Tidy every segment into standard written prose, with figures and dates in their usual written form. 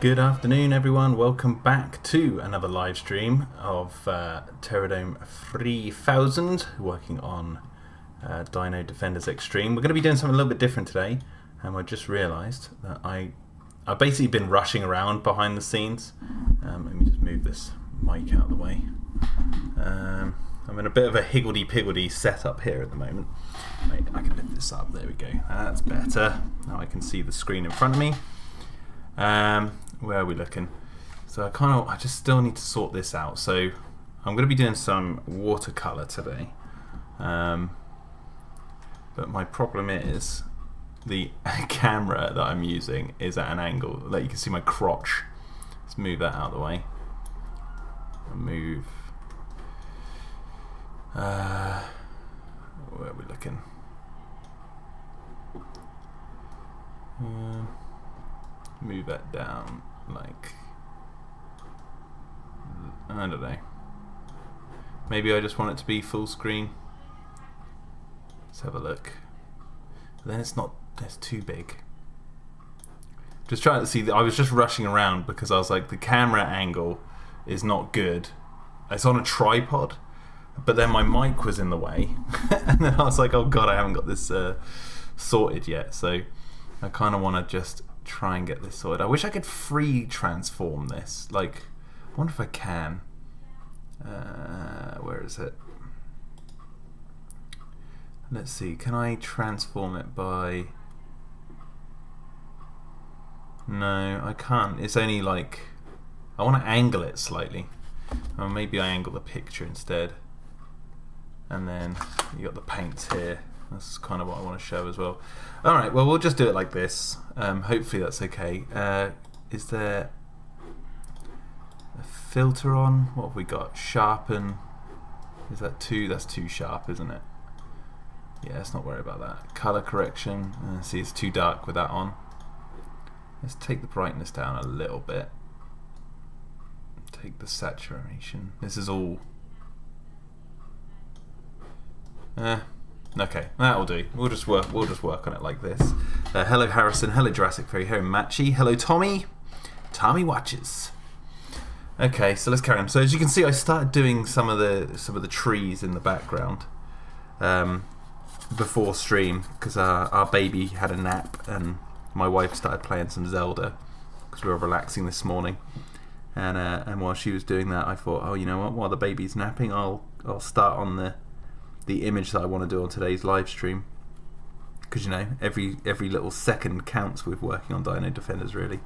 Good afternoon, everyone. Welcome back to another live stream of Terradome 3000, working on Dino-Defenders Extreme. We're going to be doing something a little bit different today, and I just realised that I've basically been rushing around behind the scenes. Let me just move this mic out of the way. I'm in a bit of a higgledy-piggledy setup here at the moment. Wait, I can lift this up. There we go. That's better. Now I can see the screen in front of me. Where are we looking? So I just still need to sort this out. So I'm going to be doing some watercolor today. But my problem is the camera that I'm using is at an angle. Like, you can see my crotch. Let's move that out of the way. Move. Where are we looking? Move that down, like, I don't know. Maybe I just want it to be full screen. Let's have a look. Then it's too big. Just trying to see, I was just rushing around because I was like, the camera angle is not good. It's on a tripod, but then my mic was in the way. And then I was like, oh god, I haven't got this sorted yet. So I kind of want to just try and get this sorted. I wish I could free transform this. Like, I wonder if I can. Where is it? Let's see. Can I transform it by... No, I can't. It's only like... I want to angle it slightly. Or maybe I angle the picture instead. And then you got the paints here. That's kind of what I want to show as well. Alright, well, we'll just do it like this. Hopefully that's okay. Is there a filter on? What have we got? Sharpen. Is that too? That's too sharp, isn't it? Yeah, let's not worry about that. Color correction. See, it's too dark with that on. Let's take the brightness down a little bit. Take the saturation. This is all... Okay, that'll do. We'll just work on it like this. Hello Harrison, hello Jurassic Fairy, hello Matchy, hello Tommy. Tommy watches. Okay, so let's carry on. So as you can see, I started doing some of the trees in the background before stream because our baby had a nap and my wife started playing some Zelda because we were relaxing this morning. And while she was doing that, I thought, oh, you know what? While the baby's napping, I'll start on the image that I want to do on today's live stream, because you know every little second counts with working on Dino-Defenders really,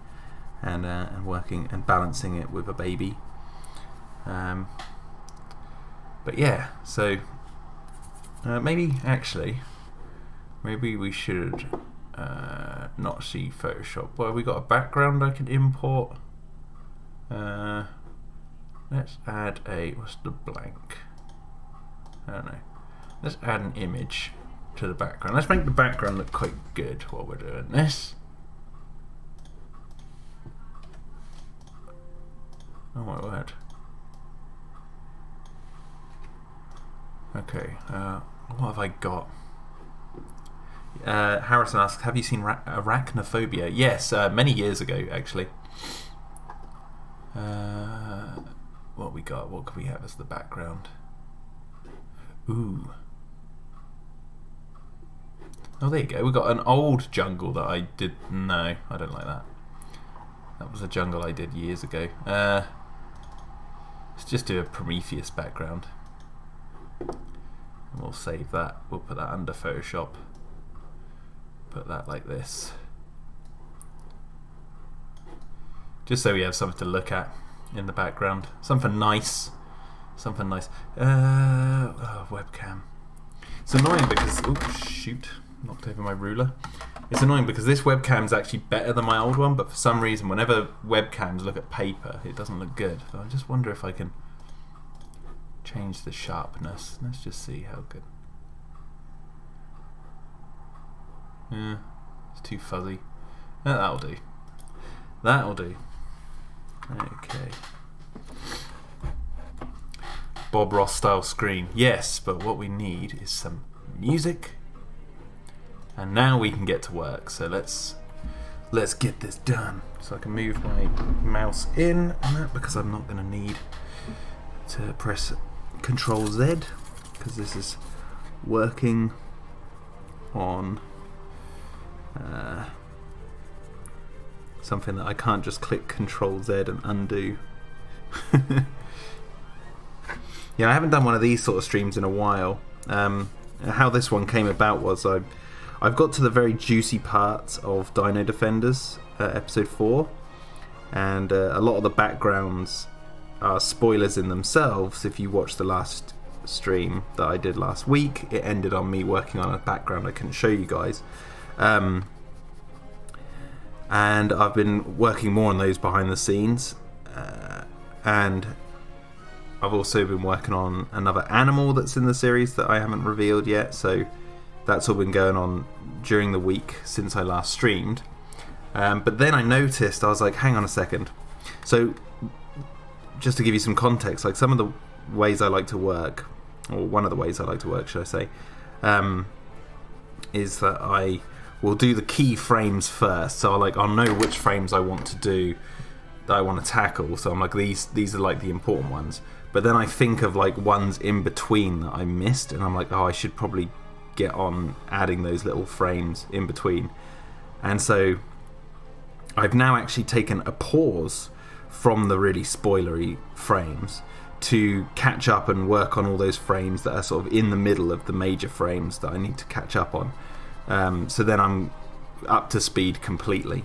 and working and balancing it with a baby. But yeah, so maybe we should not see Photoshop. Well, we got a background I can import. Let's add what's the blank? I don't know. Let's add an image to the background. Let's make the background look quite good while we're doing this. Oh my word. Okay, what have I got? Harrison asks, have you seen Arachnophobia? Yes, many years ago actually. What we got? What could we have as the background? Ooh. Oh, there you go. We got an old jungle that I did. No, I don't like that. That was a jungle I did years ago. Let's just do a Prometheus background. And we'll save that. We'll put that under Photoshop. Put that like this. Just so we have something to look at in the background. Something nice. Something nice. Webcam. It's annoying because... Oops, shoot. Knocked over my ruler. It's annoying because this webcam is actually better than my old one, but for some reason, whenever webcams look at paper, it doesn't look good. So I just wonder if I can change the sharpness. Let's just see how good. Yeah, it's too fuzzy. That'll do. That'll do. Okay. Bob Ross style screen. Yes, but what we need is some music. And now we can get to work. So let's let's get this done. So I can move my mouse in and that, because I'm not going to need to press Control Z, because this is working on something that I can't just click Control Z and undo. Yeah, I haven't done one of these sort of streams in a while. How this one came about was I've got to the very juicy parts of Dino-Defenders, episode 4, and a lot of the backgrounds are spoilers in themselves. If you watch the last stream that I did last week, it ended on me working on a background I couldn't show you guys. And I've been working more on those behind the scenes, and I've also been working on another animal that's in the series that I haven't revealed yet, so that's all been going on during the week since I last streamed. But then I noticed, I was like, hang on a second. So just to give you some context, like some of the ways I like to work, or one of the ways I like to work, should I say, is that I will do the key frames first. So I'll know which frames I want to do, that I want to tackle. So I'm like, these are like the important ones. But then I think of like ones in between that I missed, and I'm like, oh, I should probably get on adding those little frames in between. And so I've now actually taken a pause from the really spoilery frames to catch up and work on all those frames that are sort of in the middle of the major frames that I need to catch up on. So then I'm up to speed completely.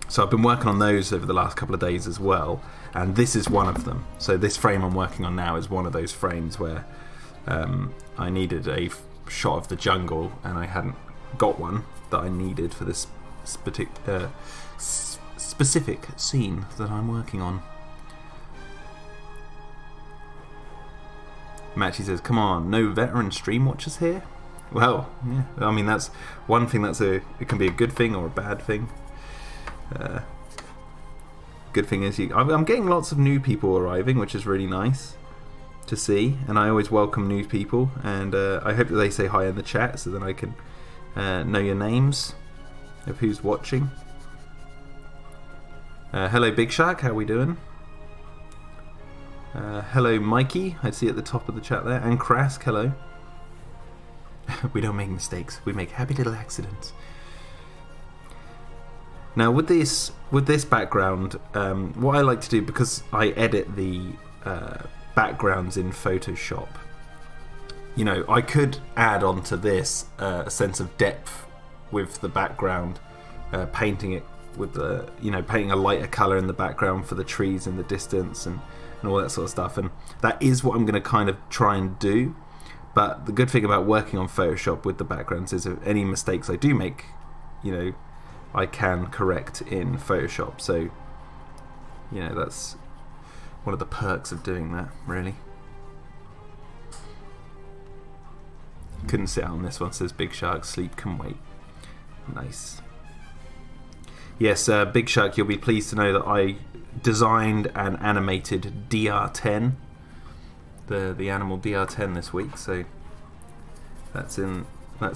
So I've been working on those over the last couple of days as well, and this is one of them. So this frame I'm working on now is one of those frames where I needed a shot of the jungle, and I hadn't got one that I needed for this specific scene that I'm working on. Matchy says, come on, no veteran stream watchers here? Well, yeah, I mean, that's one thing. It can be a good thing or a bad thing. Good thing is I'm getting lots of new people arriving, which is really nice to see, and I always welcome new people, and I hope that they say hi in the chat so that I can know your names of who's watching. Hello Big Shark, how are we doing? Hello Mikey, I see at the top of the chat there, and Krask, hello. We don't make mistakes, we make happy little accidents. Now with this background, what I like to do, because I edit the backgrounds in Photoshop, you know, I could add onto this a sense of depth with the background, painting it with the, you know, painting a lighter colour in the background for the trees in the distance and all that sort of stuff, and that is what I'm going to kind of try and do. But the good thing about working on Photoshop with the backgrounds is if any mistakes I do make, you know, I can correct in Photoshop. So, you know, that's one of the perks of doing that, really. Couldn't sit out on this one, says Big Shark. Sleep can wait. Nice. Yes, Big Shark, you'll be pleased to know that I designed and animated DR10, the animal DR10 this week. So that's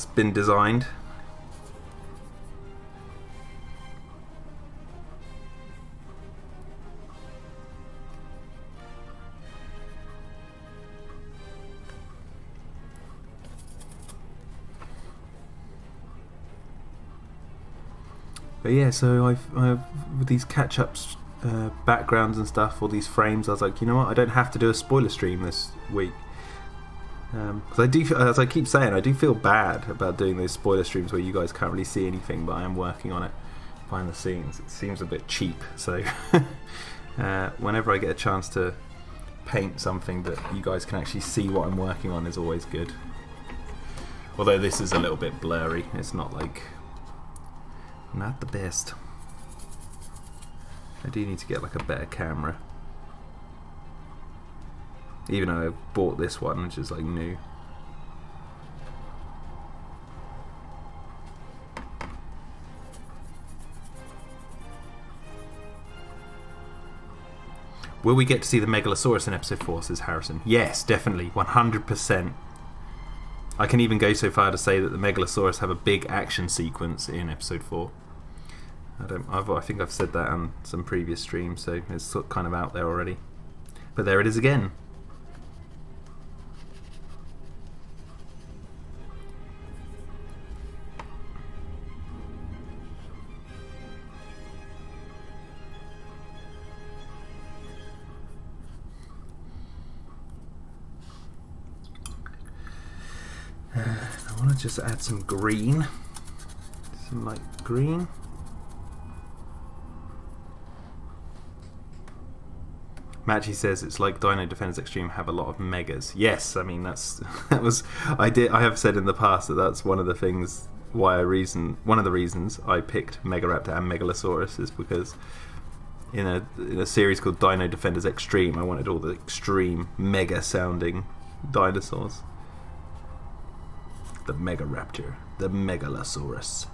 been designed. But yeah, so I've with these catch-ups, backgrounds and stuff, all these frames, I was like, you know what, I don't have to do a spoiler stream this week. Because I do, as I keep saying, I do feel bad about doing those spoiler streams where you guys can't really see anything, but I am working on it behind the scenes. It seems a bit cheap, so whenever I get a chance to paint something that you guys can actually see what I'm working on is always good. Although this is a little bit blurry, it's not the best. I do need to get like a better camera, even though I've bought this one, which is like new. Will we get to see the Megalosaurus in episode 4, says Harrison? Yes, definitely, 100%. I can even go so far to say that the Megalosaurus have a big action sequence in episode 4. I think I've said that on some previous streams, so it's sort of kind of out there already. But there it is again. I want to just add some green, some light green. Matchy says it's like Dino-Defenders Extreme have a lot of megas. Yes, I mean I have said in the past that's one of the things one of the reasons I picked Megaraptor and Megalosaurus is because in a series called Dino-Defenders Extreme I wanted all the extreme mega sounding dinosaurs. The Megaraptor, the Megalosaurus.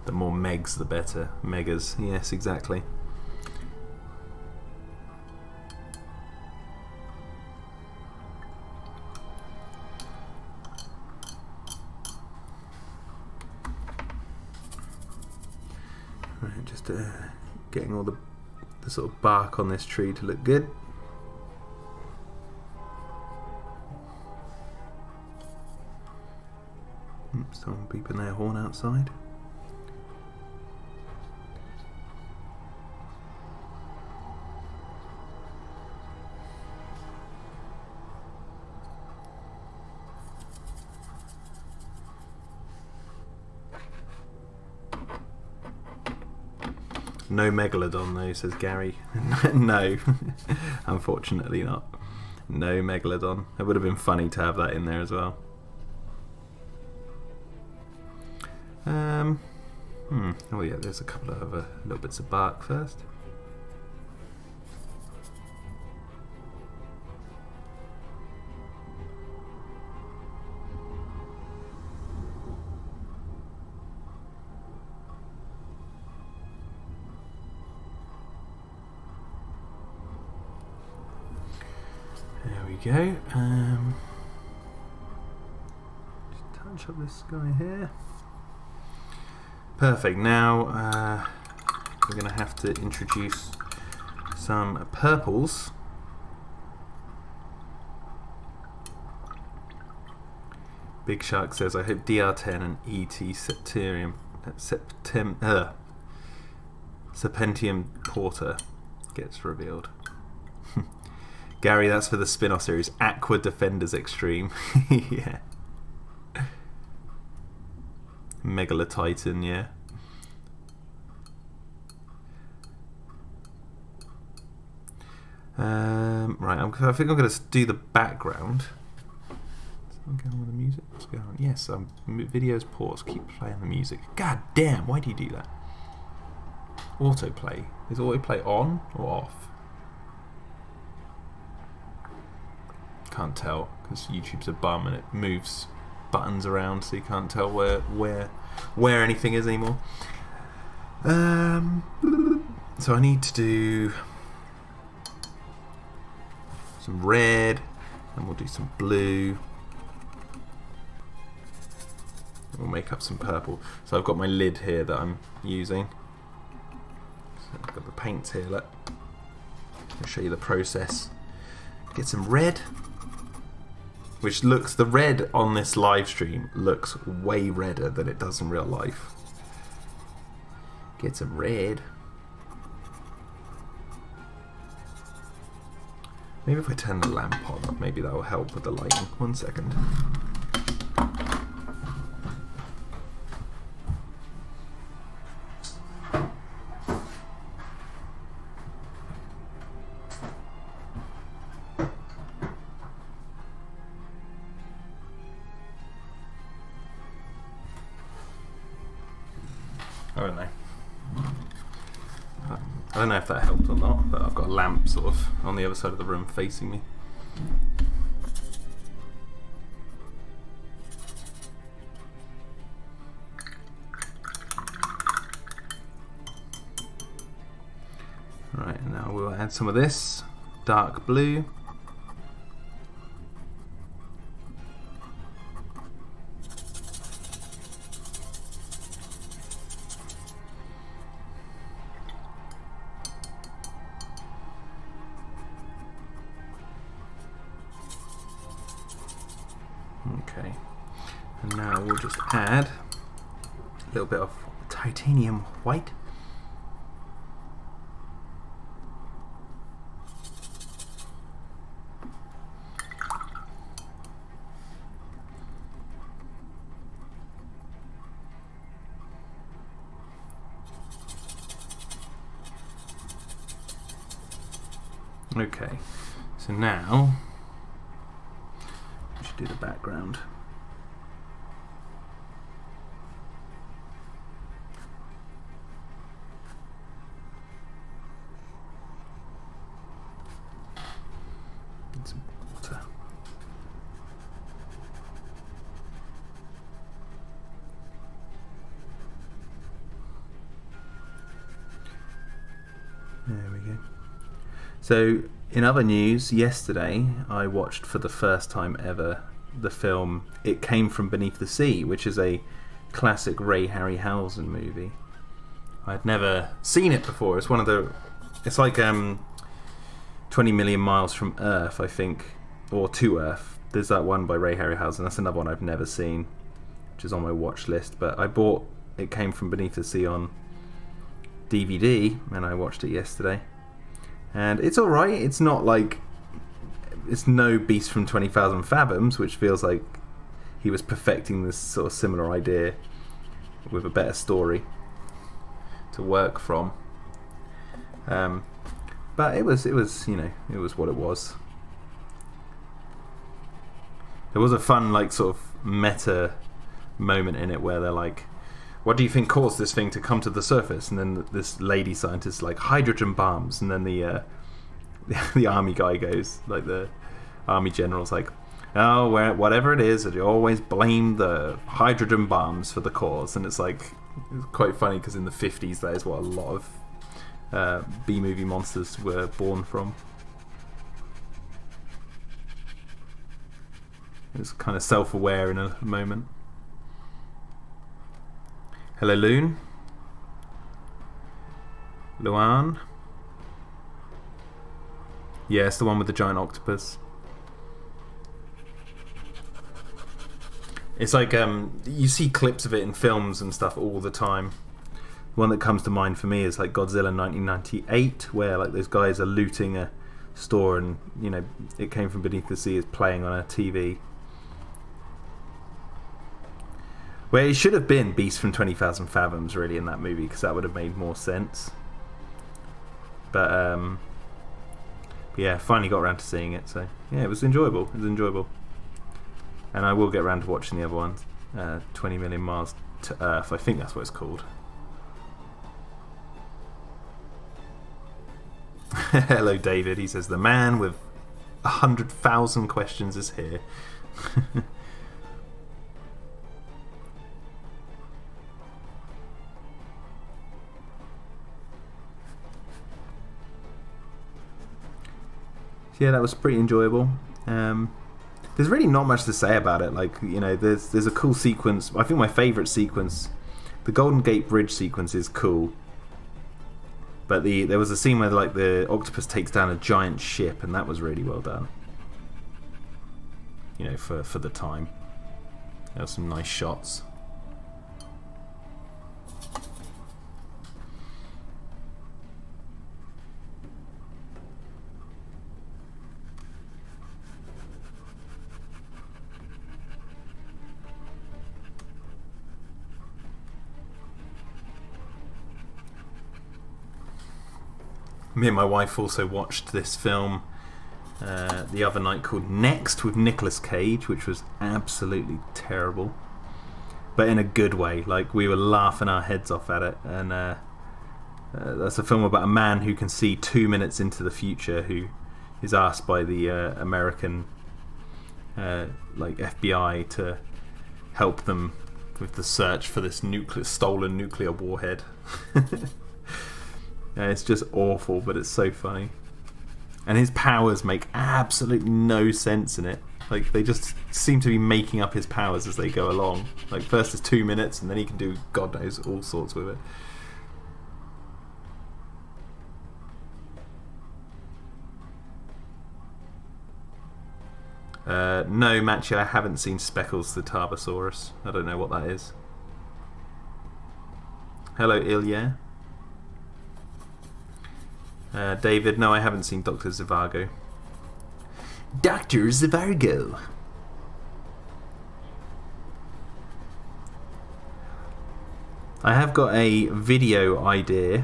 The more megs, the better. Megas, yes, exactly. Right, just getting all the sort of bark on this tree to look good. Someone beeping their horn outside. No Megalodon though, says Gary. No, unfortunately not. No Megalodon. It would have been funny to have that in there as well. Oh yeah, there's a couple of other little bits of bark first. There we go. Just touch up this guy here. Perfect. Now we're going to have to introduce some purples. Big Shark says, I hope DR10 and ET Serpentium Porter gets revealed. Gary, that's for the spin-off series, Aqua Defenders Extreme. Yeah. Megalotitan, yeah. Right, I think I'm going to do the background. What's going on with the music? What's going on? Yes, videos pause. Keep playing the music. God damn, why do you do that? Autoplay. Is autoplay on or off? Can't tell because YouTube's a bum and it moves buttons around, so you can't tell where anything is anymore. So I need to do some red, and we'll do some blue. We'll make up some purple. So I've got my lid here that I'm using. So I've got the paints here. Look, I'll show you the process. Get some red. Which looks, the red on this live stream looks way redder than it does in real life. Get some red. Maybe if I turn the lamp on, maybe that will help with the lighting. 1 second. I don't know if that helped or not, but I've got a lamp sort of on the other side of the room facing me. Right, and now we'll add some of this dark blue. Okay, and now we'll just add a little bit of titanium white. Okay, so now we should do the background. And some water. There we go. So, in other news, yesterday I watched for the first time ever the film It Came From Beneath the Sea, which is a classic Ray Harryhausen movie. I'd never seen it before. It's one of the... It's like 20 Million Miles from Earth, I think, or To Earth. There's that one by Ray Harryhausen. That's another one I've never seen, which is on my watch list. But I bought It Came From Beneath the Sea on DVD, and I watched it yesterday. And it's alright. It's not like... It's no Beast from 20,000 Fathoms, which feels like he was perfecting this sort of similar idea with a better story to work from. But it was, you know, it was what it was. There was a fun, like, sort of meta moment in it where they're like, what do you think caused this thing to come to the surface? And then this lady scientist is like, hydrogen bombs. And then the army guy goes, like the army general's like, oh, whatever it is, you always blame the hydrogen bombs for the cause. And it's like, it's quite funny because in the 50s that is what a lot of B-movie monsters were born from. It's kind of self-aware in a moment. Hello, Loon. Luan. Yeah, it's the one with the giant octopus. It's like you see clips of it in films and stuff all the time. The one that comes to mind for me is like Godzilla 1998, where like those guys are looting a store, and you know, It Came From Beneath the Sea is playing on a TV. Where it should have been Beast from 20,000 Fathoms, really, in that movie, because that would have made more sense. But yeah, finally got around to seeing it, so yeah, it was enjoyable. It was enjoyable, and I will get around to watching the other ones. 20 Million Miles to Earth, I think that's what it's called. Hello, David. He says the man with 100,000 questions is here. Yeah, that was pretty enjoyable. There's really not much to say about it. Like, you know, there's a cool sequence. I think my favourite sequence, the Golden Gate Bridge sequence, is cool. But there was a scene where like the octopus takes down a giant ship, and that was really well done. You know, for the time, there were some nice shots. Me and my wife also watched this film the other night called Next with Nicolas Cage, which was absolutely terrible, but in a good way. Like, we were laughing our heads off at it. And that's a film about a man who can see 2 minutes into the future, who is asked by the American like FBI to help them with the search for this stolen nuclear warhead. It's just awful, but it's so funny. And his powers make absolutely no sense in it. Like, they just seem to be making up his powers as they go along. Like, first it's 2 minutes, and then he can do God knows all sorts with it. No, Matchy, I haven't seen Speckles the Tarbosaurus. I don't know what that is. Hello, Ilya. David, no, I haven't seen Dr. Zhivago. Dr. Zhivago. I have got a video idea,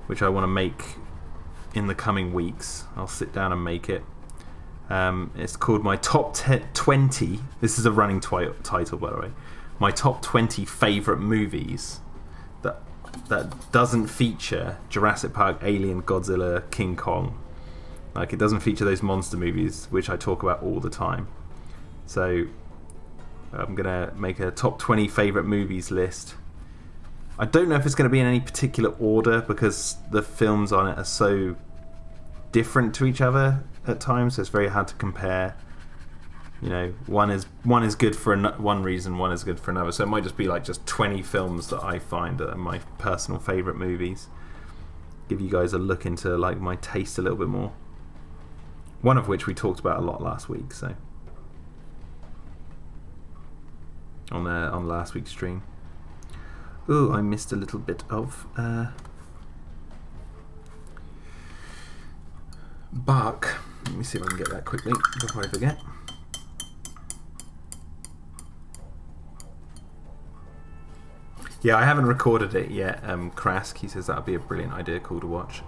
which I want to make in the coming weeks. I'll sit down and make it. It's called my top 20. This is a running title, by the way. My top 20 favourite movies that doesn't feature Jurassic Park, Alien, Godzilla, King Kong. Like, it doesn't feature those monster movies, which I talk about all the time. So I'm going to make a top 20 favourite movies list. I don't know if it's going to be in any particular order because the films on it are so different to each other at times, so it's very hard to compare. You know, one is good for one reason, one is good for another. So it might just be like just 20 films that I find that are my personal favourite movies. Give you guys a look into like my taste a little bit more. One of which we talked about a lot last week, so on last week's stream. Ooh, I missed a little bit of bark. Let me see if I can get that quickly before I forget. Yeah, I haven't recorded it yet. Krask, he says that would be a brilliant idea, cool to watch.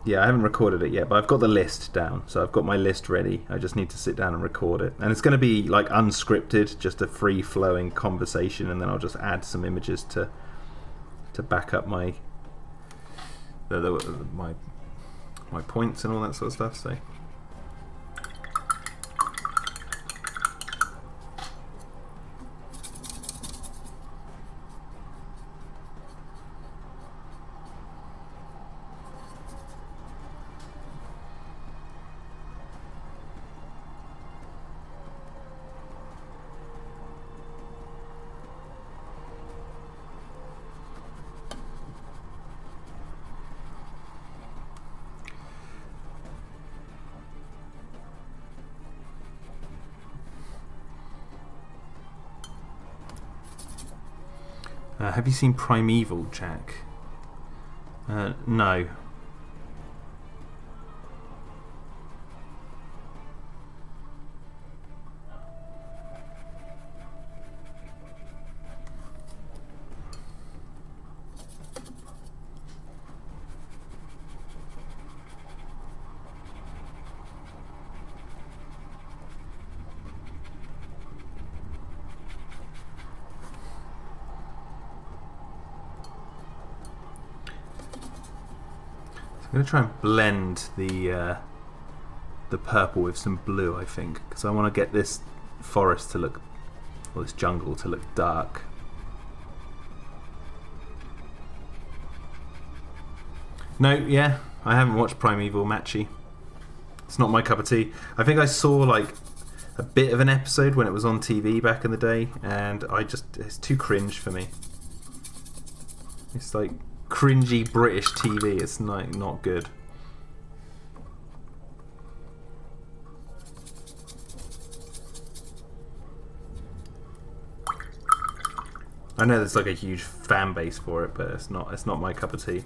Yeah, I haven't recorded it yet, but I've got the list down, so I've got my list ready. I just need to sit down and record it, and it's going to be like unscripted, just a free-flowing conversation, and then I'll just add some images to back up my points and all that sort of stuff. So. Have you seen Primeval, Jack? No. I'm going to try and blend the purple with some blue, I think, because I want to get this forest to look, or this jungle to look dark. No, yeah, I haven't watched Primeval, Matchy. It's not my cup of tea. I think I saw like a bit of an episode when it was on TV back in the day, and it's too cringe for me. It's like cringy British TV. It's not good. I know there's like a huge fan base for it, but it's not my cup of tea.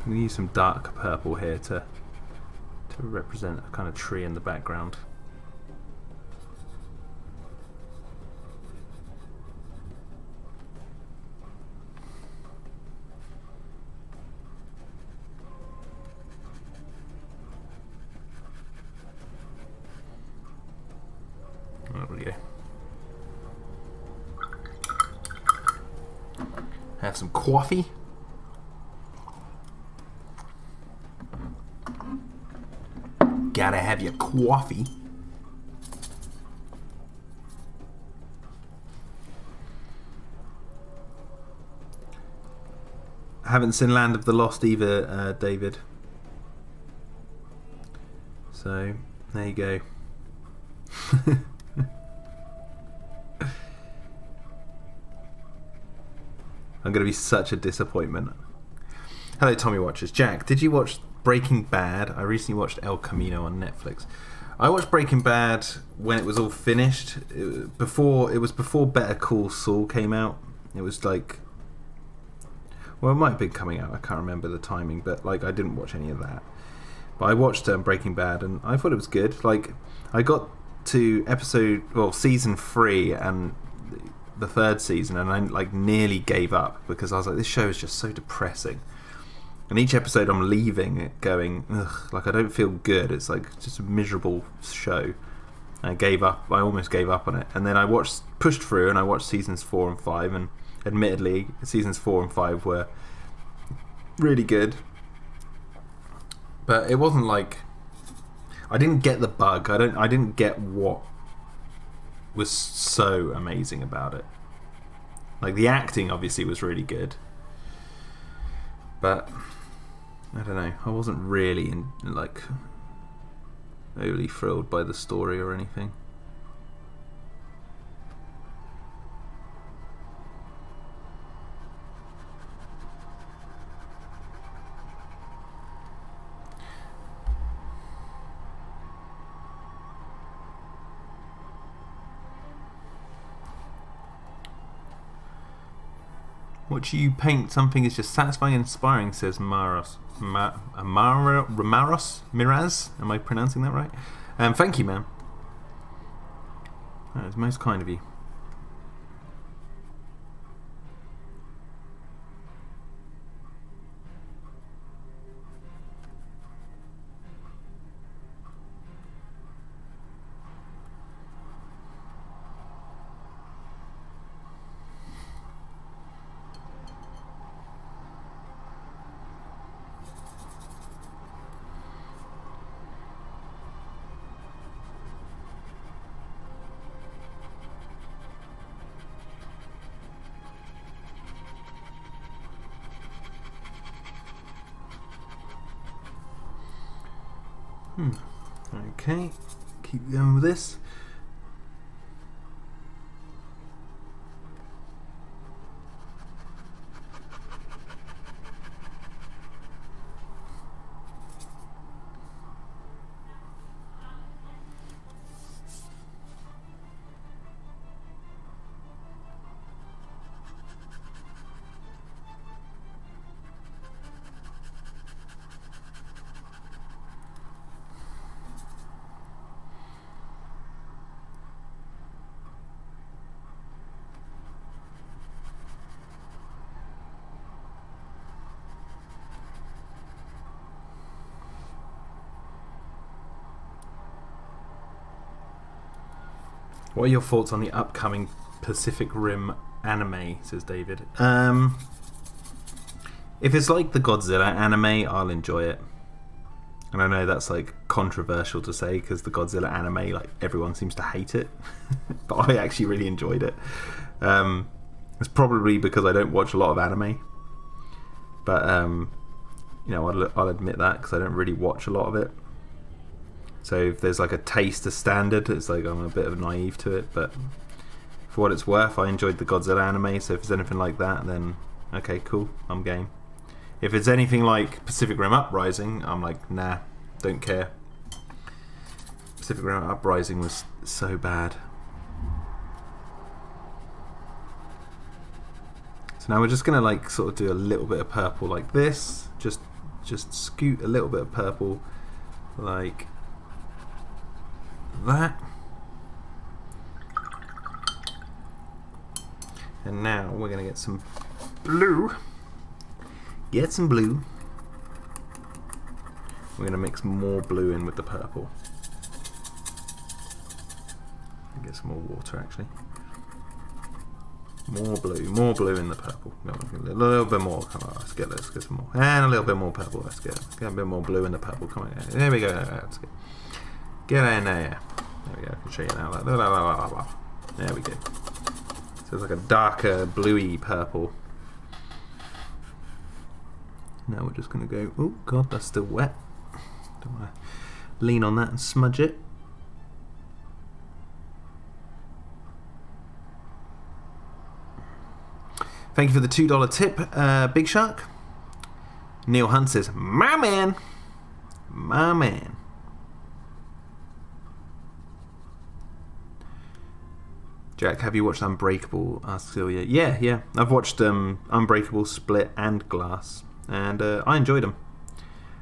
I'm going to use some dark purple here to represent a kind of tree in the background. There we go. Have some coffee. Gotta have your coffee. I haven't seen Land of the Lost either, David. So, there you go. I'm going to be such a disappointment. Hello, Tommy Watchers. Jack, did you watch Breaking Bad? I recently watched El Camino on Netflix. I watched Breaking Bad when it was all finished. It was before Better Call Saul came out. It was like, well, it might have been coming out. I can't remember the timing, but like I didn't watch any of that. But I watched Breaking Bad, and I thought it was good. Like I got to season 3 and the 3rd season, and I like nearly gave up because I was like, this show is just so depressing. And each episode I'm leaving it going, ugh, like I don't feel good. It's like just a miserable show. I gave up. I almost gave up on it. And then I pushed through, and I watched seasons 4 and 5. And admittedly, seasons 4 and 5 were really good. But it wasn't like, I didn't get the bug. I didn't get what was so amazing about it. Like the acting obviously was really good. But I don't know, I wasn't really overly thrilled by the story or anything. Watch you paint something is just satisfying and inspiring, says Miraz. Am I pronouncing that right? Thank you, man. That is most kind of you. Okay, keep going with this. What are your thoughts on the upcoming Pacific Rim anime, says David? If it's like the Godzilla anime, I'll enjoy it. And I know that's like controversial to say because the Godzilla anime, like everyone seems to hate it. But I actually really enjoyed it. It's probably because I don't watch a lot of anime. But, I'll admit that because I don't really watch a lot of it. So if there's like a taste, a standard, it's like I'm a bit of naive to it, but for what it's worth, I enjoyed the Godzilla anime, so if it's anything like that, then okay, cool, I'm game. If it's anything like Pacific Rim Uprising, I'm like, nah, don't care. Pacific Rim Uprising was so bad. So now we're just gonna like sort of do a little bit of purple like this, just scoot a little bit of purple like that, and now we're going to get some blue. We're going to mix more blue in with the purple. Get some more water actually. More blue in the purple. No, a little bit more. Come on, let's get some more, and a little bit more purple. Let's get a bit more blue in the purple. Come on, there we go. Let's get in there. There we go. I can show you now. There we go. So it's like a darker, bluey purple. Now we're just going to go. Oh god, that's still wet. Don't want to lean on that and smudge it. Thank you for the $2 tip, Big Shark. Neil Hunt says, my man. My man. Jack, have you watched Unbreakable? Asked Celia. Yeah. I've watched Unbreakable, Split, and Glass, and I enjoyed them.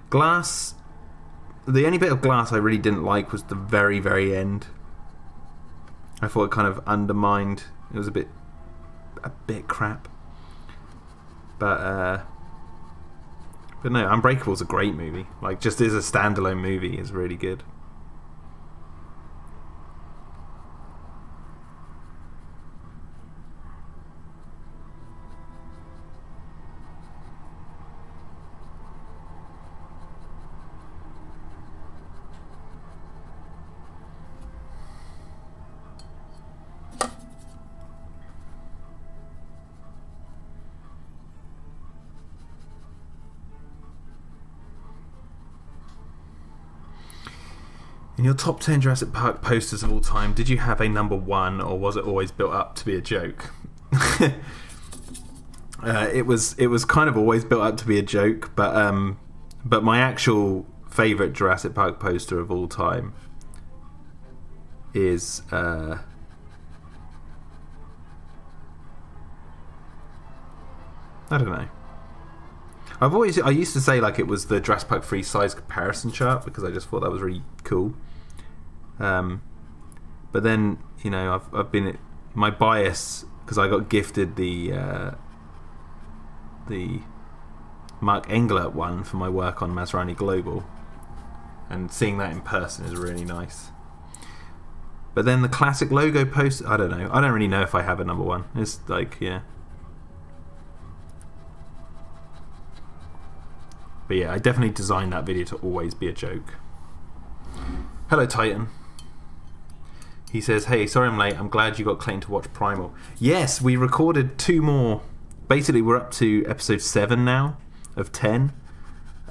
Glass, the only bit of Glass I really didn't like was the very, very end. I thought it kind of undermined. It was a bit crap. But no, Unbreakable's a great movie. Like, just as a standalone movie, is really good. In your top 10 Jurassic Park posters of all time, did you have a number one, or was it always built up to be a joke? It was kind of always built up to be a joke, but my actual favourite Jurassic Park poster of all time is I don't know. I used to say like it was the Jurassic Park 3 size comparison chart, because I just thought that was really cool. But then, you know, I've been my bias, because I got gifted the Mark Englert one for my work on Masrani Global, and seeing that in person is really nice. But then the classic logo poster, I don't know. I don't really know if I have a number one. It's like, yeah. But yeah, I definitely designed that video to always be a joke. Hello, Titan. He says, hey, sorry I'm late. I'm glad you got Clayton to watch Primal. Yes, we recorded 2 more. Basically, we're up to episode 7 now of 10.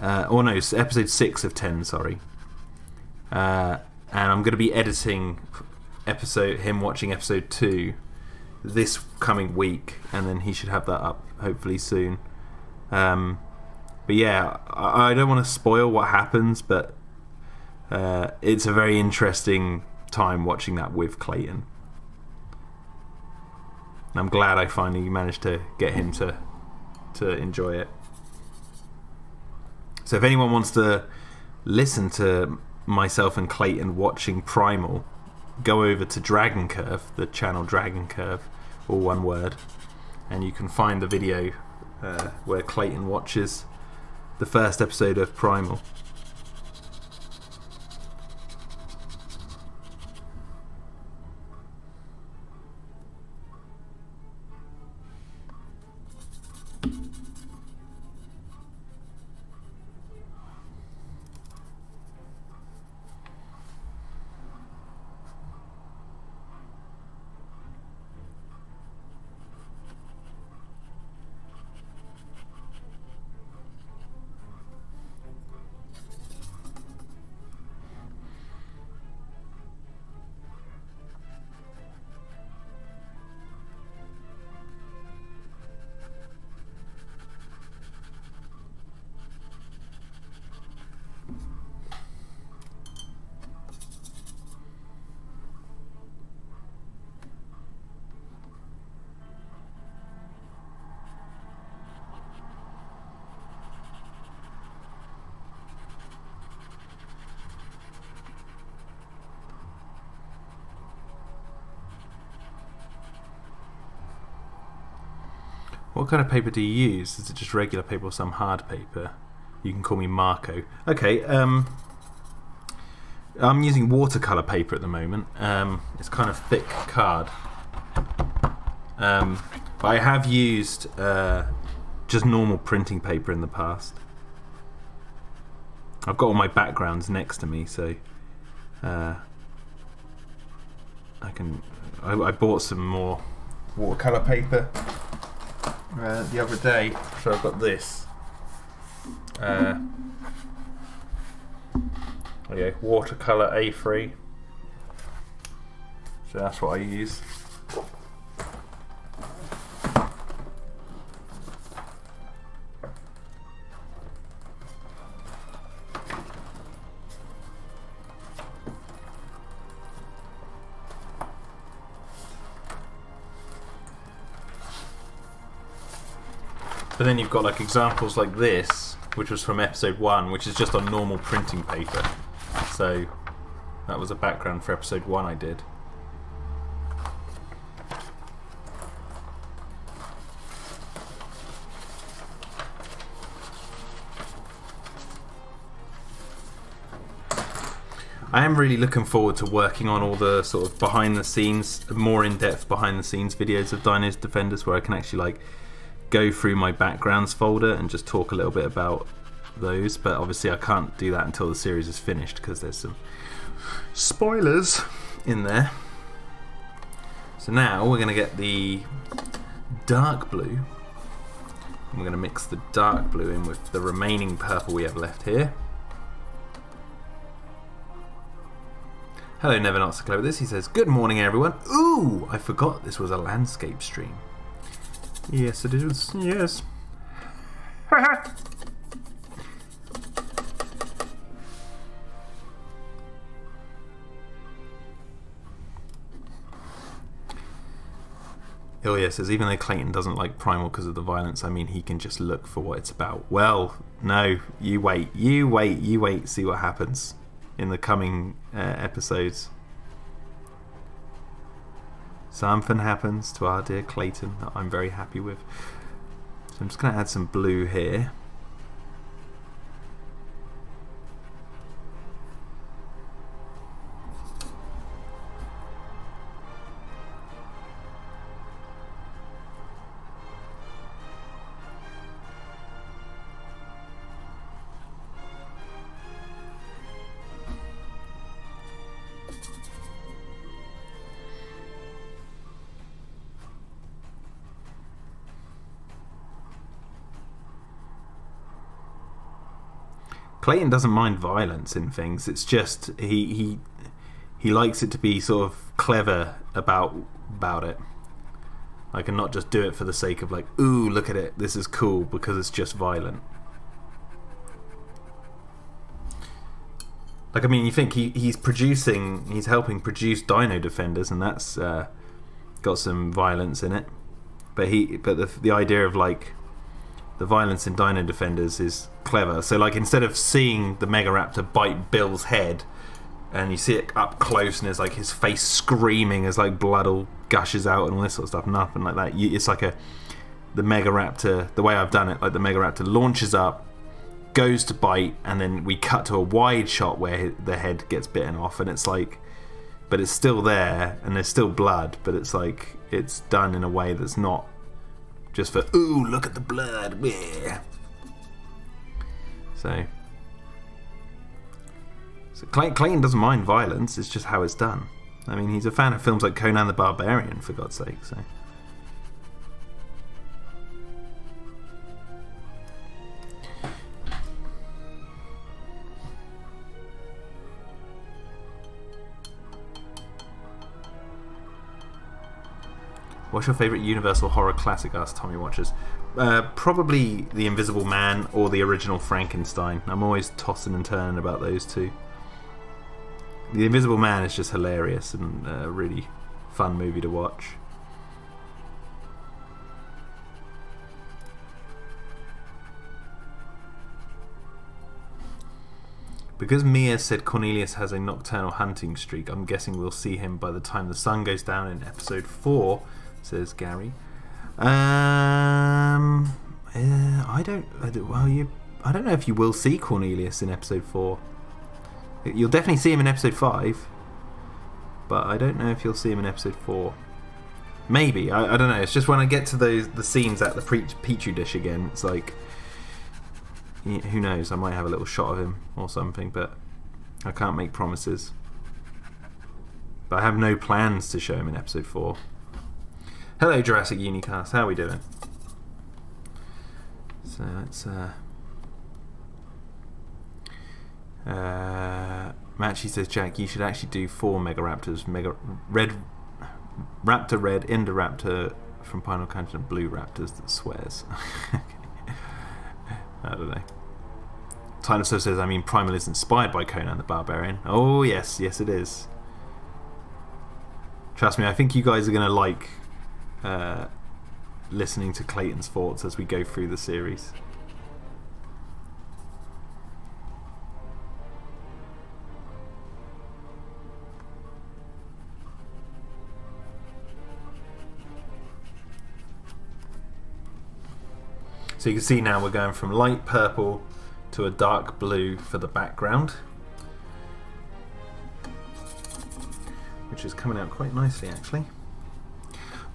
Or no, episode 6 of 10, sorry. And I'm going to be editing him watching episode 2 this coming week. And then he should have that up hopefully soon. But yeah, I don't want to spoil what happens, but it's a very interesting time watching that with Clayton. I'm glad I finally managed to get him to enjoy it. So if anyone wants to listen to myself and Clayton watching Primal, go over to Dragon Curve, the channel Dragon Curve, all one word, and you can find the video where Clayton watches the first episode of Primal. What kind of paper do you use? Is it just regular paper or some hard paper? You can call me Marco. Okay, I'm using watercolour paper at the moment. It's kind of thick card. But I have used just normal printing paper in the past. I've got all my backgrounds next to me, so I bought some more watercolour paper the other day, so I've got this. Okay, watercolour A3. So that's what I use. But then you've got like examples like this, which was from episode 1, which is just on normal printing paper. So that was a background for episode 1 I did. I am really looking forward to working on all the sort of behind the scenes, more in-depth behind the scenes videos of Dino-Defenders, where I can actually like go through my backgrounds folder and just talk a little bit about those. But obviously I can't do that until the series is finished because there's some spoilers in there. So now we're going to get the dark blue. And we're going to mix the dark blue in with the remaining purple we have left here. Hello, Never Not So Clever This. He says, good morning, everyone. Ooh, I forgot this was a landscape stream. Yes, it is. Yes. Ilya says, even though Clayton doesn't like Primal because of the violence, I mean, he can just look for what it's about. Well, no, you wait, see what happens in the coming episodes. Something happens to our dear Clayton that I'm very happy with. So I'm just going to add some blue here. Clayton doesn't mind violence in things. It's just he likes it to be sort of clever about it. Like, and not just do it for the sake of like, ooh, look at it, this is cool, because it's just violent. Like, I mean, you think he's helping produce Dino-Defenders, and that's got some violence in it. But the idea of like the violence in Dino-Defenders is clever. So like, instead of seeing the Megaraptor bite Bill's head and you see it up close and there's like his face screaming as like blood all gushes out and all this sort of stuff, nothing like that. It's like the Megaraptor, the way I've done it, like the Megaraptor launches up, goes to bite, and then we cut to a wide shot where the head gets bitten off, and it's like, but it's still there and there's still blood, but it's like, it's done in a way that's not just for, ooh, look at the blood. Yeah. So Clayton doesn't mind violence, it's just how it's done. I mean, he's a fan of films like Conan the Barbarian, for God's sake. So what's your favourite Universal horror classic? Asked Tommy Watchers. Probably The Invisible Man or the original Frankenstein. I'm always tossing and turning about those two. The Invisible Man is just hilarious and a really fun movie to watch. Because Mia said Cornelius has a nocturnal hunting streak, I'm guessing we'll see him by the time the sun goes down in episode 4, says Gary. I don't know if you will see Cornelius in episode 4. You'll definitely see him in episode 5, but I don't know if you'll see him in episode 4. Maybe, I don't know. It's just when I get to the scenes at the Petri dish again, it's like, who knows, I might have a little shot of him or something, but I can't make promises. But I have no plans to show him in episode 4. Hello, Jurassic Unicast. How are we doing? So let's Matchy says, Jack, you should actually do 4 Megaraptors. Raptor Red, Indoraptor from Final Continent, Blue Raptors that swears. I don't know. Tyler says, I mean, Primal is inspired by Conan the Barbarian. Oh yes, yes it is. Trust me, I think you guys are going to like listening to Clayton's thoughts as we go through the series. So you can see now we're going from light purple to a dark blue for the background, which is coming out quite nicely actually.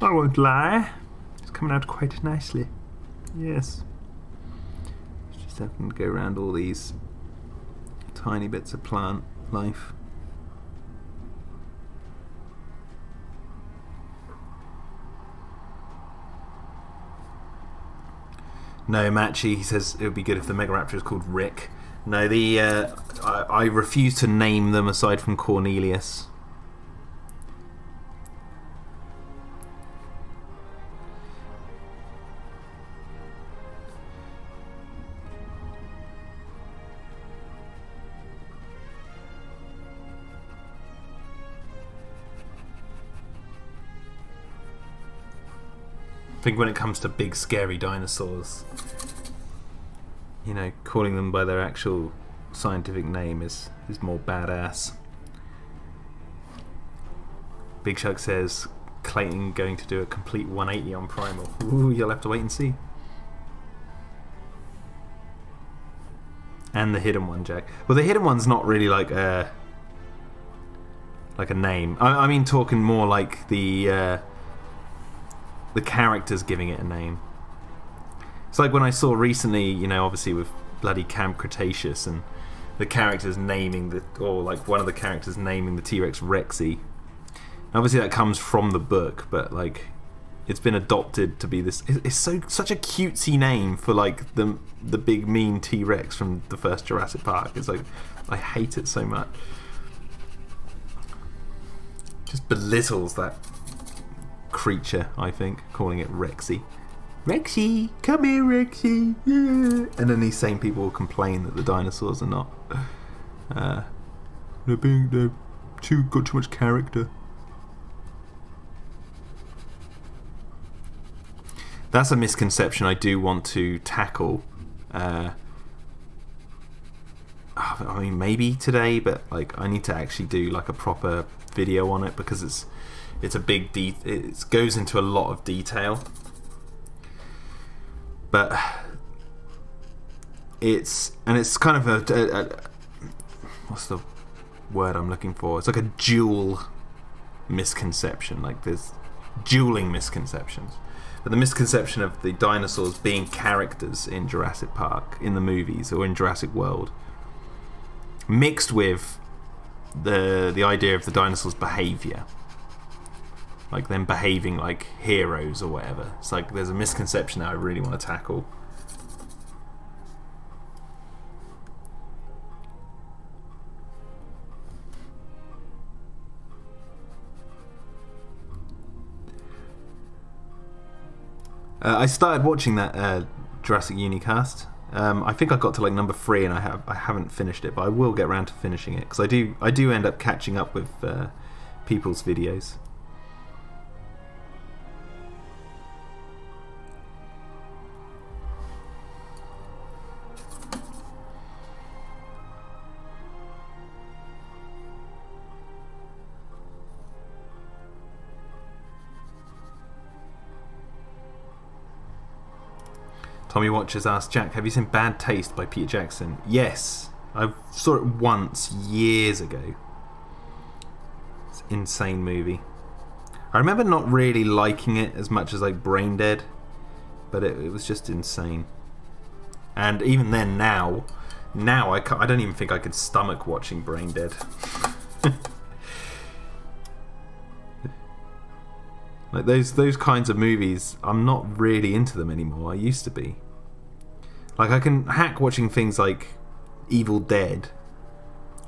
I won't lie, it's coming out quite nicely. Yes. Just having to go around all these tiny bits of plant life. No, Machi, he says it would be good if the Megaraptor is called Rick. No, I refuse to name them aside from Cornelius. I think when it comes to big scary dinosaurs, you know, calling them by their actual scientific name is more badass. Big Shark says Clayton going to do a complete 180 on Primal. Ooh, you'll have to wait and see. And the hidden one, Jack. Well, the hidden one's not really like a name. I mean, talking more like the characters giving it a name. It's like when I saw recently, you know, obviously with bloody Camp Cretaceous and the characters naming or like one of the characters naming the T-Rex Rexy. Obviously that comes from the book, but like it's been adopted to be this. It's such a cutesy name for like the big mean T-Rex from the first Jurassic Park. It's like I hate it so much. Just belittles that creature, I think, calling it Rexy. Rexy, come here, Rexy. Yeah. And then these same people will complain that the dinosaurs are not. They've got too much character. That's a misconception I do want to tackle. I mean, maybe today, but like I need to actually do like a proper video on it because it's a big it goes into a lot of detail, but it's kind of a what's the word I'm looking for? It's like a dual misconception. Like there's dueling misconceptions. But the misconception of the dinosaurs being characters in Jurassic Park, in the movies or in Jurassic World, mixed with the idea of the dinosaurs' behaviour. Like them behaving like heroes or whatever. It's like there's a misconception that I really want to tackle. I started watching that Jurassic Unicast. I think I got to like number 3 and I haven't finished it, but I will get around to finishing it because I do end up catching up with people's videos. Tommy Watchers asked, Jack, have you seen Bad Taste by Peter Jackson? Yes, I saw it once years ago. It's an insane movie. I remember not really liking it as much as like Brain Dead, but it was just insane. And even then, now I don't even think I could stomach watching Brain Dead. Like those kinds of movies, I'm not really into them anymore. I used to be. Like I can hack watching things like Evil Dead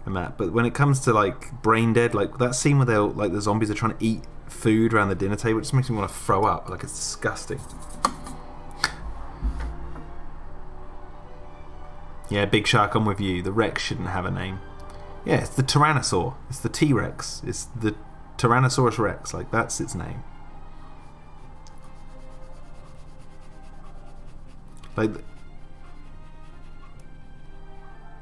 and that, but when it comes to like Brain Dead, like that scene where they're like the zombies are trying to eat food around the dinner table, it just makes me want to throw up. Like it's disgusting. Yeah, Big Shark, I'm with you. The Rex shouldn't have a name. Yeah, it's the Tyrannosaur. It's the T-Rex. It's the Tyrannosaurus Rex. Like that's its name. Like,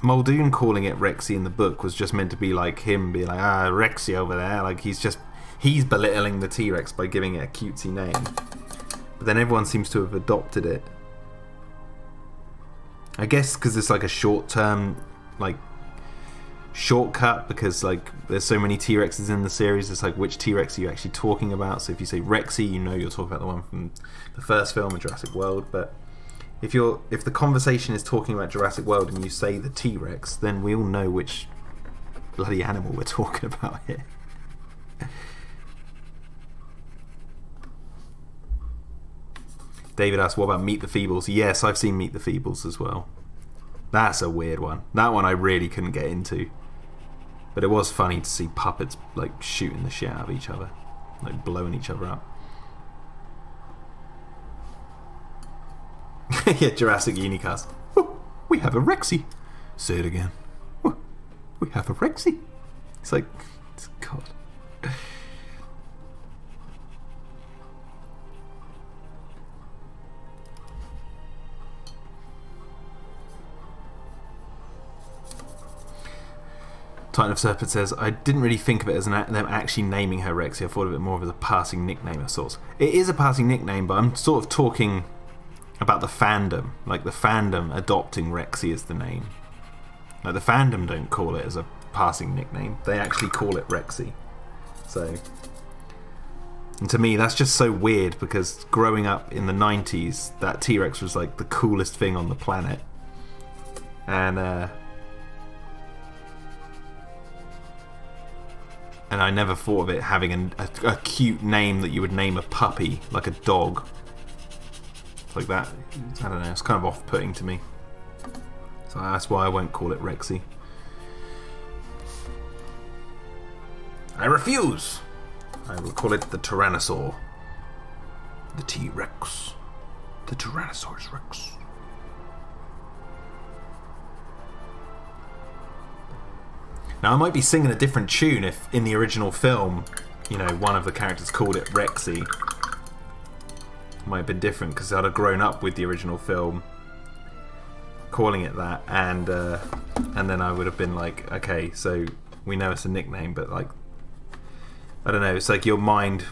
Muldoon calling it Rexy in the book was just meant to be like him being like, Rexy over there. Like, he's belittling the T-Rex by giving it a cutesy name. But then everyone seems to have adopted it. I guess because it's like a short-term, like, shortcut, because like there's so many T-Rexes in the series. It's like, which T-Rex are you actually talking about? So if you say Rexy, you know you're talking about the one from the first film of Jurassic World. But if the conversation is talking about Jurassic World and you say the T-Rex, then we all know which bloody animal we're talking about here. David asks, what about Meet the Feebles? Yes, I've seen Meet the Feebles as well. That's a weird one. That one I really couldn't get into. But it was funny to see puppets like shooting the shit out of each other. Like blowing each other up. Yeah, Jurassic Unicast. Oh, we have a Rexy. Say it again. Oh, we have a Rexy. It's like, God. Titan of Serpent says, I didn't really think of it as them actually naming her Rexy. I thought of it more of as a passing nickname of sorts. It is a passing nickname, but I'm sort of talking about the fandom. Like, the fandom adopting Rexy as the name. Like, the fandom don't call it as a passing nickname. They actually call it Rexy. So, and to me, that's just so weird, because growing up in the 90s, that T-Rex was like the coolest thing on the planet. And I never thought of it having a cute name that you would name a puppy, like a dog. Like that. I don't know, it's kind of off-putting to me. So that's why I won't call it Rexy. I refuse! I will call it the Tyrannosaur. The T-Rex. The Tyrannosaurus Rex. Now, I might be singing a different tune if, in the original film, you know, one of the characters called it Rexy. It might have been different, because I'd have grown up with the original film calling it that, and then I would have been like, okay, so we know it's a nickname, but like, I don't know, it's like your mind,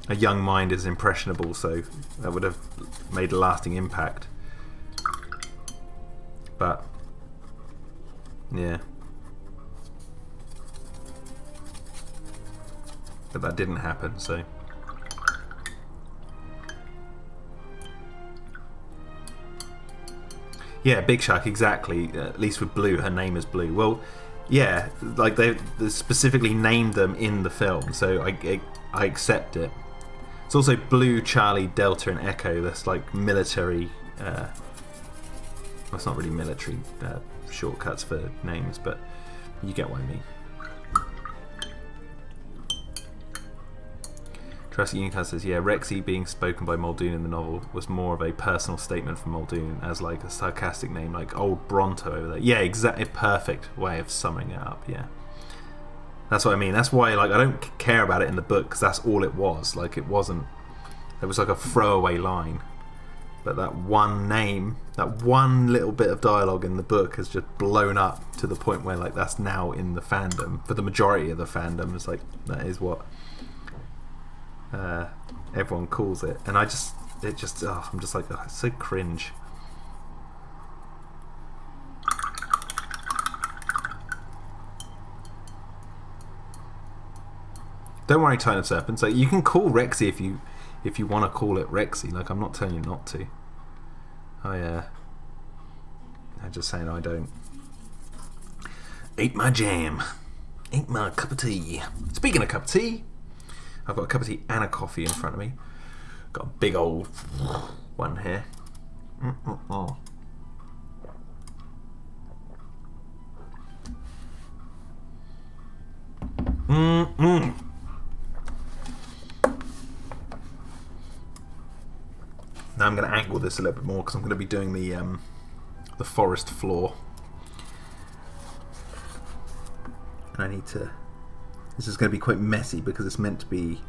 a young mind is impressionable, so that would have made a lasting impact. But, yeah. But that didn't happen, so. Yeah, Big Shark, exactly. At least with Blue, her name is Blue. Well, yeah, like they specifically named them in the film, so I accept it. It's also Blue, Charlie, Delta, and Echo. That's like military. Well, it's not really military shortcuts for names, but you get what I mean. Jurassic Unicast says, yeah, Rexy being spoken by Muldoon in the novel was more of a personal statement from Muldoon as like a sarcastic name, like old Bronto over there. Yeah, exactly, perfect way of summing it up, yeah. That's what I mean. That's why, like, I don't care about it in the book, because that's all it was. Like, it wasn't, it was like a throwaway line. But that one name, that one little bit of dialogue in the book has just blown up to the point where, like, that's now in the fandom. For the majority of the fandom, it's like, that is what everyone calls it, and I'm just like, oh, it's so cringe. Don't worry, Titan of Serpents. Like, you can call Rexy if you want to call it Rexy. Like, I'm not telling you not to. I'm just saying I don't. Ain't my jam. Ain't my cup of tea. Speaking of cup of tea, I've got a cup of tea and a coffee in front of me. Got a big old one here. Mm-mm-mm. Mm-mm. Now I'm going to angle this a little bit more because I'm going to be doing the forest floor. And I need to... This is going to be quite messy because it's meant to be...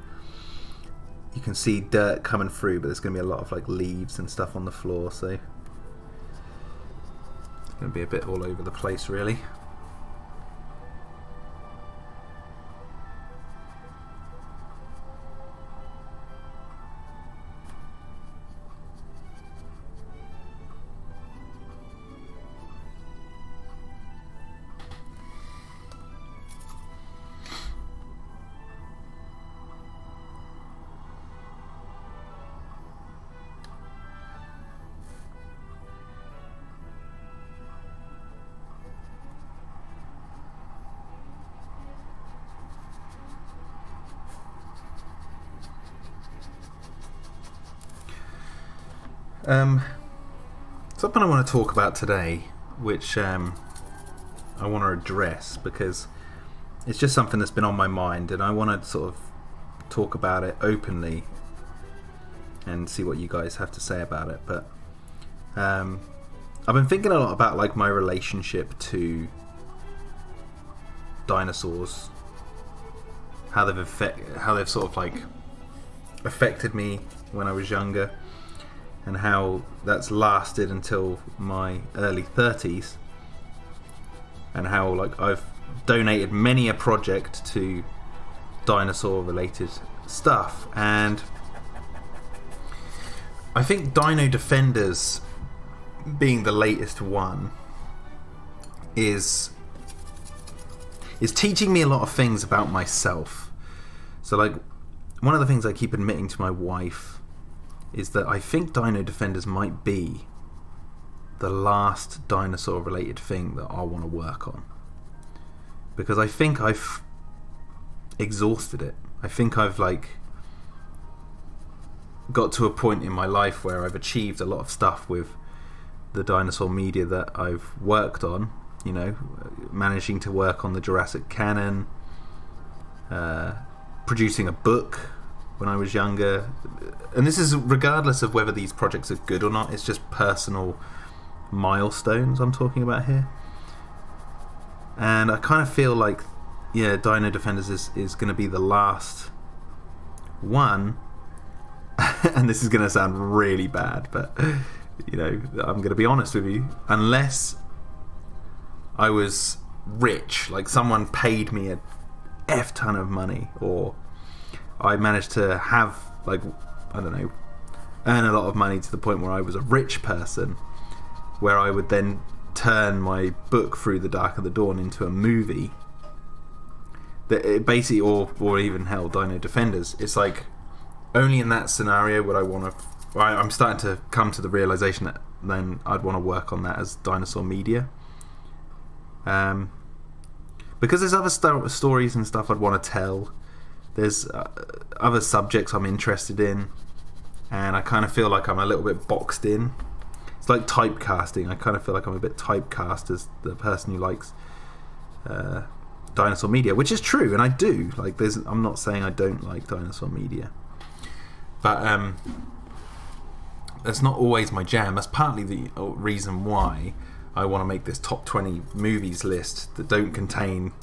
You can see dirt coming through, but there's going to be a lot of like leaves and stuff on the floor, so Going to be a bit all over the place, really. Something I want to talk about today, which I want to address because it's just something that's been on my mind, and I want to sort of talk about it openly and see what you guys have to say about it. But I've been thinking a lot about like my relationship to dinosaurs, how they've sort of like affected me when I was younger, and how that's lasted until my early 30s, and how like I've donated many a project to dinosaur related stuff. And I think Dino-Defenders being the latest one is teaching me a lot of things about myself. So like one of the things I keep admitting to my wife is that I think Dino-Defenders might be the last dinosaur related thing that I want to work on, because I think I've exhausted it. I think I've like got to a point in my life where I've achieved a lot of stuff with the dinosaur media that I've worked on, you know, managing to work on the Jurassic canon, producing a book when I was younger, and this is regardless of whether these projects are good or not. It's just personal milestones I'm talking about here. And I kind of feel like, yeah, Dino-Defenders is going to be the last one. And this is going to sound really bad, but you know, I'm going to be honest with you. Unless I was rich, like someone paid me a F ton of money, or I managed to have, like, I don't know, earn a lot of money to the point where I was a rich person, where I would then turn my book Through the Dark of the Dawn into a movie, that it basically, or even hell, Dino-Defenders, it's like only in that scenario would I want to. I'm starting to come to the realization that then I'd want to work on that as dinosaur media, because there's other stories and stuff I'd want to tell. There's other subjects I'm interested in, and I kind of feel like I'm a little bit boxed in. It's like typecasting. I kind of feel like I'm a bit typecast as the person who likes dinosaur media, which is true, and I do. Like, I'm not saying I don't like dinosaur media, but that's not always my jam. That's partly the reason why I want to make this top 20 movies list that don't contain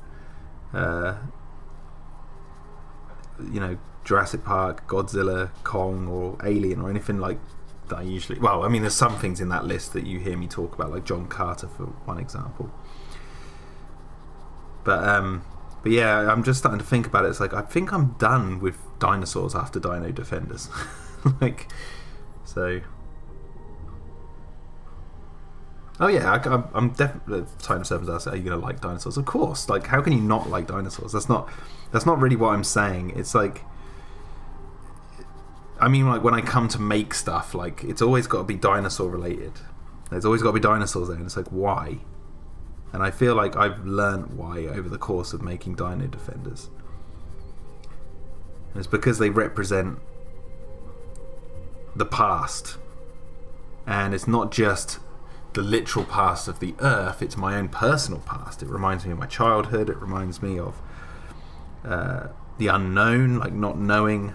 you know, Jurassic Park, Godzilla, Kong, or Alien, or anything like that. I usually, well, I mean, there's some things in that list that you hear me talk about, like John Carter for one example. But yeah, I'm just starting to think about it. It's like I think I'm done with dinosaurs after Dino-Defenders. Like, so. Oh yeah, I'm definitely. Time Sevens asks, "Are you going to like dinosaurs?" Of course. Like, how can you not like dinosaurs? That's not really what I'm saying. It's like, I mean, like when I come to make stuff, like it's always got to be dinosaur related. There's always got to be dinosaurs there, and it's like, why? And I feel like I've learned why over the course of making Dino-Defenders. And it's because they represent the past, and it's not just the literal past of the Earth, it's my own personal past. It reminds me of my childhood. It reminds me of the unknown, like not knowing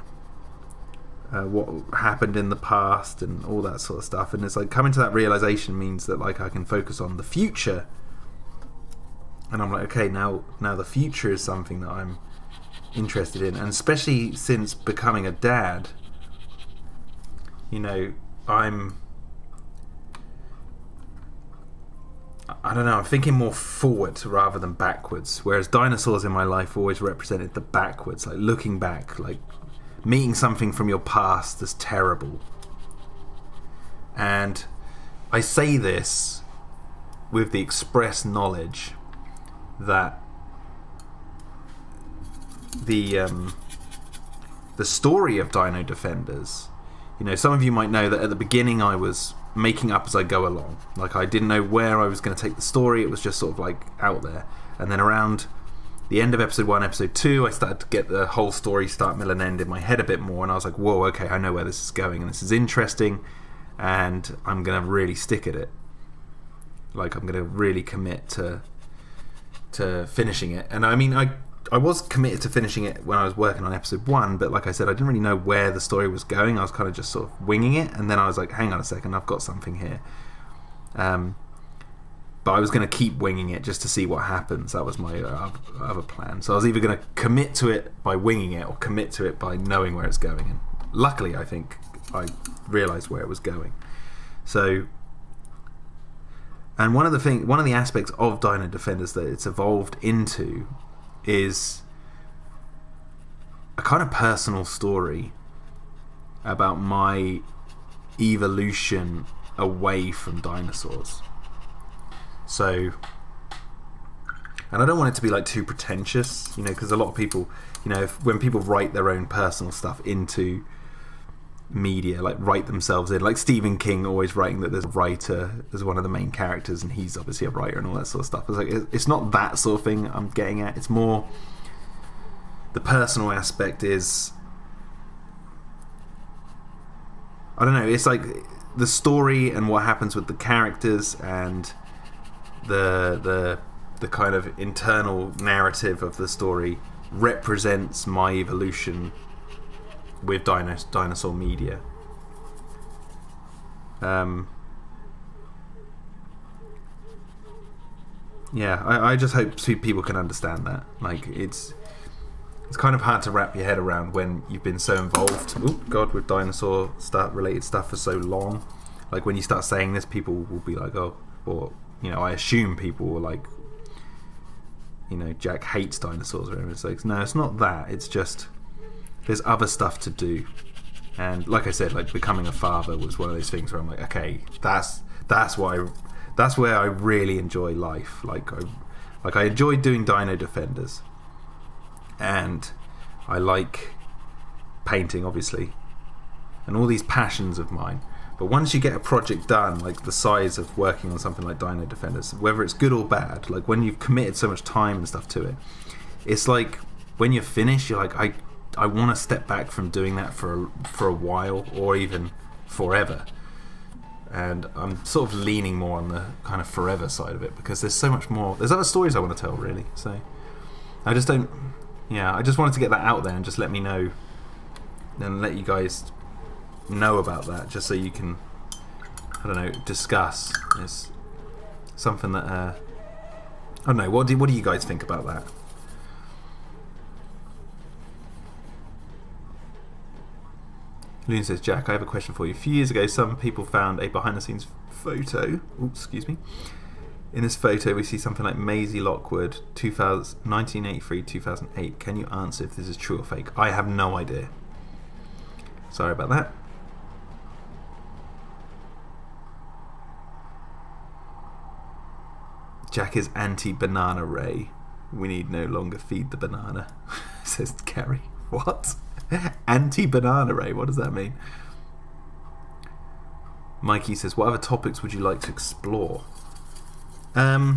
what happened in the past and all that sort of stuff. And it's like coming to that realization means that like I can focus on the future, and I'm like, okay, now the future is something that I'm interested in. And especially since becoming a dad, I don't know, I'm thinking more forward rather than backwards. Whereas dinosaurs in my life always represented the backwards, like looking back, like meeting something from your past that's terrible. And I say this with the express knowledge that the story of Dino-Defenders, some of you might know that at the beginning I was making up as I go along. Like, I didn't know where I was going to take the story. It was just sort of like out there. And then around the end of episode 1, episode 2, I started to get the whole story start, middle and end in my head a bit more, and I was like, whoa, okay, I know where this is going, and this is interesting, and I'm going to really stick at it. Like, I'm going to really commit to finishing it. And I mean, I was committed to finishing it when I was working on episode 1, but like I said, I didn't really know where the story was going. I was kind of just sort of winging it, and then I was like, hang on a second, I've got something here. But I was going to keep winging it just to see what happens. That was my other plan. So I was either going to commit to it by winging it or commit to it by knowing where it's going. And luckily, I think I realised where it was going. So, and one of the aspects of Dino-Defenders that it's evolved into is a kind of personal story about my evolution away from dinosaurs. So, and I don't want it to be like too pretentious, because a lot of people, when people write their own personal stuff into media, like write themselves in, like Stephen King always writing that there's a writer as one of the main characters, and he's obviously a writer and all that sort of stuff. It's like, it's not that sort of thing I'm getting at. It's more the personal aspect is, I don't know, it's like the story and what happens with the characters and the kind of internal narrative of the story represents my evolution with dinosaur media. I just hope people can understand that. Like, it's kind of hard to wrap your head around when you've been so involved with dinosaur related stuff for so long. Like, when you start saying this, people will be like, oh, or I assume people were like, Jack hates dinosaurs or whatever. It's like, no, it's not that. It's just there's other stuff to do. And like I said, like, becoming a father was one of those things where I'm like, okay, that's where I really enjoy life. Like I enjoyed doing Dino-Defenders, and I like painting, obviously, and all these passions of mine. But once you get a project done, like the size of working on something like Dino-Defenders, whether it's good or bad, like when you've committed so much time and stuff to it, it's like when you're finished, you're like, I want to step back from doing that for a while, or even forever. And I'm sort of leaning more on the kind of forever side of it, because there's so much more. There's other stories I want to tell, really. So I just don't. Yeah, I just wanted to get that out there and just let me know, and let you guys know about that, just so you can, I don't know, discuss. It's something that I don't know. What do you guys think about that? Loon says, Jack, I have a question for you. A few years ago, some people found a behind-the-scenes photo. Oops, excuse me. In this photo, we see something like Maisie Lockwood, 1983-2008. Can you answer if this is true or fake? I have no idea. Sorry about that. Jack is anti-banana Ray. We need no longer feed the banana, says Kerry. What? Anti-banana Ray? What does that mean? Mikey says, what other topics would you like to explore? I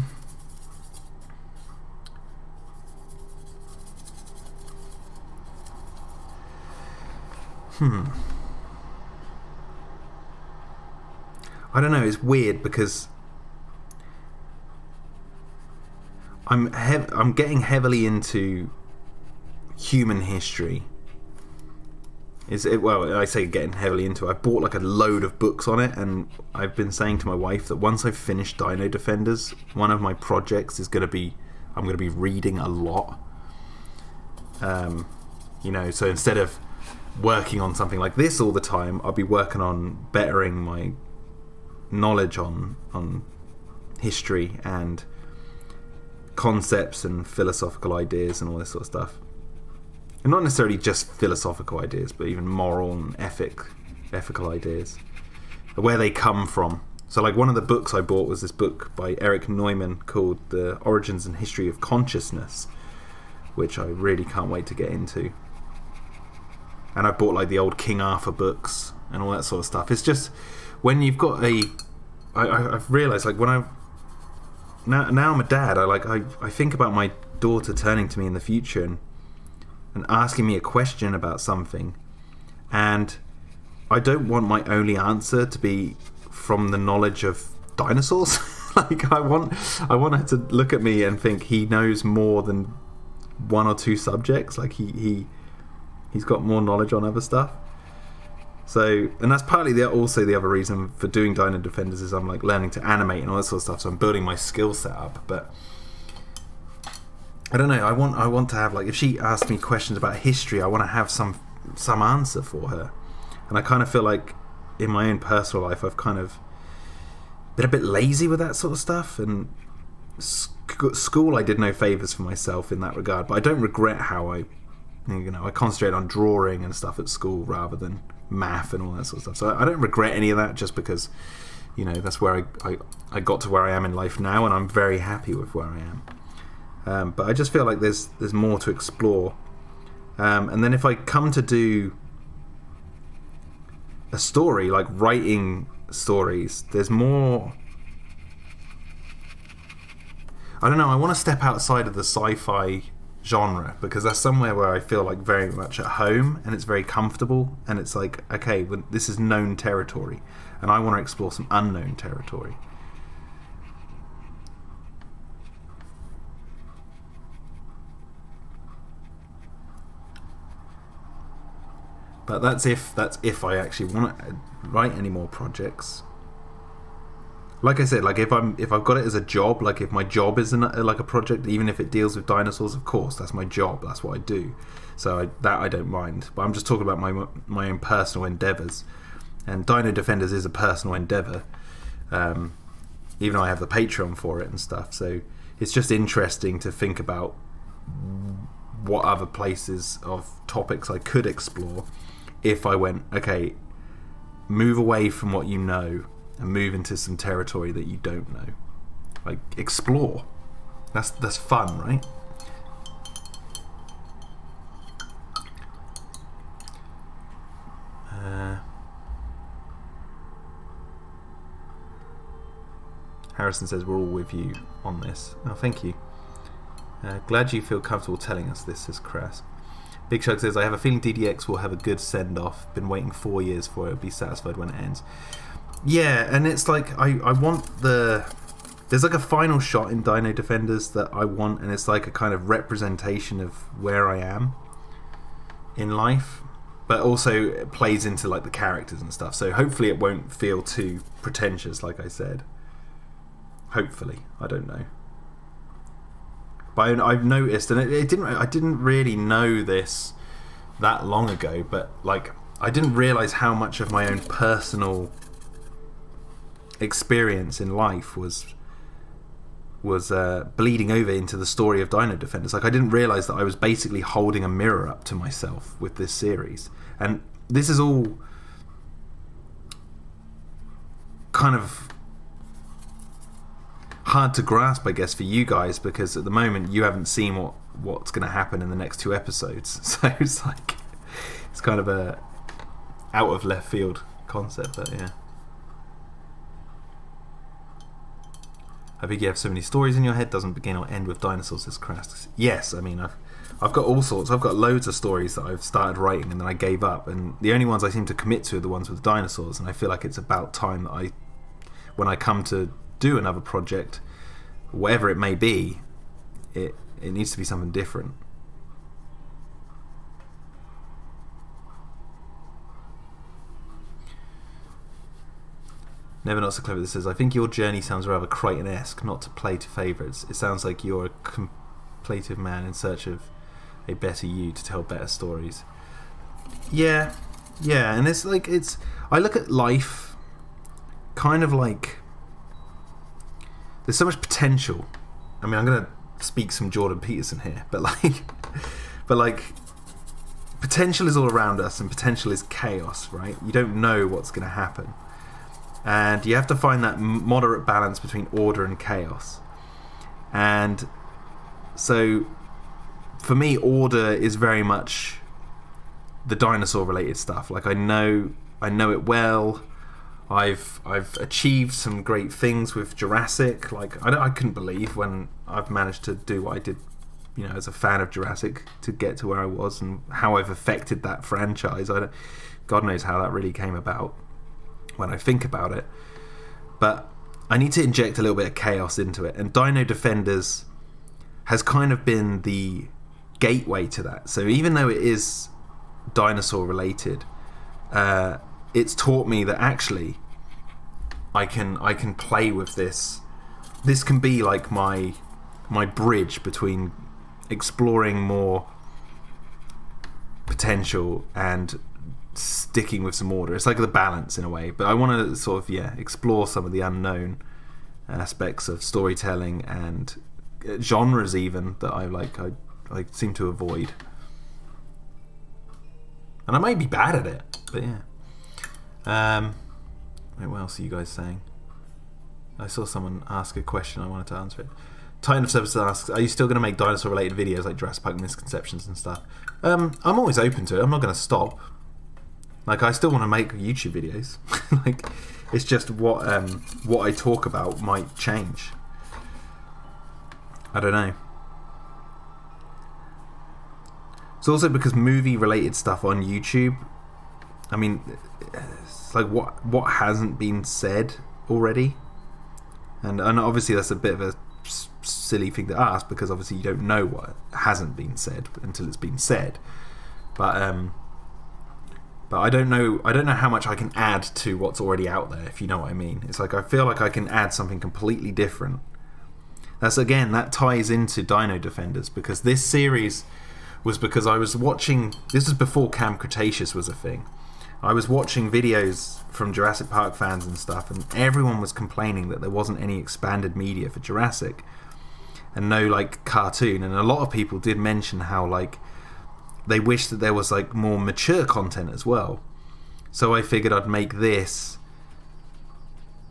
don't know, it's weird because I'm getting heavily into human history. Well, I say getting heavily into it. I bought like a load of books on it, and I've been saying to my wife that once I've finished Dino-Defenders, one of my projects is I'm going to be reading a lot. So instead of working on something like this all the time, I'll be working on bettering my knowledge on history and concepts and philosophical ideas and all this sort of stuff. And not necessarily just philosophical ideas, but even moral and ethical ideas, where they come from. So like one of the books I bought was this book by Eric Neumann called The Origins and History of Consciousness, which I really can't wait to get into. And I bought like the old King Arthur books and all that sort of stuff. It's just when you've got I've realised like when now I'm a dad, I think about my daughter turning to me in the future and asking me a question about something, and I don't want my only answer to be from the knowledge of dinosaurs. Like I want her to look at me and think he knows more than one or two subjects. Like he's got more knowledge on other stuff. So, and that's partly also the other reason for doing Dino-Defenders is I'm like learning to animate and all that sort of stuff. So I'm building my skill set up. But I don't know. I want to have, like, if she asks me questions about history, I want to have some answer for her. And I kind of feel like in my own personal life, I've kind of been a bit lazy with that sort of stuff. And school, I did no favours for myself in that regard. But I don't regret how I concentrated on drawing and stuff at school rather than math and all that sort of stuff. So I don't regret any of that, just because, that's where I got to where I am in life now, and I'm very happy with where I am. But I just feel like there's more to explore. And then if I come to do a story, like writing stories, there's more. I don't know, I want to step outside of the sci-fi genre, because that's somewhere where I feel like very much at home, and it's very comfortable, and it's like, okay, well, this is known territory, and I want to explore some unknown territory. But that's if I actually want to write any more projects. Like I said, like if I've got it as a job, like if my job is like a project, even if it deals with dinosaurs, of course, that's my job. That's what I do. So I don't mind. But I'm just talking about my own personal endeavours. And Dino-Defenders is a personal endeavour, even though I have the Patreon for it and stuff. So it's just interesting to think about what other places of topics I could explore if I went, okay, move away from what you know and move into some territory that you don't know. Like, explore. That's fun, right? Harrison says we're all with you on this. Oh, thank you. Glad you feel comfortable telling us this, says Crass. Big Shug says, I have a feeling DDX will have a good send-off. Been waiting 4 years for it. Be satisfied when it ends. Yeah, and it's like, I want there's like a final shot in Dino-Defenders that I want, and it's like a kind of representation of where I am in life, but also it plays into like the characters and stuff. So hopefully it won't feel too pretentious, like I said. Hopefully. I don't know. But I've noticed, and I didn't really know this that long ago, but like I didn't realise how much of my own personal experience in life was bleeding over into the story of Dino-Defenders. Like I didn't realise that I was basically holding a mirror up to myself with this series, and this is all kind of hard to grasp, I guess, for you guys, because at the moment you haven't seen what's going to happen in the next 2 episodes. So it's like it's kind of a out of left field concept, but yeah. I think you have so many stories in your head, doesn't begin or end with dinosaurs, says Crass. Yes, I mean I've got all sorts. I've got loads of stories that I've started writing and then I gave up, and the only ones I seem to commit to are the ones with dinosaurs, and I feel like it's about time that when I come to do another project, whatever it may be, it needs to be something different. Never Not So Clever that says, I think your journey sounds rather Crichton-esque, not to play to favourites. It sounds like you're a contemplative man in search of a better you to tell better stories. Yeah, and it's like, I look at life kind of like there's so much potential. I mean, I'm gonna speak some Jordan Peterson here, but like potential is all around us, and potential is chaos, right? You don't know what's going to happen, and you have to find that moderate balance between order and chaos. And so for me, order is very much the dinosaur related stuff. Like I know it well. I've achieved some great things with Jurassic. Like I couldn't believe when I've managed to do what I did, you know, as a fan of Jurassic, to get to where I was, and how I've affected that franchise. God knows how that really came about when I think about it. But I need to inject a little bit of chaos into it, and Dino-Defenders has kind of been the gateway to that. So even though it is dinosaur related, it's taught me that actually I can play with this. This can be like my bridge between exploring more potential and sticking with some order. It's like the balance in a way, but I want to sort of explore some of the unknown aspects of storytelling and genres even that I seem to avoid. And I may be bad at it, but yeah. Wait, what else are you guys saying? I saw someone ask a question, I wanted to answer it. Titan of Service asks, are you still going to make dinosaur related videos like Jurassic Park misconceptions and stuff? I'm always open to it. I'm not going to stop. Like, I still want to make YouTube videos. Like, it's just what I talk about might change. I don't know. It's also because movie related stuff on YouTube, I mean, it's like what hasn't been said already, and obviously that's a bit of a silly thing to ask, because obviously you don't know what hasn't been said until it's been said. But I don't know how much I can add to what's already out there, if you know what I mean. It's like I feel like I can add something completely different. That ties into Dino-Defenders, because this series was because I was watching, this is before Camp Cretaceous was a thing. I was watching videos from Jurassic Park fans and stuff, and everyone was complaining that there wasn't any expanded media for Jurassic and no like cartoon, and a lot of people did mention how like they wish that there was like more mature content as well. So I figured I'd make this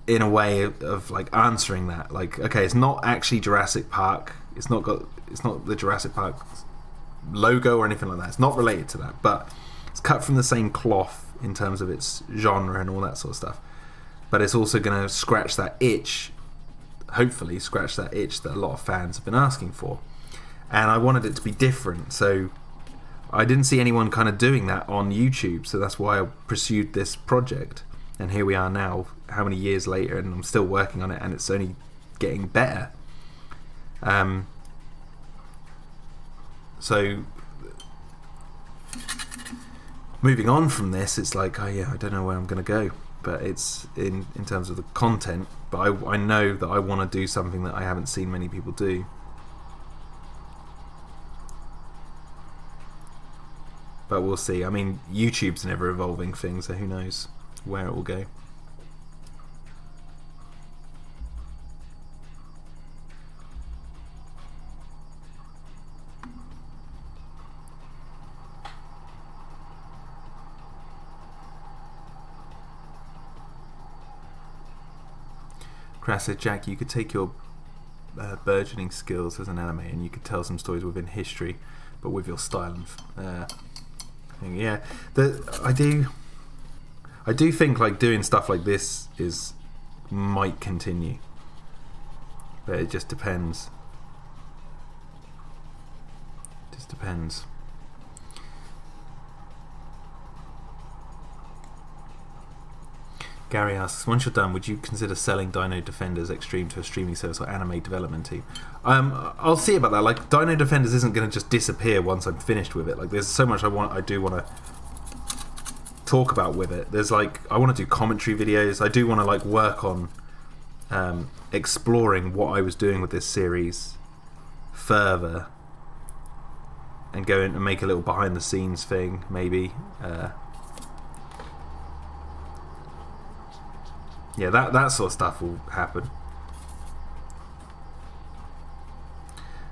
in a way of like answering that. Like, okay, it's not actually Jurassic Park, it's not the Jurassic Park logo or anything like that, it's not related to that, but it's cut from the same cloth in terms of its genre and all that sort of stuff. But it's also going to scratch that itch, hopefully scratch that itch that a lot of fans have been asking for. And I wanted it to be different, so I didn't see anyone kind of doing that on YouTube, so that's why I pursued this project. And here we are now, how many years later, and I'm still working on it, and it's only getting better. So moving on from this, it's like, oh yeah, I don't know where I'm going to go, but it's in terms of the content, but I know that I want to do something that I haven't seen many people do. But we'll see. I mean, YouTube's an ever evolving thing, so who knows where it will go. Crass said, Jack, you could take your burgeoning skills as an anime and you could tell some stories within history, but with your style and yeah, I do think like doing stuff like this might continue, but it just depends. Gary asks, once you're done, would you consider selling Dino-Defenders Extreme to a streaming service or anime development team? I'll see about that. Like, Dino-Defenders isn't going to just disappear once I'm finished with it. Like, there's so much I do want to talk about with it. There's like, I want to do commentary videos. I do want to like work on exploring what I was doing with this series further, and go in and make a little behind the scenes thing, maybe. Yeah, that sort of stuff will happen.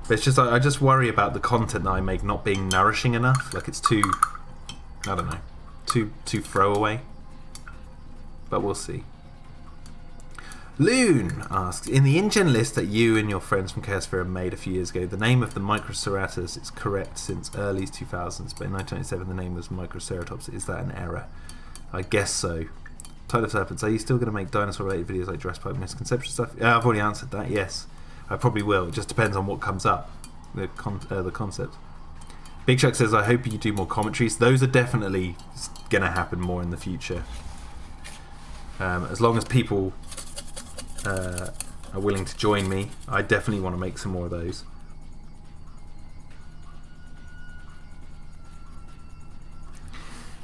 But it's just I just worry about the content that I make not being nourishing enough. Like it's too, I don't know, too throwaway. But we'll see. Loon asks, in the InGen list that you and your friends from Chaosphere made a few years ago, the name of the Microceratops is correct since early 2000s, but in 1997 the name was Microceratops. Is that an error? I guess so. Tide of Serpents, are you still going to make dinosaur-related videos like Jurassic Park misconception stuff? Yeah, I've already answered that, yes. I probably will. It just depends on what comes up, the concept. Big Chuck says, I hope you do more commentaries. Those are definitely going to happen more in the future. As long as people are willing to join me, I definitely want to make some more of those.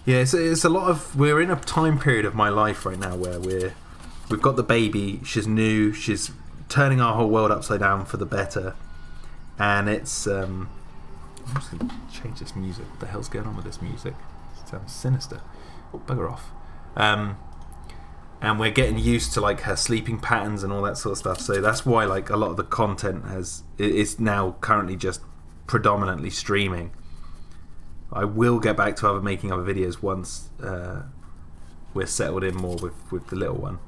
Yeah, it's a lot of... We're in a time period of my life right now where we've got the baby, she's new, she's turning our whole world upside down for the better, and it's... I'm just going to change this music. What the hell's going on with this music? It sounds sinister. Bugger off. And we're getting used to like her sleeping patterns and all that sort of stuff. So that's why like a lot of the content is now currently just predominantly streaming. I will get back to making other videos once we're settled in more with the little one.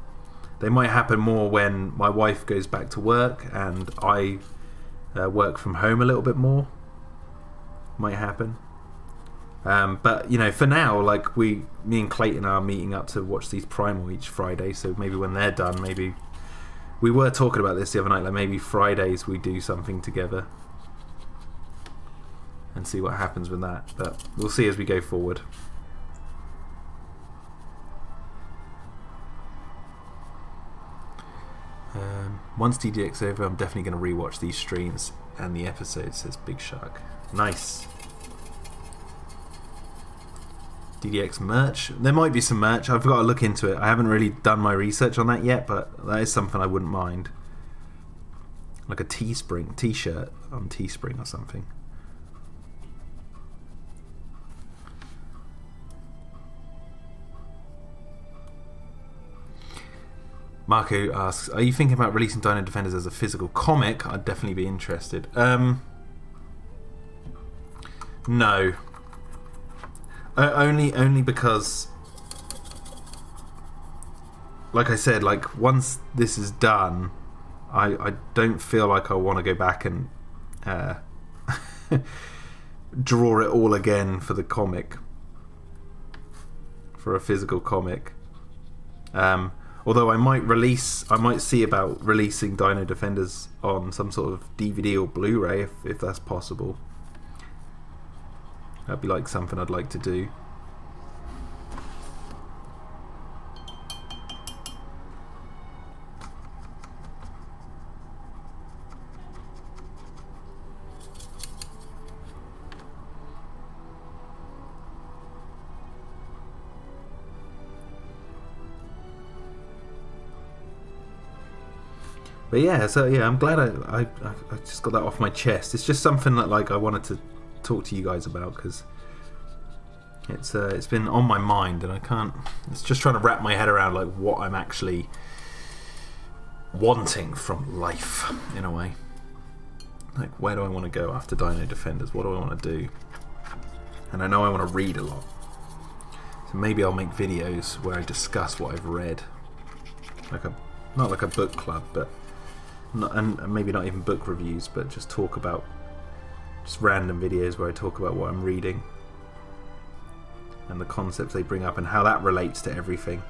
They might happen more when my wife goes back to work and I work from home a little bit more. Might happen. But you know, for now, like me and Clayton are meeting up to watch these Primal each Friday. So maybe when they're done, maybe we were talking about this the other night. Like maybe Fridays we do something together and see what happens with that. But we'll see as we go forward. Once DDX over, I'm definitely going to rewatch these streams and the episodes. Says Big Shark. Nice. DDX merch. There might be some merch. I've got to look into it. I haven't really done my research on that yet, but that is something I wouldn't mind. Like a Teespring t-shirt on Teespring or something. Marco asks, are you thinking about releasing Dino-Defenders as a physical comic? I'd definitely be interested. No. Only because, like I said, like once this is done, I don't feel like I want to go back and draw it all again for the comic, for a physical comic. Although I might see about releasing Dino-Defenders on some sort of DVD or Blu-ray if that's possible. That'd be like something I'd like to do. But yeah, so yeah, I'm glad I just got that off my chest. It's just something that like I wanted to talk to you guys about because it's been on my mind and I can't. It's just trying to wrap my head around like what I'm actually wanting from life in a way. Like where do I want to go after Dino-Defenders? What do I want to do? And I know I want to read a lot, so maybe I'll make videos where I discuss what I've read, not like a book club, but and maybe not even book reviews, but just talk about just random videos where I talk about what I'm reading and the concepts they bring up and how that relates to everything.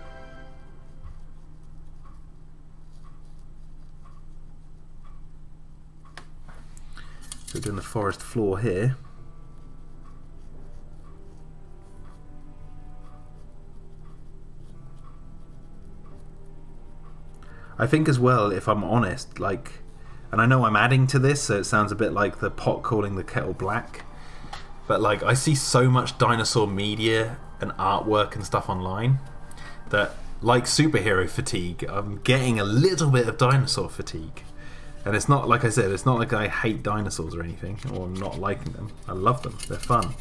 So we're doing the forest floor here. I think as well, if I'm honest, like, and I know I'm adding to this, so it sounds a bit like the pot calling the kettle black, but like I see so much dinosaur media and artwork and stuff online that, like superhero fatigue, I'm getting a little bit of dinosaur fatigue. And it's not, like I said, it's not like I hate dinosaurs or anything, or I'm not liking them. I love them, they're fun.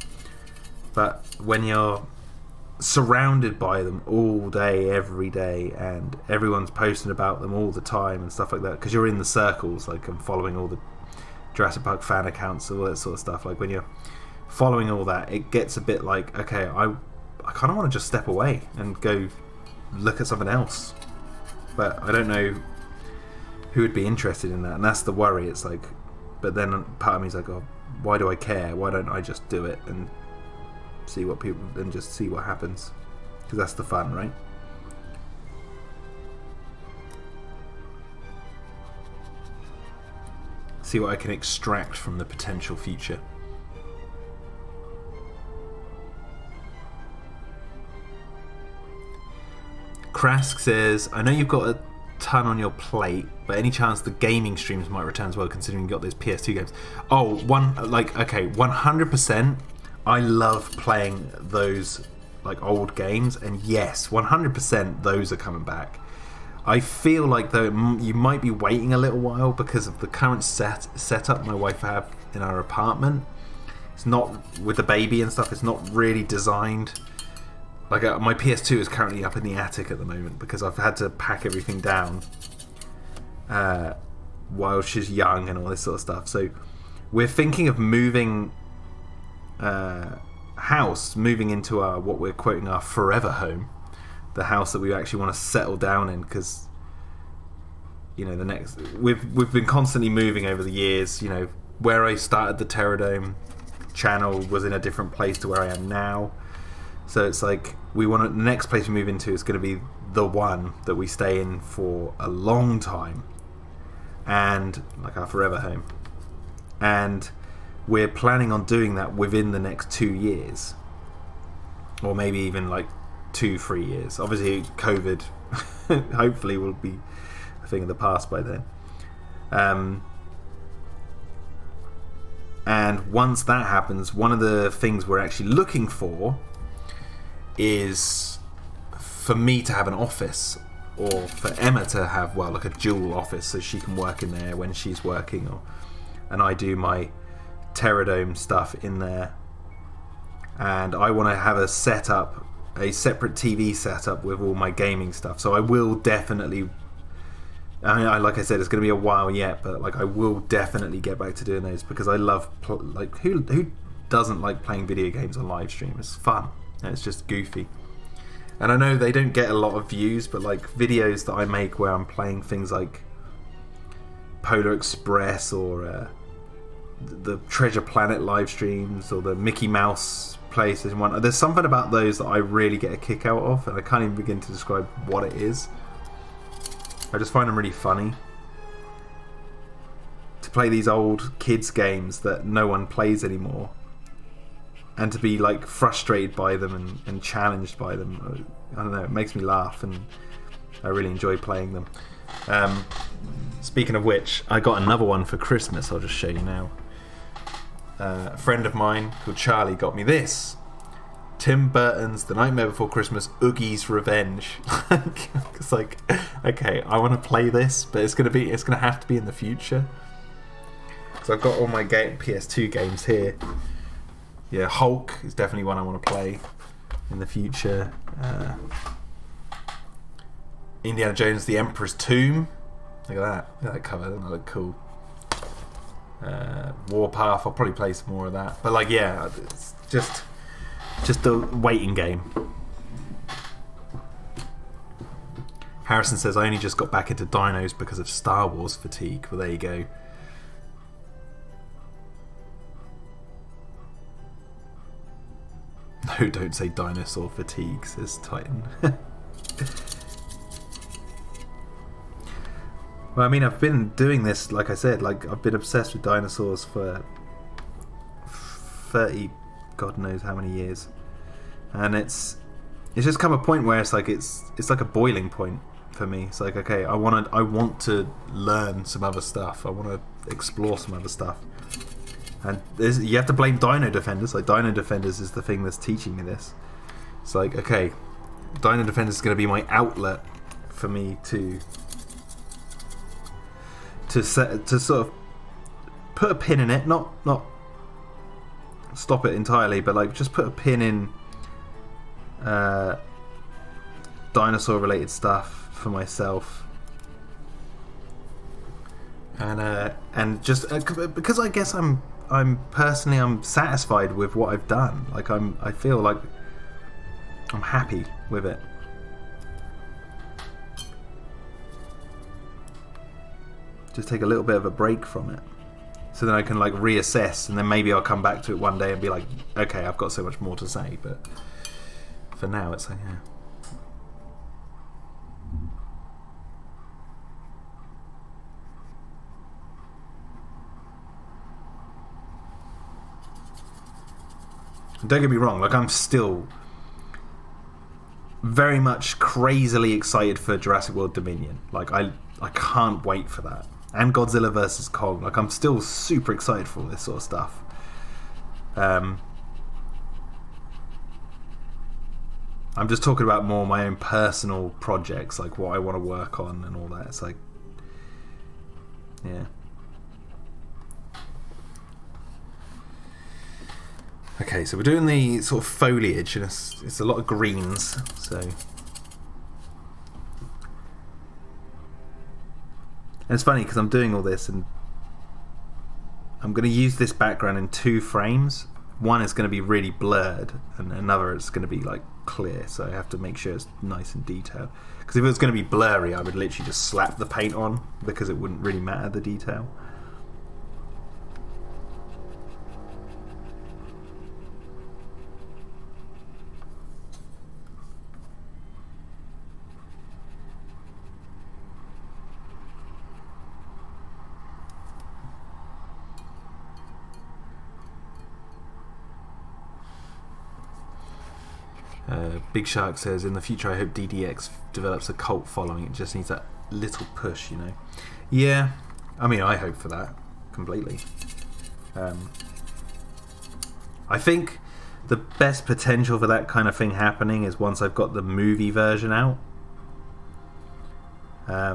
But when you're surrounded by them all day, every day, and everyone's posting about them all the time and stuff like that, because you're in the circles, like I'm following all Jurassic Park fan accounts, all that sort of stuff. Like when you're following all that, it gets a bit like, okay, I kind of want to just step away and go look at something else, but I don't know who would be interested in that, and that's the worry. It's like, but then part of me is like, oh, why do I care? Why don't I just do it and see what people, and just see what happens, because that's the fun, right? See what I can extract from the potential future. Krask says, I know you've got a ton on your plate, but any chance the gaming streams might return as well, considering you got those PS2 games? Oh, 100%. I love playing those like old games, and yes, 100% those are coming back. I feel like though you might be waiting a little while because of the current setup my wife have in our apartment. It's not, with the baby and stuff, it's not really designed. Like my PS2 is currently up in the attic at the moment because I've had to pack everything down while she's young and all this sort of stuff. So we're thinking of moving moving into our, what we're quoting, our forever home, the house that we actually want to settle down in, because we've been constantly moving over the years. Where I started the Terradome channel was in a different place to where I am now. So it's like the next place we move into is going to be the one that we stay in for a long time, and like our forever home. And we're planning on doing that within the next 2 years, or maybe even like 2-3 years. Obviously, COVID hopefully will be a thing of the past by then. And once that happens, one of the things we're actually looking for is for me to have an office, or for Emma to have, well, like a dual office, so she can work in there when she's working, and I do my Terradome stuff in there. And I want to have a separate TV setup with all my gaming stuff. So I will definitely, like I said, it's going to be a while yet, but like I will definitely get back to doing those, because I love who doesn't like playing video games on live stream? It's fun. It's just goofy. And I know they don't get a lot of views, but like videos that I make where I'm playing things like Polar Express, or the Treasure Planet live streams, or the Mickey Mouse PlayStation 1, there's something about those that I really get a kick out of, and I can't even begin to describe what it is. I just find them really funny. To play these old kids games that no one plays anymore, and to be like frustrated by them and challenged by them, I don't know, it makes me laugh, and I really enjoy playing them. Speaking of which, I got another one for Christmas. I'll just show you now. A friend of mine called Charlie got me this: Tim Burton's The Nightmare Before Christmas, Oogie's Revenge. It's like, okay, I want to play this, but it's gonna have to be in the future. So I've got all my PS2 games here. Yeah, Hulk is definitely one I want to play in the future. Indiana Jones, The Emperor's Tomb. Look at that. Look at that cover. Doesn't that look cool? Warpath. I'll probably play some more of that. But like, yeah, it's just a waiting game. Harrison says, I only just got back into dinos because of Star Wars fatigue. Well, there you go. No, don't say dinosaur fatigue, says Titan. Well, I mean, I've been doing this, like I said, like I've been obsessed with dinosaurs for 30, God knows how many years, and it's just come a point where it's like a boiling point for me. It's like, okay, I want to learn some other stuff. I want to explore some other stuff, and you have to blame Dino-Defenders. Like, Dino-Defenders is the thing that's teaching me this. It's like, okay, Dino-Defenders is going to be my outlet for me to sort of put a pin in it, not stop it entirely, but like just put a pin in dinosaur related stuff for myself, and just because I guess I'm satisfied with what I've done. Like I feel like I'm happy with it. Just take a little bit of a break from it, so then I can like reassess, and then maybe I'll come back to it one day and be like, okay, I've got so much more to say. But for now, it's like, yeah. Don't get me wrong, like I'm still very much crazily excited for Jurassic World Dominion. Like I can't wait for that. And Godzilla vs. Kong. Like I'm still super excited for all this sort of stuff. I'm just talking about more my own personal projects, like what I want to work on and all that. It's like, yeah. Okay, so we're doing the sort of foliage, and it's a lot of greens, so. And it's funny because I'm doing all this, and I'm going to use this background in 2 frames. One is going to be really blurred, and another is going to be like clear, so I have to make sure it's nice and detailed. Because if it was going to be blurry, I would literally just slap the paint on, because it wouldn't really matter the detail. Big Shark says, in the future I hope DDX develops a cult following. It just needs that little push, you know. Yeah, I mean, I hope for that completely. I think the best potential for that kind of thing happening is once I've got the movie version out. Yeah,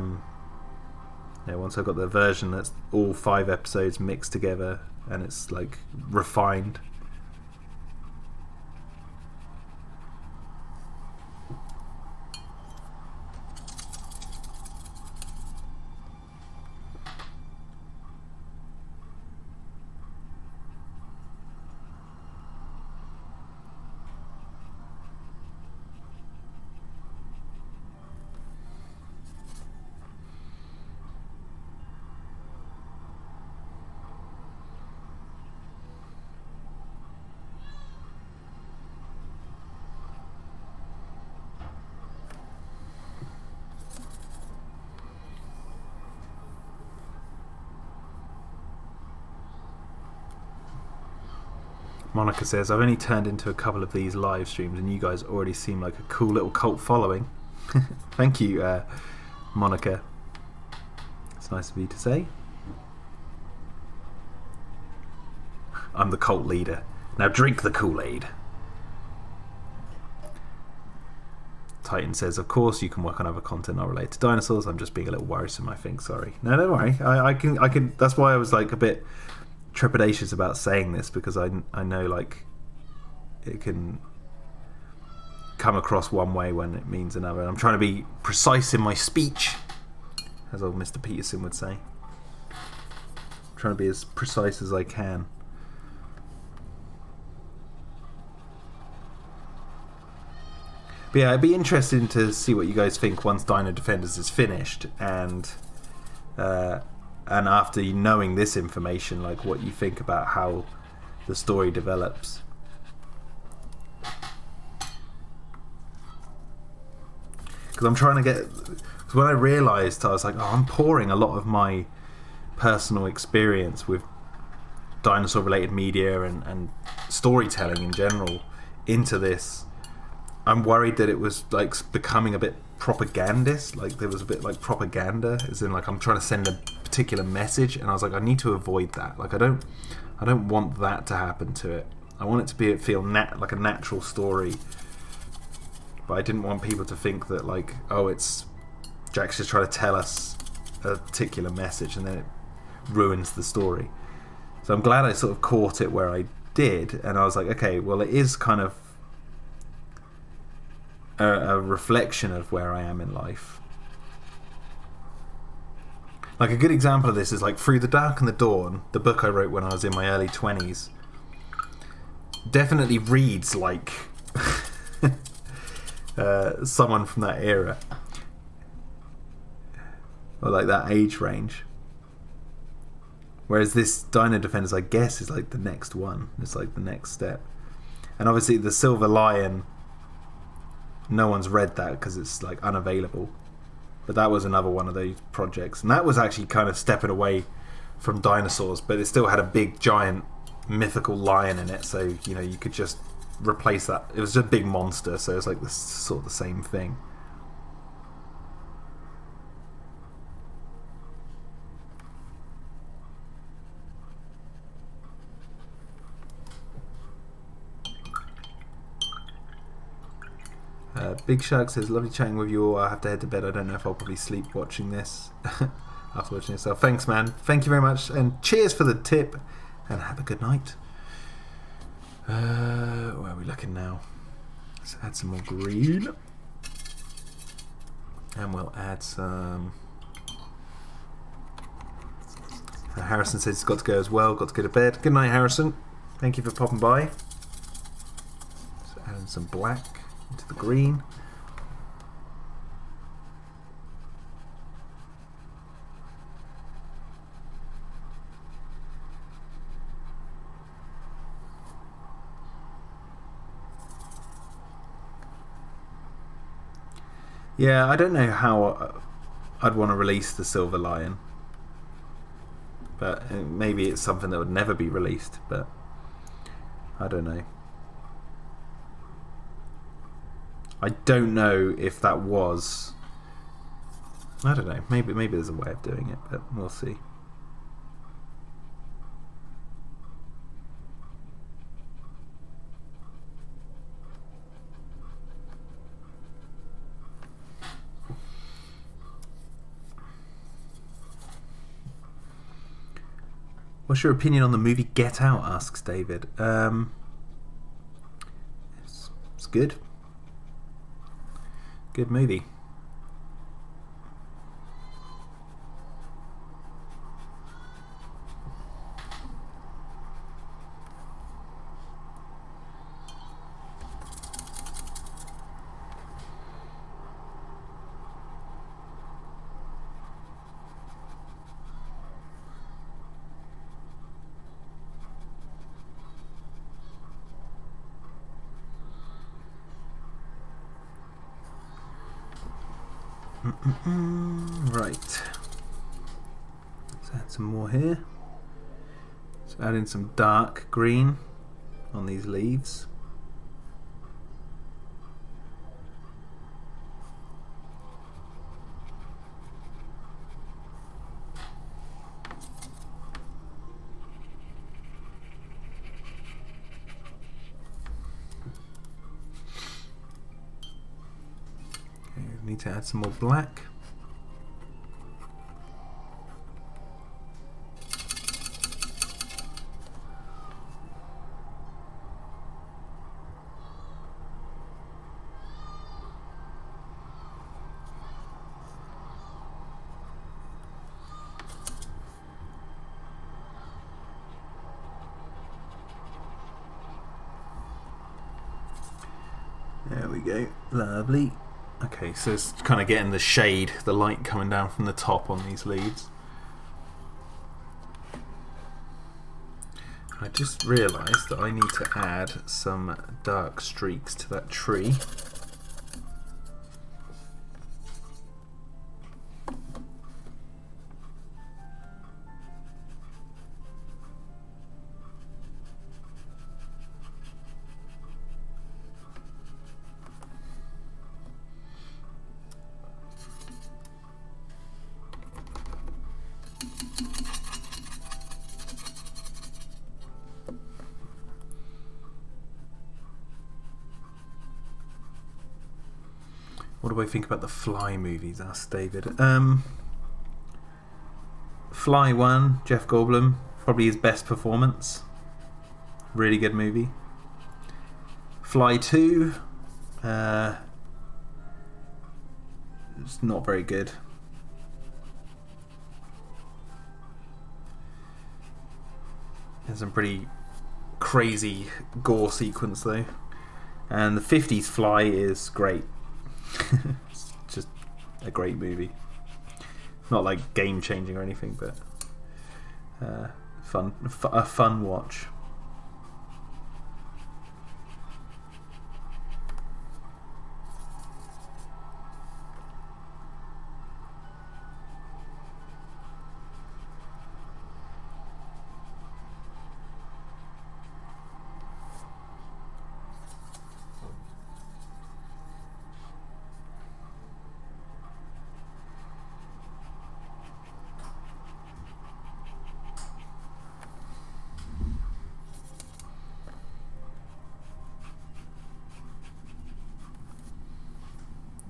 once I've got the version that's all 5 episodes mixed together and it's like refined. Monica says, I've only turned into a couple of these live streams and you guys already seem like a cool little cult following. Thank you, Monica. It's nice of you to say. I'm the cult leader. Now drink the Kool-Aid. Titan says, of course you can work on other content not related to dinosaurs. I'm just being a little worrisome, I think. Sorry. No, don't worry. I can. That's why I was like a bit trepidatious about saying this, because I know like it can come across one way when it means another. I'm trying to be precise in my speech, as old Mr. Peterson would say. I'm trying to be as precise as I can. But yeah, it'd be interesting to see what you guys think once Dino-Defenders is finished, and after knowing this information, like what you think about how the story develops. Because I'm trying to get... Because when I realised, I was like, oh, I'm pouring a lot of my personal experience with dinosaur-related media and storytelling in general into this. I'm worried that it was like becoming a bit propagandist, like there was a bit like propaganda, as in like I'm trying to send a particular message, and I was like, I need to avoid that. Like I don't want that to happen to it. I want it to feel like a natural story, but I didn't want people to think that like, oh, it's Jack's just trying to tell us a particular message and then it ruins the story. So I'm glad I sort of caught it where I did, and I was like, okay, well, it is kind of a reflection of where I am in life. Like a good example of this is like Through the Dark and the Dawn, the book I wrote when I was in my early 20s. Definitely reads like someone from that era. Or like that age range. Whereas this Dino-Defenders, I guess, is like the next one. It's like the next step. And obviously the Silver Lion, no one's read that because it's like unavailable. But that was another one of those projects. And that was actually kind of stepping away from dinosaurs, but it still had a big, giant, mythical lion in it. So, you know, you could just replace that. It was just a big monster, so it's like sort of the same thing. Big Shark says, lovely chatting with you all. I have to head to bed. I don't know if I'll probably sleep watching this. After watching this. So thanks, man. Thank you very much. And cheers for the tip. And have a good night. Where are we looking now? Let's add some more green. And we'll add some... Harrison says he's got to go as well. Got to go to bed. Good night, Harrison. Thank you for popping by. So adding some black into the green. Yeah, I don't know how I'd want to release the Silver Lion. But maybe it's something that would never be released, but I don't know. I don't know if that was... I don't know. Maybe there's a way of doing it, but we'll see. What's your opinion on the movie Get Out? Asks David. It's good. Good movie. Right. Let's add some more here. Let's add in some dark green on these leaves. Need to add some more black. There we go. Lovely. Okay, so it's kind of getting the shade, the light coming down from the top on these leaves. I just realised that I need to add some dark streaks to that tree. What do I think about the Fly movies? Asked David. Fly 1, Jeff Goldblum, probably his best performance. Really good movie. Fly 2, it's not very good. There's some pretty crazy gore sequence though, and the 50s Fly is great. It's just a great movie. Not like game changing or anything, but a fun watch.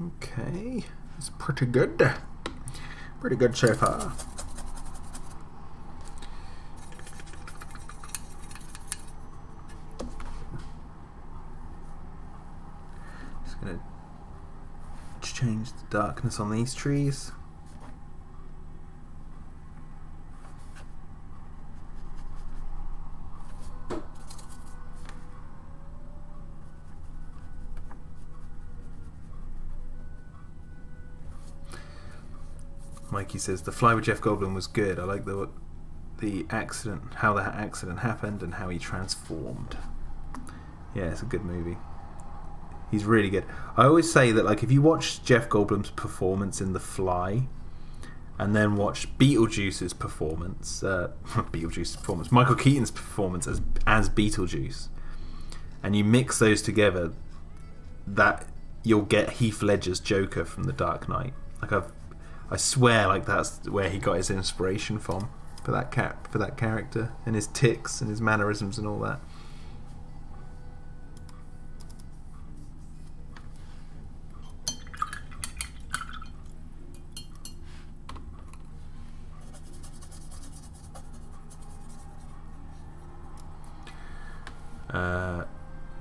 Okay, it's pretty good. Pretty good so far. Just gonna change the darkness on these trees. Mikey says the Fly with Jeff Goldblum was good. I like the accident, how that accident happened, and how he transformed. Yeah, it's a good movie. He's really good. I always say that, like, if you watch Jeff Goldblum's performance in The Fly, and then watch Beetlejuice's performance, Michael Keaton's performance as Beetlejuice, and you mix those together, that you'll get Heath Ledger's Joker from The Dark Knight. Like I swear, like that's where he got his inspiration from for that character, and his tics and his mannerisms and all that.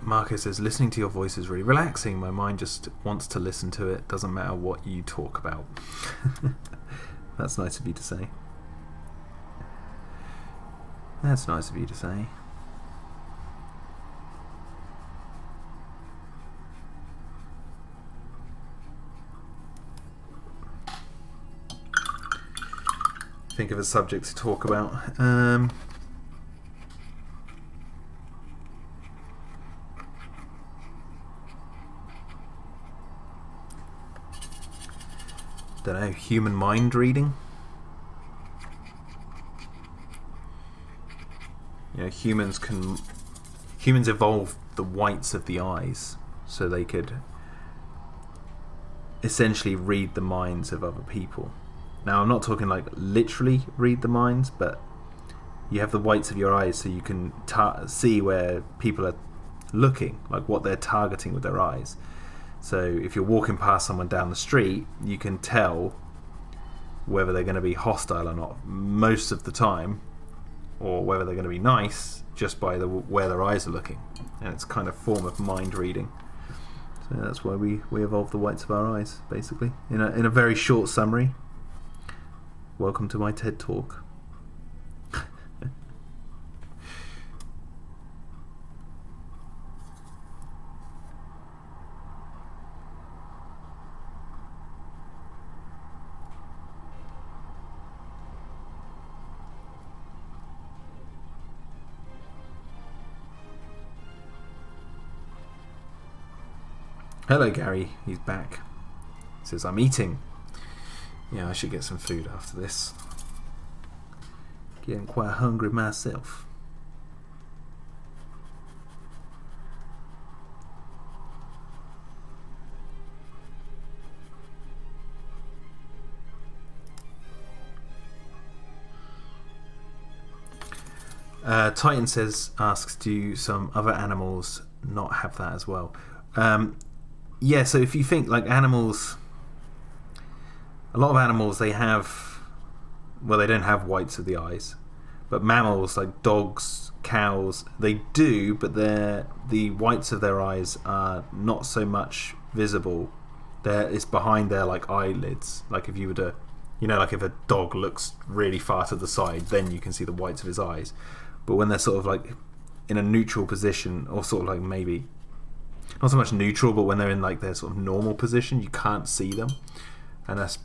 Marco says, listening to your voice is really relaxing. My mind just wants to listen to it. Doesn't matter what you talk about. That's nice of you to say. That's nice of you to say. Think of a subject to talk about. Don't know, human mind reading. You know, humans evolved the whites of the eyes so they could essentially read the minds of other people. Now, I'm not talking like literally read the minds, but you have the whites of your eyes so you can see where people are looking, like what they're targeting with their eyes. So if you're walking past someone down the street, you can tell whether they're going to be hostile or not most of the time, or whether they're going to be nice just by where their eyes are looking. And it's kind of form of mind reading. So that's why we evolved the whites of our eyes, basically. In a very short summary. Welcome to my TED Talk. Hello Gary, he's back. He says, I'm eating. Yeah, I should get some food after this. Getting quite hungry myself. Titan asks, do some other animals not have that as well? Yeah, so if you think like animals, a lot of animals, they have, well, they don't have whites of the eyes, but mammals like dogs, cows, they do, but the whites of their eyes are not so much visible. It's behind their like eyelids. Like if you were to You know, like if a dog looks really far to the side, then you can see the whites of his eyes. But when they're sort of like in a neutral position, or sort of like maybe not so much neutral, but when they're in like their sort of normal position, you can't see them, and that's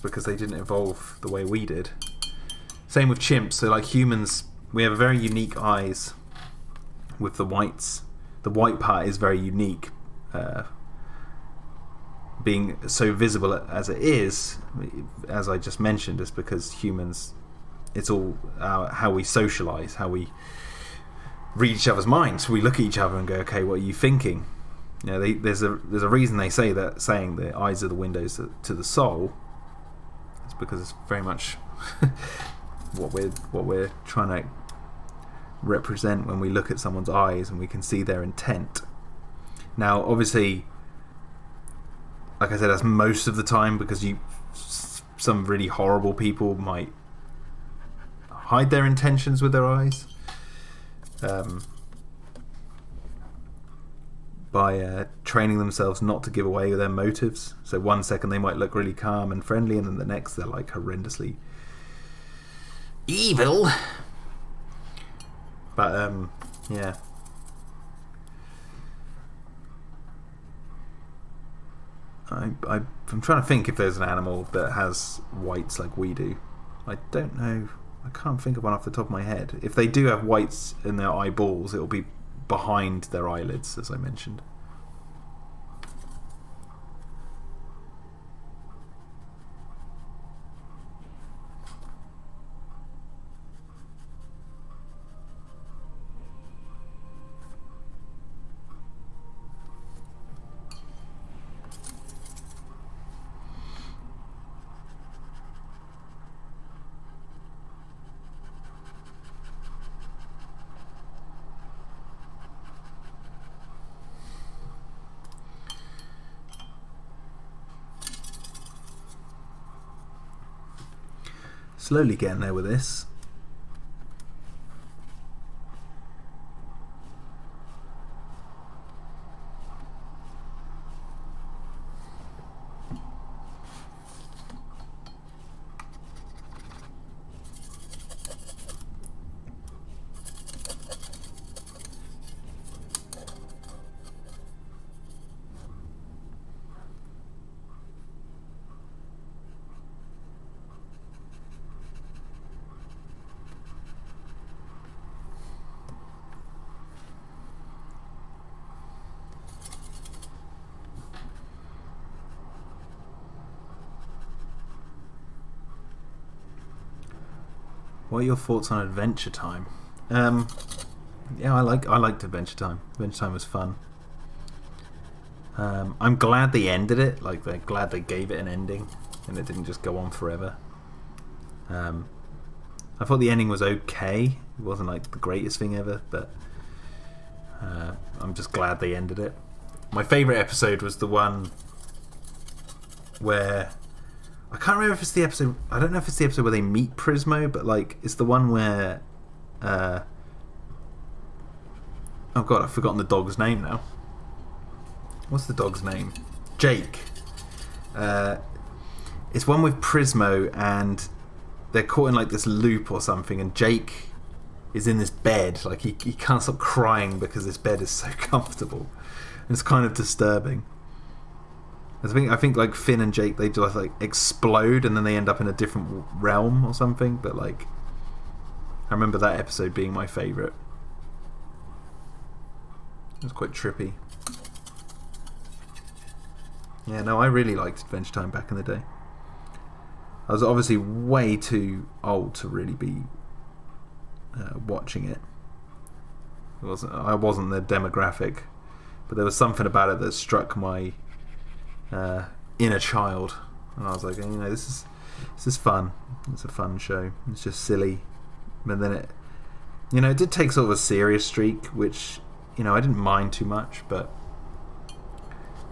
because they didn't evolve the way we did. Same with chimps. So like humans, we have very unique eyes with the whites. The white part is very unique, being so visible as it is, as I just mentioned, is because humans, it's all how we socialise, how we read each other's minds. We look at each other and go, okay, what are you thinking? You know, there's a reason they say that, saying the eyes are the windows to the soul. It's because it's very much what we're trying to represent when we look at someone's eyes, and we can see their intent. Now, obviously, like I said, that's most of the time, because some really horrible people might hide their intentions with their eyes by training themselves not to give away their motives. So one second they might look really calm and friendly, and then the next they're like horrendously evil. But yeah. I'm trying to think if there's an animal that has whites like we do. I don't know. I can't think of one off the top of my head. If they do have whites in their eyeballs, it'll be behind their eyelids, as I mentioned. Slowly getting there with this. What are your thoughts on Adventure Time? Yeah, I liked Adventure Time. Adventure Time was fun. I'm glad they ended it. Like, they're glad they gave it an ending and it didn't just go on forever. I thought the ending was okay. It wasn't like the greatest thing ever, but I'm just glad they ended it. My favourite episode was the one where, I can't remember if it's the episode, I don't know if it's the episode where they meet Prismo, but like it's the one where oh god, I've forgotten the dog's name now. What's the dog's name? Jake. It's one with Prismo and they're caught in like this loop or something, and Jake is in this bed, like he can't stop crying because this bed is so comfortable. And it's kind of disturbing. I think like Finn and Jake, they just like explode and then they end up in a different realm or something. But like, I remember that episode being my favourite. It was quite trippy. Yeah, no, I really liked Adventure Time back in the day. I was obviously way too old to really be watching it. I wasn't the demographic, but there was something about it that struck my inner child, and I was like, this is fun. It's a fun show. It's just silly, but then it did take sort of a serious streak, which I didn't mind too much, but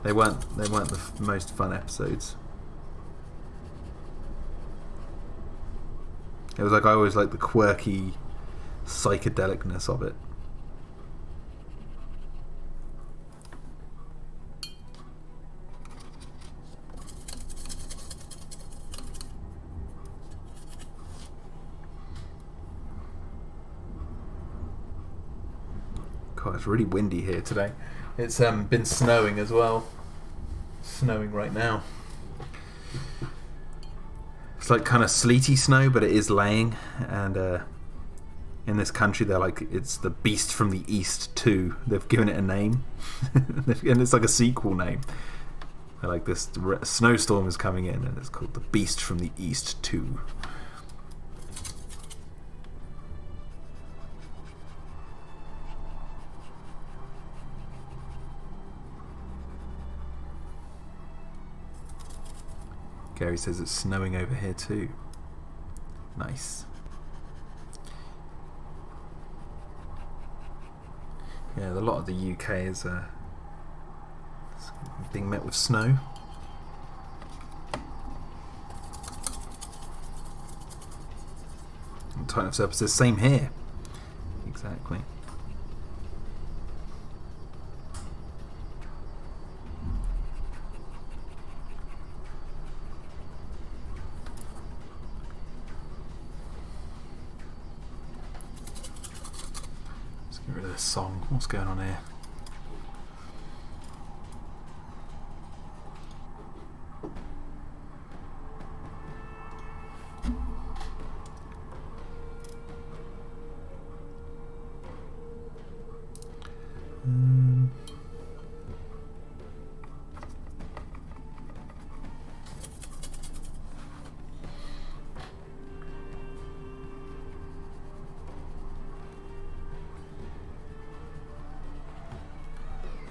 they weren't the most fun episodes. It was like I always liked the quirky psychedelicness of it. God, it's really windy here today. It's been snowing as well. Snowing right now. It's like kind of sleety snow, but it is laying. And in this country, they're like, it's the Beast from the East 2. They've given it a name, and it's like a sequel name. They're like, this snowstorm is coming in, and it's called the Beast from the East 2. Gary says it's snowing over here too. Nice. Yeah, a lot of the UK is being met with snow. And Titan of Serpent says same here. Exactly. Get rid of this song. What's going on here?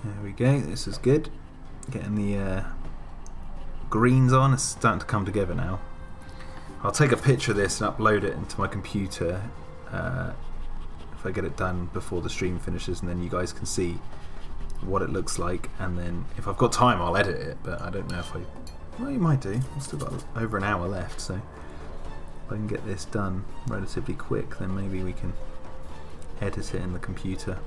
There we go, this is good. Getting the greens on, it's starting to come together now. I'll take a picture of this and upload it into my computer if I get it done before the stream finishes, and then you guys can see what it looks like, and then if I've got time I'll edit it, but I don't know if I... Well, you might do. I've still got over an hour left, so if I can get this done relatively quick, then maybe we can edit it in the computer.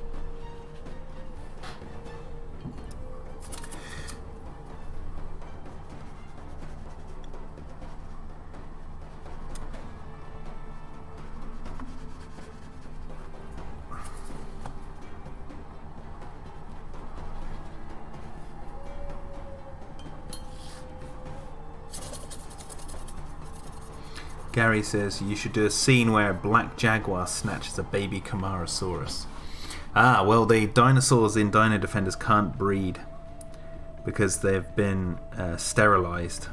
Gary says you should do a scene where a black jaguar snatches a baby Camarasaurus. Ah, well, the dinosaurs in Dino-Defenders can't breed because they've been sterilized.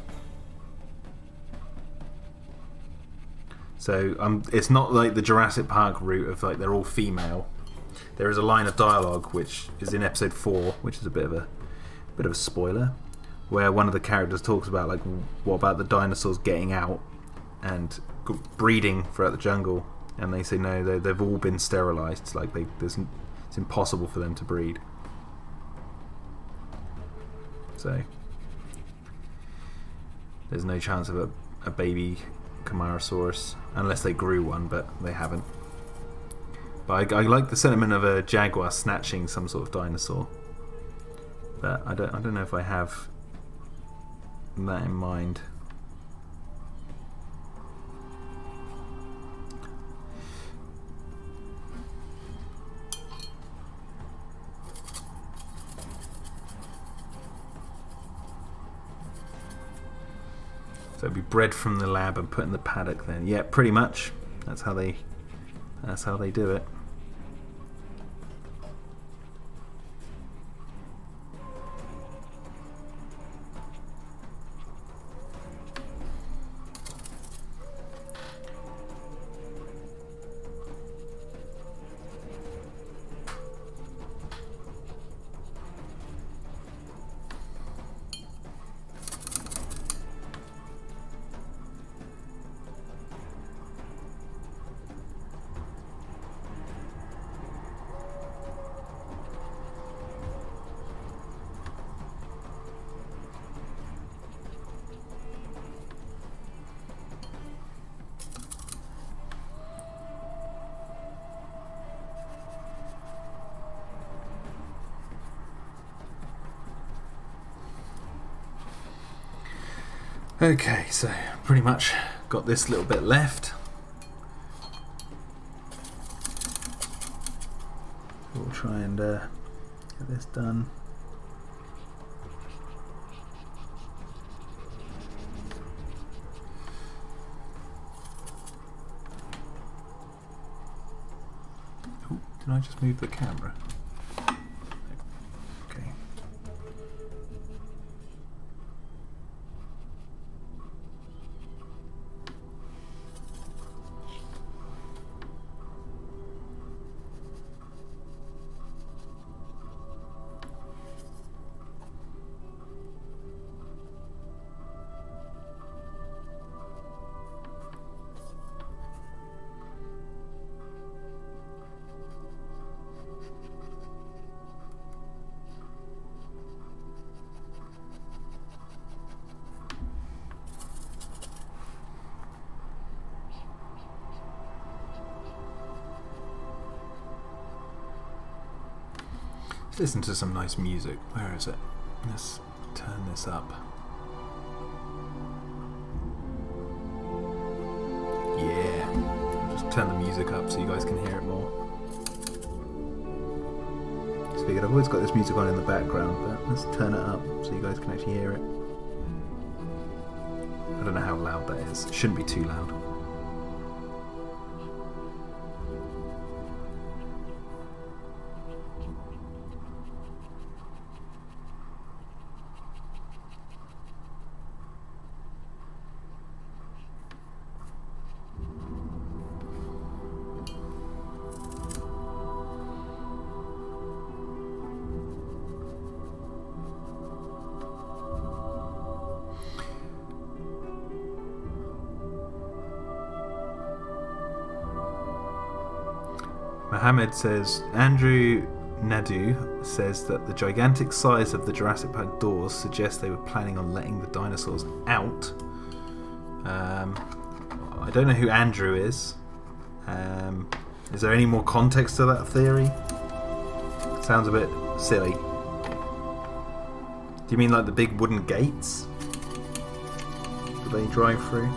So it's not like the Jurassic Park route of like they're all female. There is a line of dialogue which is in episode 4, which is a bit of a spoiler, where one of the characters talks about like, what about the dinosaurs getting out and breeding throughout the jungle, and they say no, they've all been sterilized. Like it's impossible for them to breed. So there's no chance of a baby Camarasaurus unless they grew one, but they haven't. But I like the sentiment of a jaguar snatching some sort of dinosaur, but I don't know if I have that in mind. So it'd be bred from the lab and put in the paddock then. Yeah, pretty much. That's how they do it. Okay, so pretty much got this little bit left. We'll try and get this done. Oh, did I just move the camera? Okay. Let's listen to some nice music. Where is it? Let's turn this up. Yeah. Just turn the music up so you guys can hear it more. Just figured I've always got this music on in the background, but let's turn it up so you guys can actually hear it. I don't know how loud that is. It shouldn't be too loud. Mohammed says, Andrew Nadu says that the gigantic size of the Jurassic Park doors suggests they were planning on letting the dinosaurs out. I don't know who Andrew is. Is there any more context to that theory? Sounds a bit silly. Do you mean like the big wooden gates that they drive through?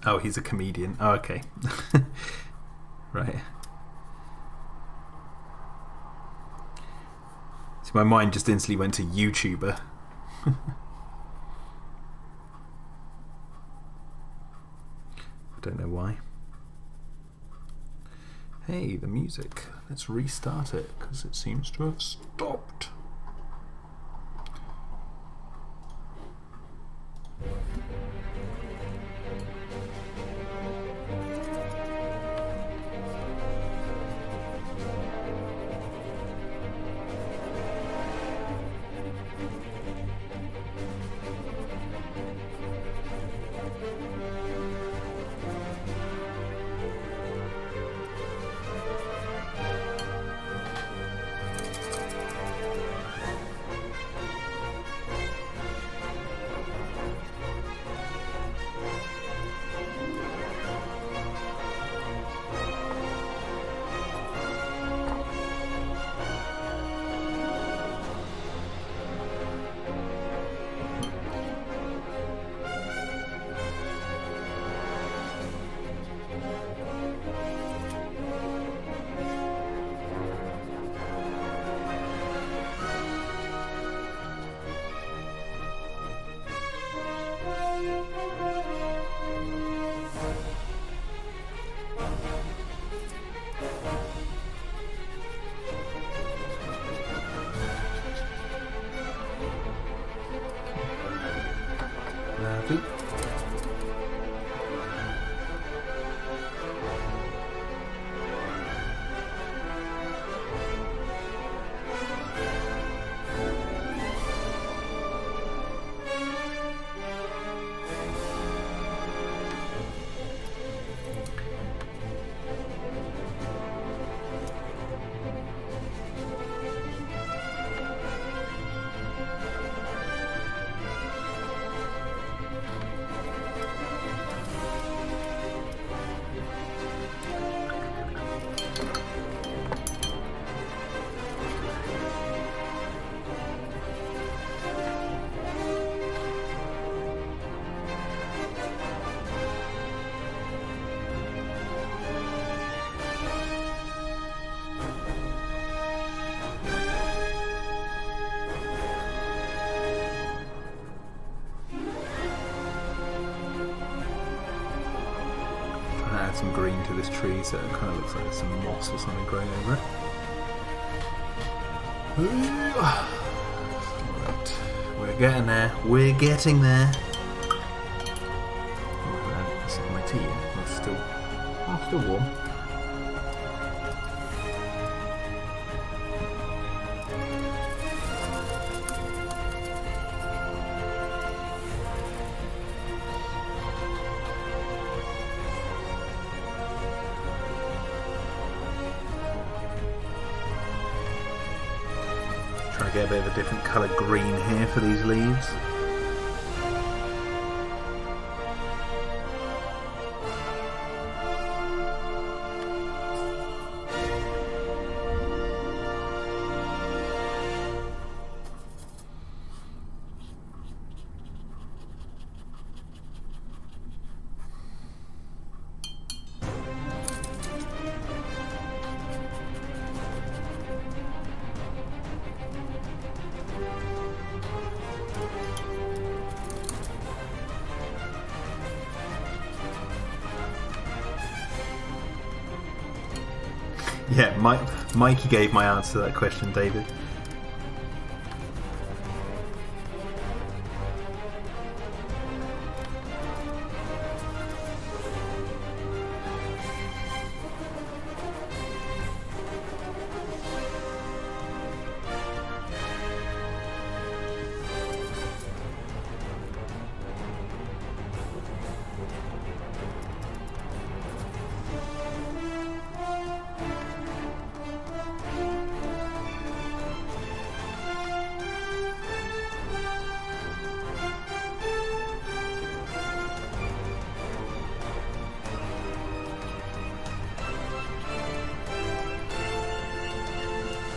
Oh, he's a comedian. Oh, okay. Right. So my mind just instantly went to YouTuber. I don't know why. Hey, the music. Let's restart it, because it seems to have stopped. add some green to this tree so it kind of looks like there's some moss or something growing over it. Right. We're getting there. We're getting there. This is my tea. It's still warm. Try to get a bit of a different colour green here for these leaves. Yeah, Mikey gave my answer to that question, David.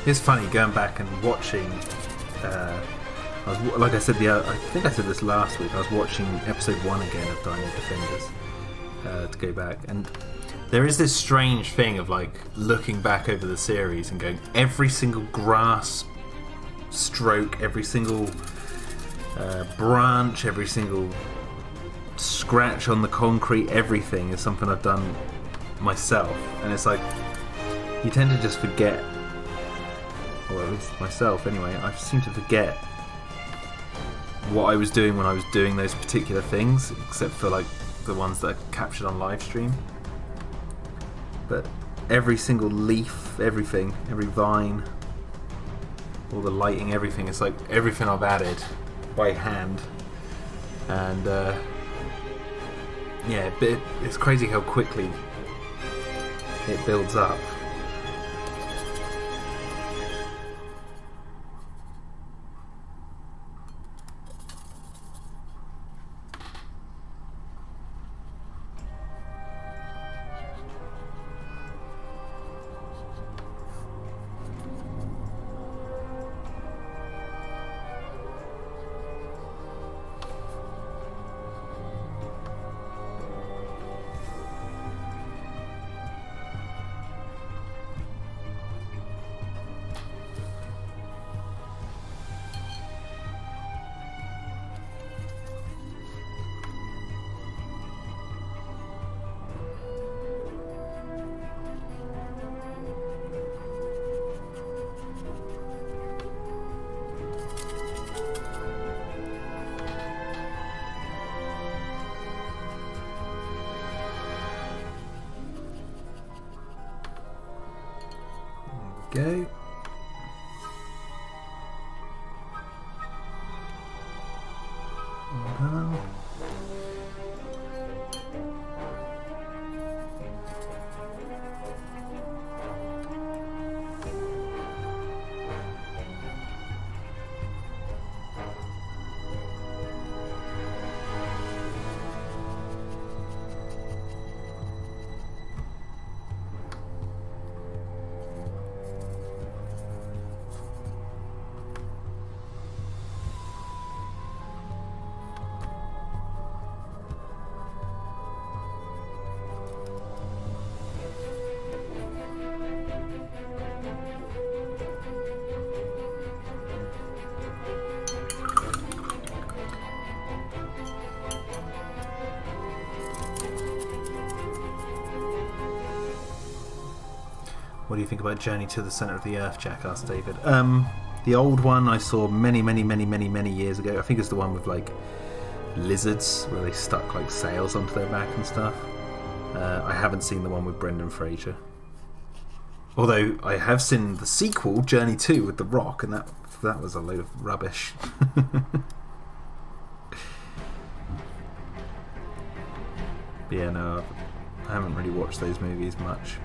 It's funny going back and watching. Like I said, I think I said this last week. I was watching episode 1 again of Dino-Defenders to go back, and there is this strange thing of like looking back over the series and going, every single grass stroke, every single branch, every single scratch on the concrete, everything is something I've done myself, and it's like you tend to just forget. Or at least myself anyway, I seem to forget what I was doing when I was doing those particular things, except for like the ones that are captured on live stream. But every single leaf, everything, every vine, all the lighting, everything, it's like everything I've added by hand. And yeah, it's crazy how quickly it builds up. Go. What do you think about Journey to the Centre of the Earth, Jack? Asked David. The old one I saw many years ago. I think it's the one with like lizards where they stuck like sails onto their back and stuff. I haven't seen the one with Brendan Fraser. Although I have seen the sequel, Journey 2 with The Rock, and that was a load of rubbish. But yeah, no, I haven't really watched those movies much.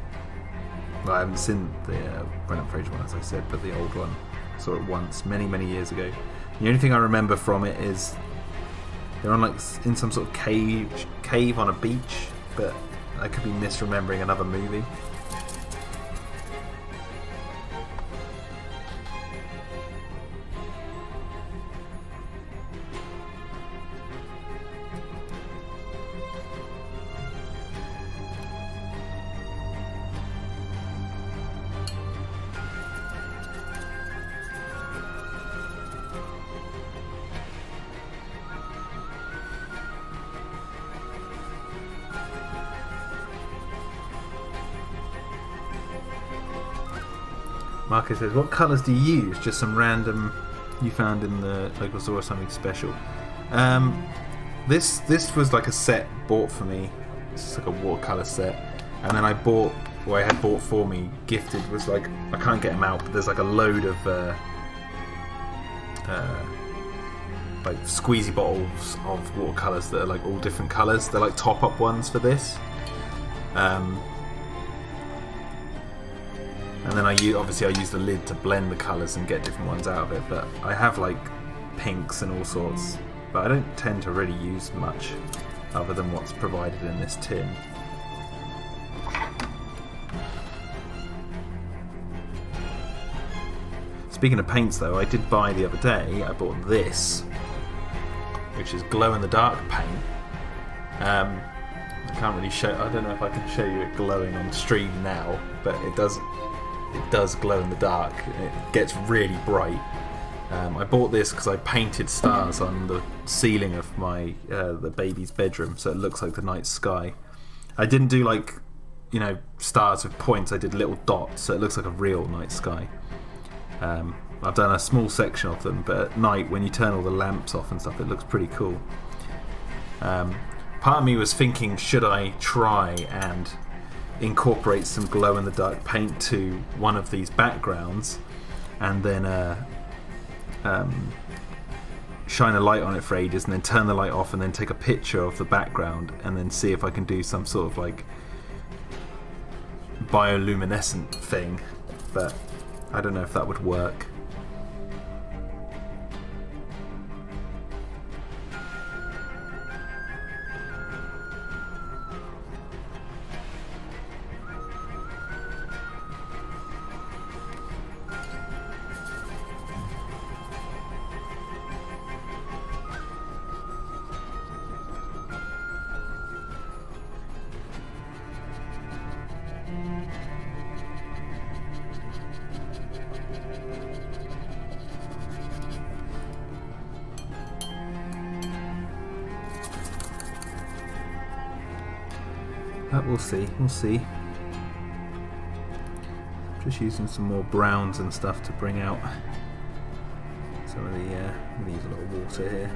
Well, I haven't seen the Brendan Fraser one, as I said, but the old one. Saw it once, many years ago. The only thing I remember from it is they're on like in some sort of cave on a beach, but I could be misremembering another movie. Marcus says, what colours do you use? Just some random you found in the local store or something special? This was like a set bought for me. It's like a watercolour set. And then I bought, what I had bought for me, gifted, was like, I can't get them out, but there's like a load of like squeezy bottles of watercolours that are like all different colours. They're like top-up ones for this. And then I use the lid to blend the colours and get different ones out of it. But I have like pinks and all sorts, but I don't tend to really use much other than what's provided in this tin. Speaking of paints though, I did buy the other day, I bought this, which is glow-in-the-dark paint. I can't really show, I don't know if I can show you it glowing on stream now, but it does glow in the dark. It gets really bright. I bought this because I painted stars on the ceiling of my the baby's bedroom, so it looks like the night sky. I didn't do like, you know, stars with points. I did little dots, so it looks like a real night sky. I've done a small section of them, but at night when you turn all the lamps off and stuff, it looks pretty cool. Part of me was thinking, should I try and incorporate some glow-in-the-dark paint to one of these backgrounds and then shine a light on it for ages and then turn the light off and then take a picture of the background and then see if I can do some sort of like bioluminescent thing, but I don't know if that would work. But we'll see. Just using some more browns and stuff to bring out some of the, I'm going to use a little water here.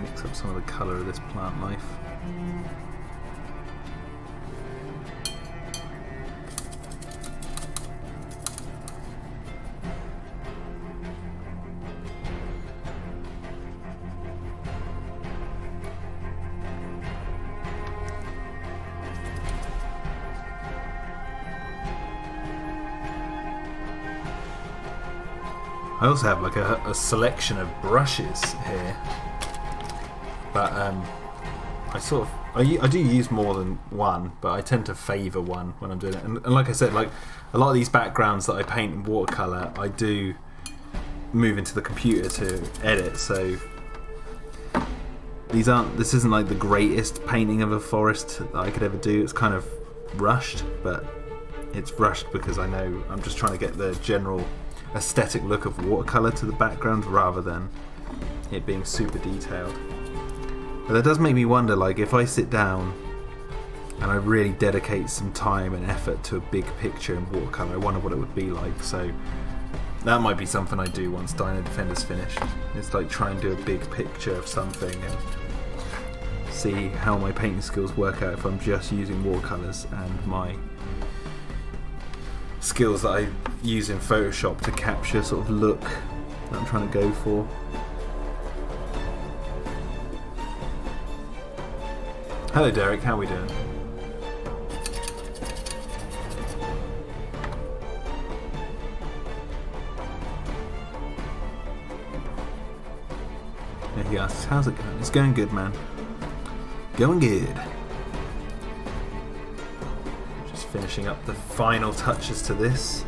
Mix up some of the colour of this plant life. I also have like a selection of brushes here, but I do use more than one, but I tend to favour one when I'm doing it. And like I said, like a lot of these backgrounds that I paint in watercolour, I do move into the computer to edit. So this isn't like the greatest painting of a forest that I could ever do. It's kind of rushed, but it's rushed because I know I'm just trying to get the general aesthetic look of watercolour to the background rather than it being super detailed. But that does make me wonder, like if I sit down and I really dedicate some time and effort to a big picture in watercolour. I wonder what it would be like. So that might be something I do once Dino-Defenders finished. It's like try and do a big picture of something and see how my painting skills work out if I'm just using watercolours and my skills that I use in Photoshop to capture sort of look that I'm trying to go for. Hello Derek, how are we doing? Yeah, he asks, how's it going? It's going good, man. Going good. Just finishing up the final touches to this,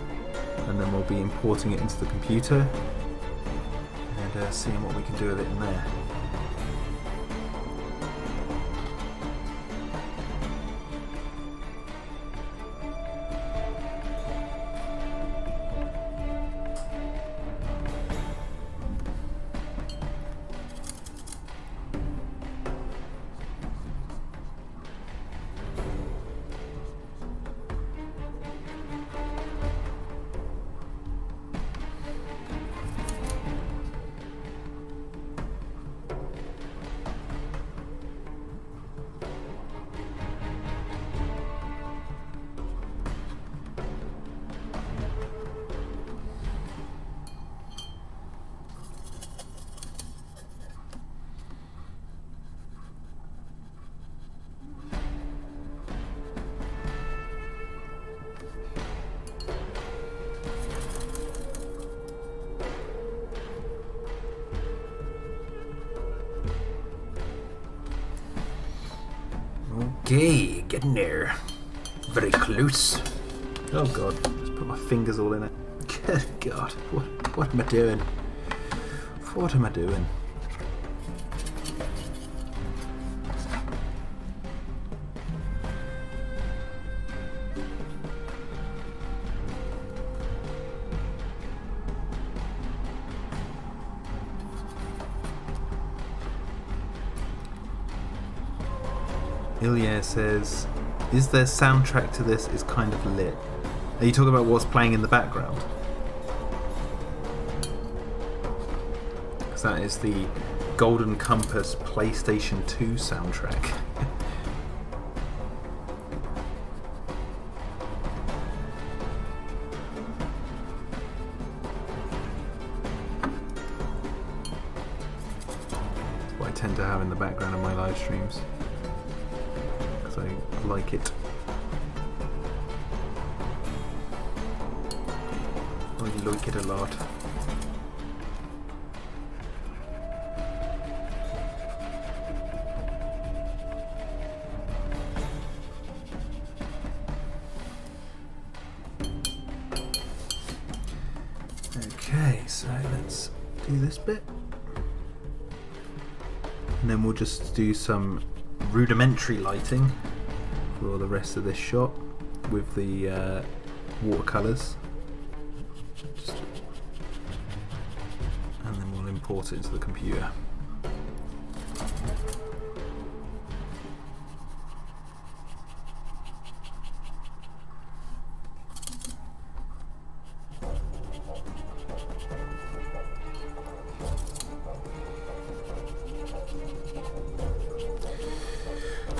and then we'll be importing it into the computer and seeing what we can do with it in there. Okay, getting there. Very close. Oh god, just put my fingers all in it. Good god, what am I doing? What am I doing? Ilya says, is there soundtrack to this? Is kind of lit. Are you talking about what's playing in the background? Because that is the Golden Compass PlayStation 2 soundtrack. That's what I tend to have in the background of my live streams. I like it. I like it a lot. Okay, so let's do this bit. And then we'll just do some rudimentary lighting for the rest of this shot with the watercolours, and then we'll import it into the computer.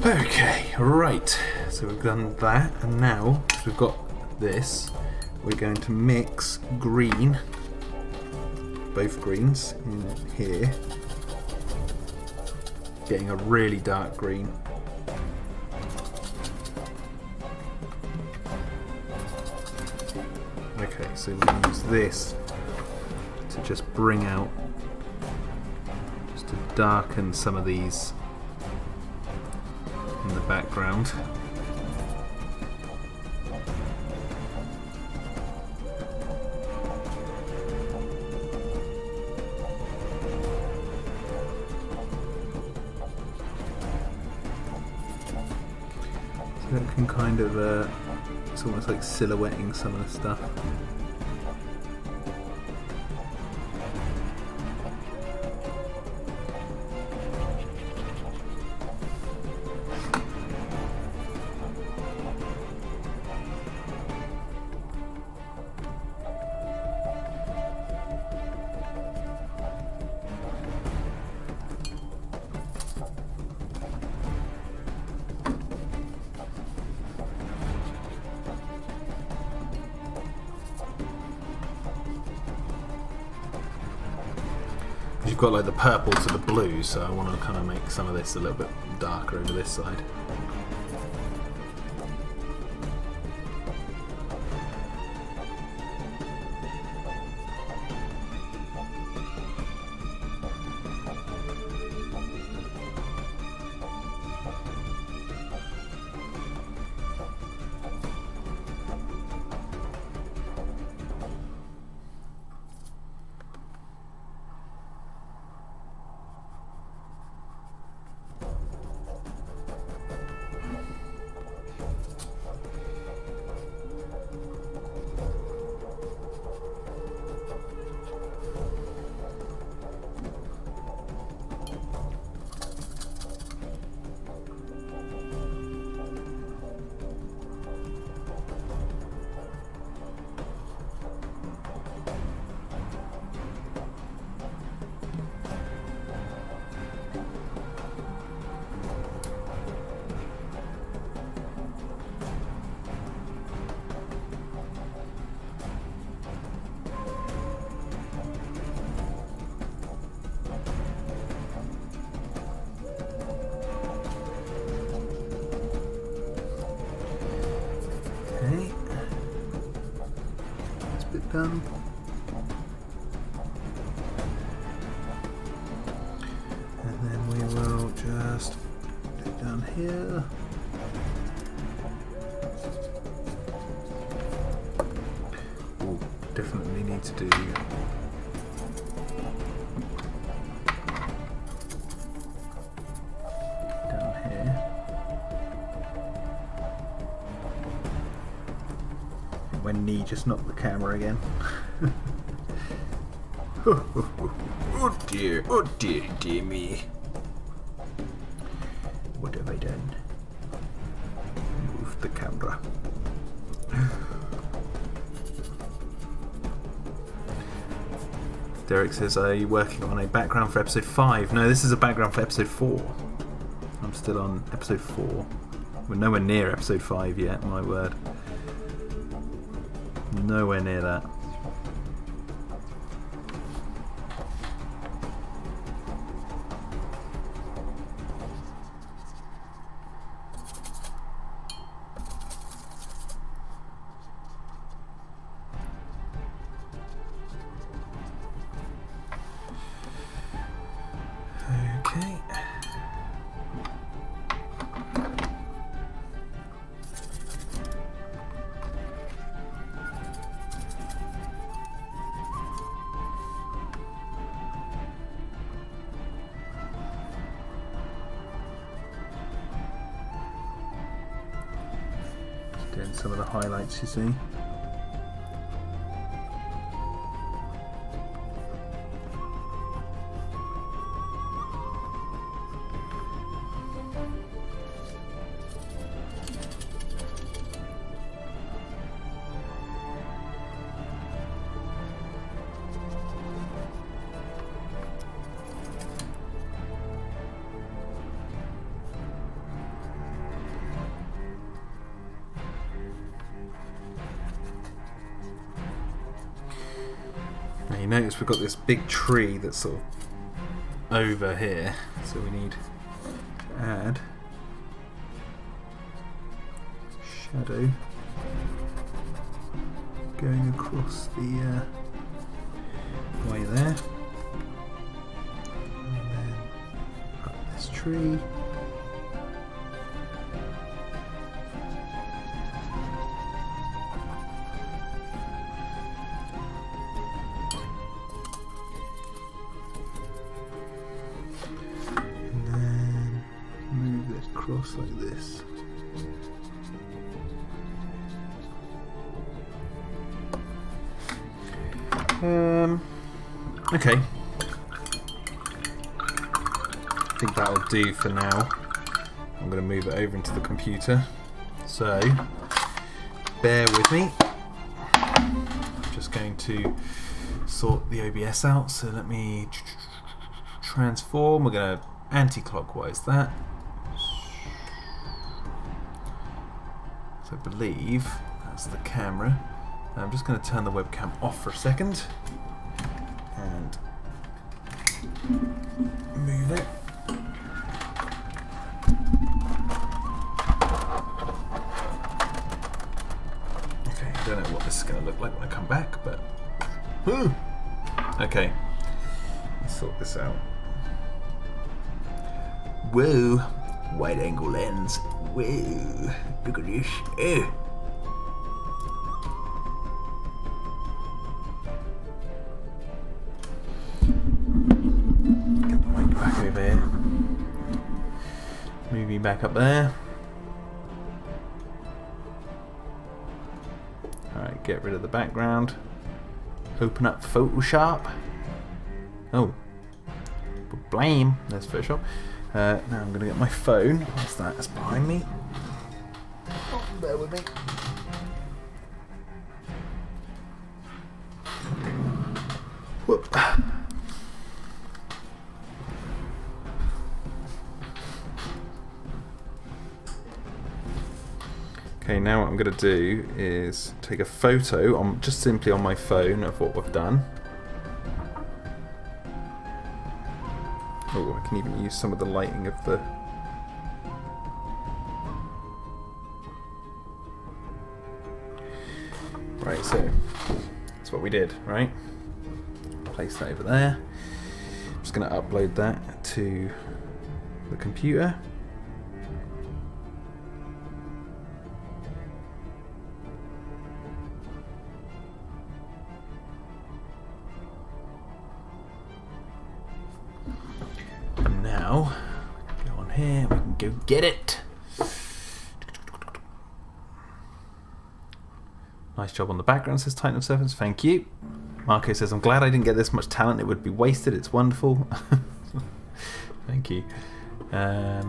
Okay, right, so we've done that, and now we've got this, we're going to mix green, both greens in here, getting a really dark green. Okay, so we're going to use this to just bring out, just to darken some of these in the background. So it can kind of, it's almost like silhouetting some of the stuff. you've got like the purple to the blue, so I want to kind of make some of this a little bit darker over this side. Done. And then we will just do it down here. Ooh, definitely need to do down here. When knee just knocked the camera again. Oh dear, dear me. What have I done? Moved the camera. Derek says, are you working on a background for episode 5? No, this is a background for episode 4. I'm still on episode 4. We're nowhere near episode 5 yet, my word. Nowhere near that. Okay. Doing some of the highlights, you see. Now you notice we've got this big tree that's sort of over here, so we need to add shadow going across the way there, and then up this tree. Across like this. Okay. I think that'll do for now. I'm going to move it over into the computer. So, bear with me. I'm just going to sort the OBS out. So let me transform. We're going to anti-clockwise that. So I believe that's the camera. I'm just going to turn the webcam off for a second and move it. Okay, I don't know what this is going to look like when I come back, but... Okay, let's sort this out. Whoa, wide angle lens. Whoa, look at this. Get the mic back over here. Move you back up there. Alright, get rid of the background. Open up Photoshop. Oh. Blame. There's Photoshop. Now I'm going to get my phone. What's that? That's behind me. Oh, bear with me. Whoop. Okay, now what I'm going to do is take a photo on just simply on my phone of what we've done. Oh, I can even use some of the lighting of the... Right, so that's what we did, right? Place that over there. I'm just going to upload that to the computer. Now, go on here, we can go get it. Nice job on the background, says Titan of Serpents. Thank you. Marco says, I'm glad I didn't get this much talent. It would be wasted. It's wonderful. Thank you. Okay,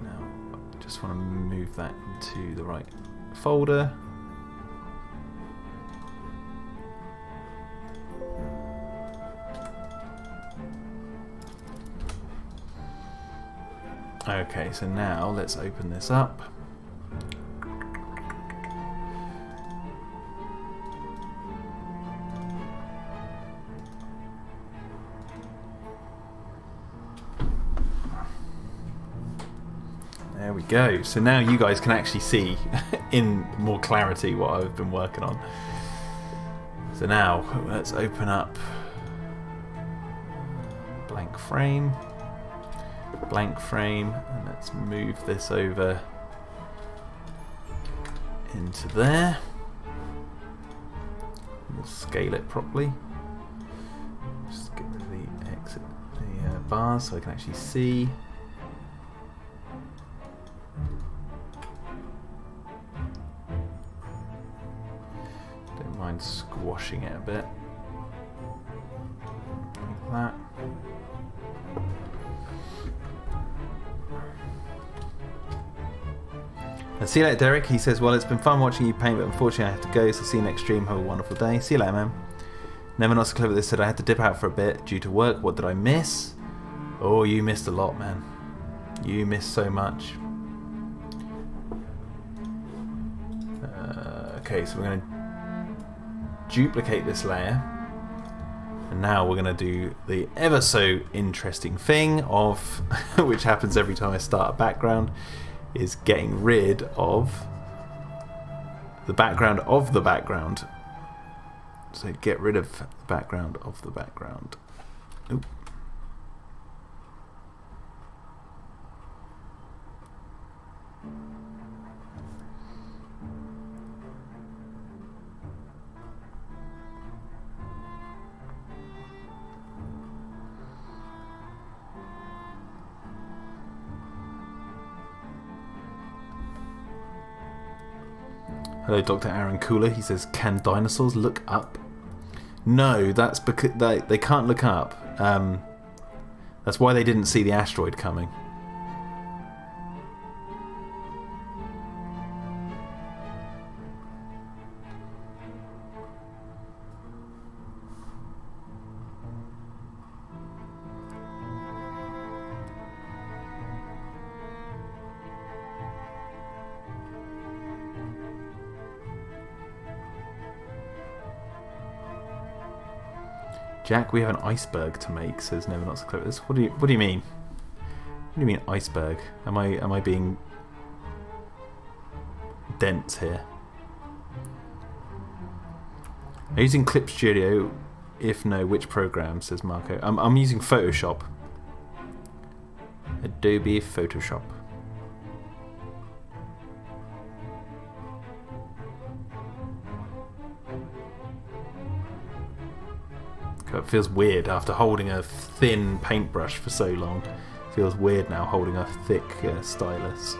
now I just want to move that into the right folder. Okay, so now let's open this up. There we go. So now you guys can actually see in more clarity what I've been working on. So now let's open up blank frame, and let's move this over into there. We'll scale it properly. Just get rid of the exit, the bars so I can actually see. Don't mind squashing it a bit like that. See you later, Derek. He says, well, it's been fun watching you paint, but unfortunately I have to go, so see you next stream. Have a wonderful day. See you later, man. Never Not So Clever This said I had to dip out for a bit due to work. What did I miss? Oh, you missed a lot, man. You missed so much. Okay, so we're going to duplicate this layer. And now we're going to do the ever so interesting thing of, which happens every time I start a background, is getting rid of the background of the background. So get rid of the background of the background. Oop. Hello, Dr. Aaron Cooler. He says, can dinosaurs look up? No, that's because they can't look up. That's why they didn't see the asteroid coming. Jack, we have an iceberg to make, says Never Not So Clever. What do you mean? What do you mean iceberg? Am I being dense here? Are you using Clip Studio? If no, which program? Says Marco. I'm using Photoshop. Adobe Photoshop. God, it feels weird after holding a thin paintbrush for so long. It feels weird now holding a thick stylus.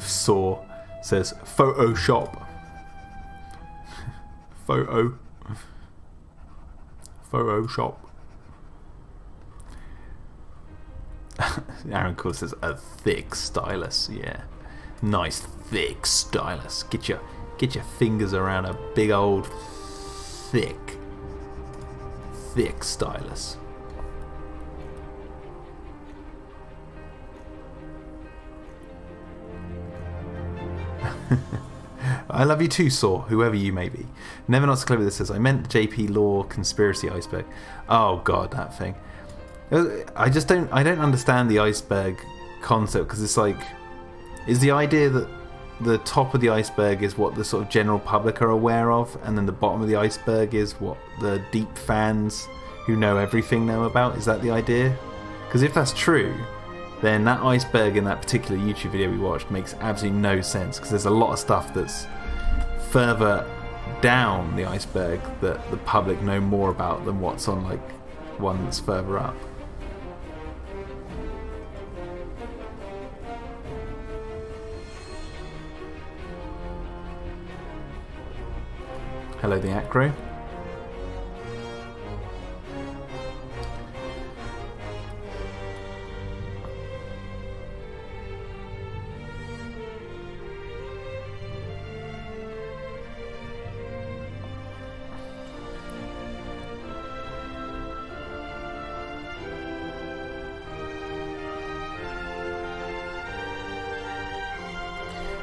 Saw says Photoshop. Photoshop. Aaron Cool says a thick stylus. Yeah, nice thick stylus. Get your fingers around a big old thick stylus. I love you too, Saw, whoever you may be. Never Not So Clever this says, I meant the JP Law conspiracy iceberg. Oh god, that thing. I don't understand the iceberg concept, because it's like, is the idea that the top of the iceberg is what the sort of general public are aware of, and then the bottom of the iceberg is what the deep fans who know everything know about? Is that the idea? Because if that's true, then that iceberg in that particular YouTube video we watched makes absolutely no sense, because there's a lot of stuff that's further down the iceberg that the public know more about than what's on like one that's further up. Hello, the Acro.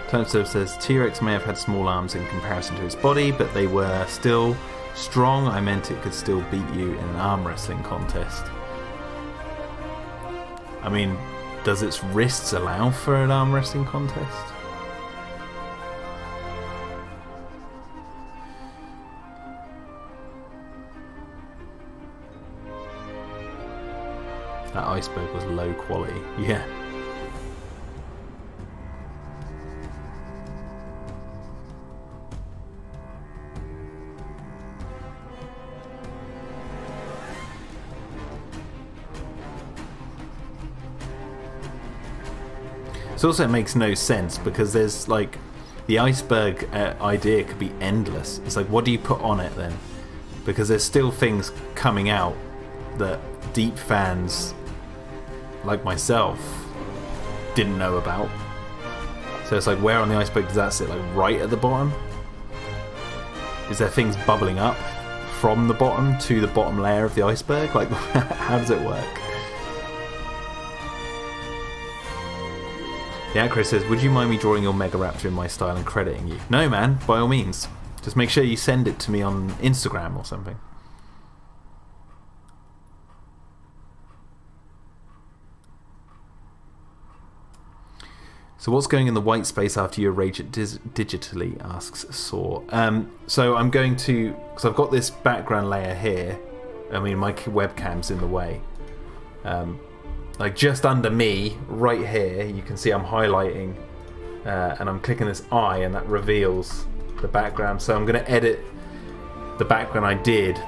Timestove says T-Rex may have had small arms in comparison to his body, but they were still strong. I meant it could still beat you in an arm wrestling contest. I mean, does its wrists allow for an arm wrestling contest? That iceberg was low quality. Yeah. It also makes no sense, because there's like the iceberg idea could be endless. It's like, what do you put on it then? Because there's still things coming out that deep fans like myself didn't know about. So it's like, where on the iceberg does that sit? Like right at the bottom? Is there things bubbling up from the bottom to the bottom layer of the iceberg? Like how does it work? The Acro says, would you mind me drawing your Mega Raptor in my style and crediting you? No, man, by all means. Just make sure you send it to me on Instagram or something. So what's going in the white space after you arrange it digitally, asks Saw. So I'm going to, because I've got this background layer here. I mean, my webcam's in the way. Like just under me, right here, you can see I'm highlighting and I'm clicking this eye, and that reveals the background. So I'm going to edit the background I did.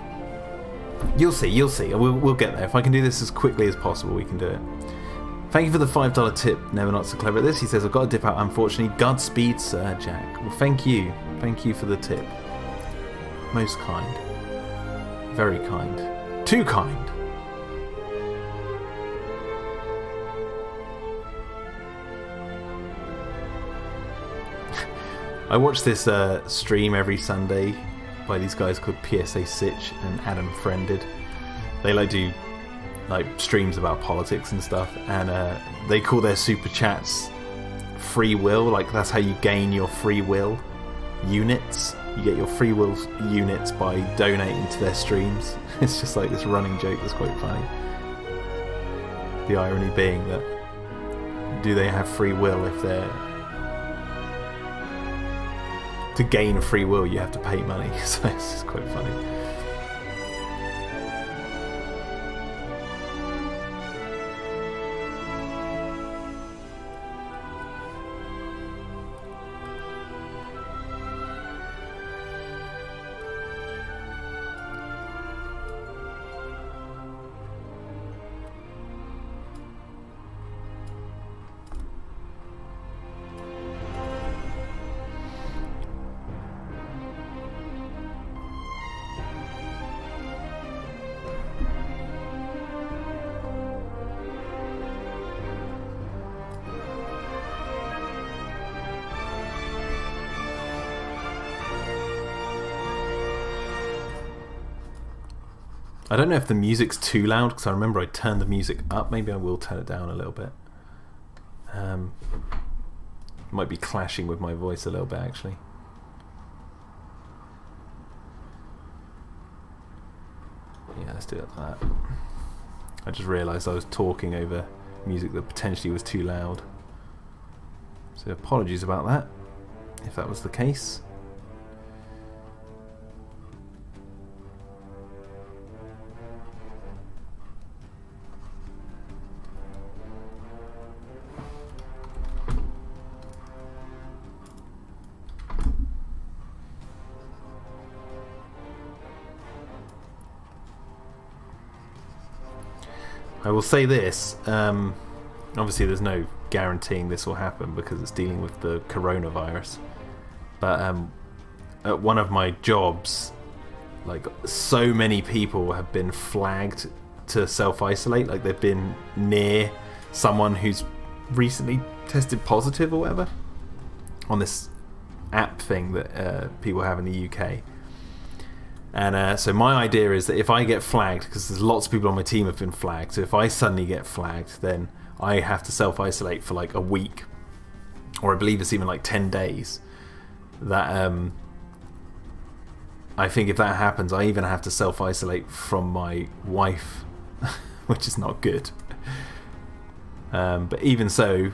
You'll see. We'll get there. If I can do this as quickly as possible, we can do it. Thank you for the $5 tip, Never Not So Clever at this. He says, I've got to dip out, unfortunately. Godspeed, Sir Jack. Well, thank you. Thank you for the tip. Most kind. Very kind. Too kind. I watch this stream every Sunday by these guys called PSA Sitch and Adam Friended. They do streams about politics and stuff, and they call their super chats free will. Like, that's how you gain your free will units. You get your free will units by donating to their streams. It's just like this running joke that's quite funny. The irony being that, do they have free will if they're... To gain free will, you have to pay money, so it's just quite funny. I don't know if the music's too loud, because I remember I turned the music up. Maybe I will turn it down a little bit. Might be clashing with my voice a little bit, actually. Yeah, let's do it like that. I just realised I was talking over music that potentially was too loud. So apologies about that, if that was the case. I will say this, obviously there's no guaranteeing this will happen because it's dealing with the coronavirus, but at one of my jobs, so many people have been flagged to self-isolate, like they've been near someone who's recently tested positive or whatever on this app thing that people have in the UK. And so my idea is that if I get flagged, because there's lots of people on my team have been flagged, so if I suddenly get flagged, then I have to self-isolate for a week, or I believe it's even 10 days. That I think if that happens, I even have to self-isolate from my wife, which is not good. But even so,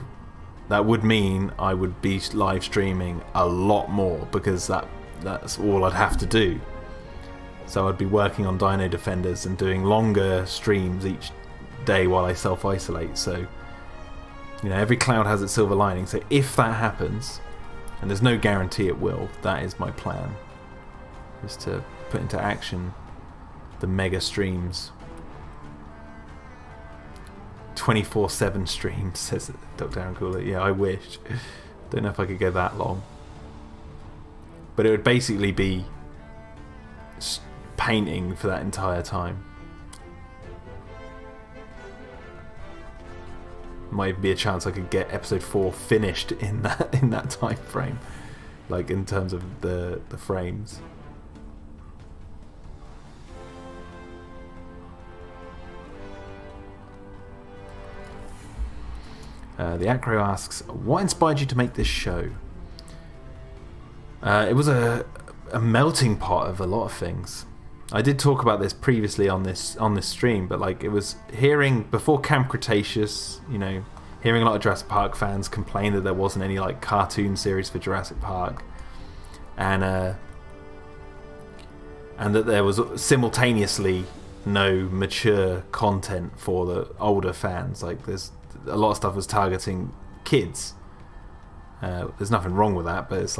that would mean I would be live streaming a lot more, because that's all I'd have to do. So I'd be working on Dino-Defenders and doing longer streams each day while I self-isolate. So, every cloud has its silver lining. So if that happens, and there's no guarantee it will, that is my plan, is to put into action the mega streams. 24/7 streams, says Dr. Aaron Cooler. Yeah, I wish. Don't know if I could go that long. But it would basically be painting for that entire time. Might be a chance I could get episode 4 finished in that time frame, in terms of the frames. The Acro asks, what inspired you to make this show? It was a melting pot of a lot of things. I did talk about this previously on this stream, but it was hearing before Camp Cretaceous, hearing a lot of Jurassic Park fans complain that there wasn't any cartoon series for Jurassic Park, and that there was simultaneously no mature content for the older fans. There's a lot of stuff was targeting kids. There's nothing wrong with that, but it's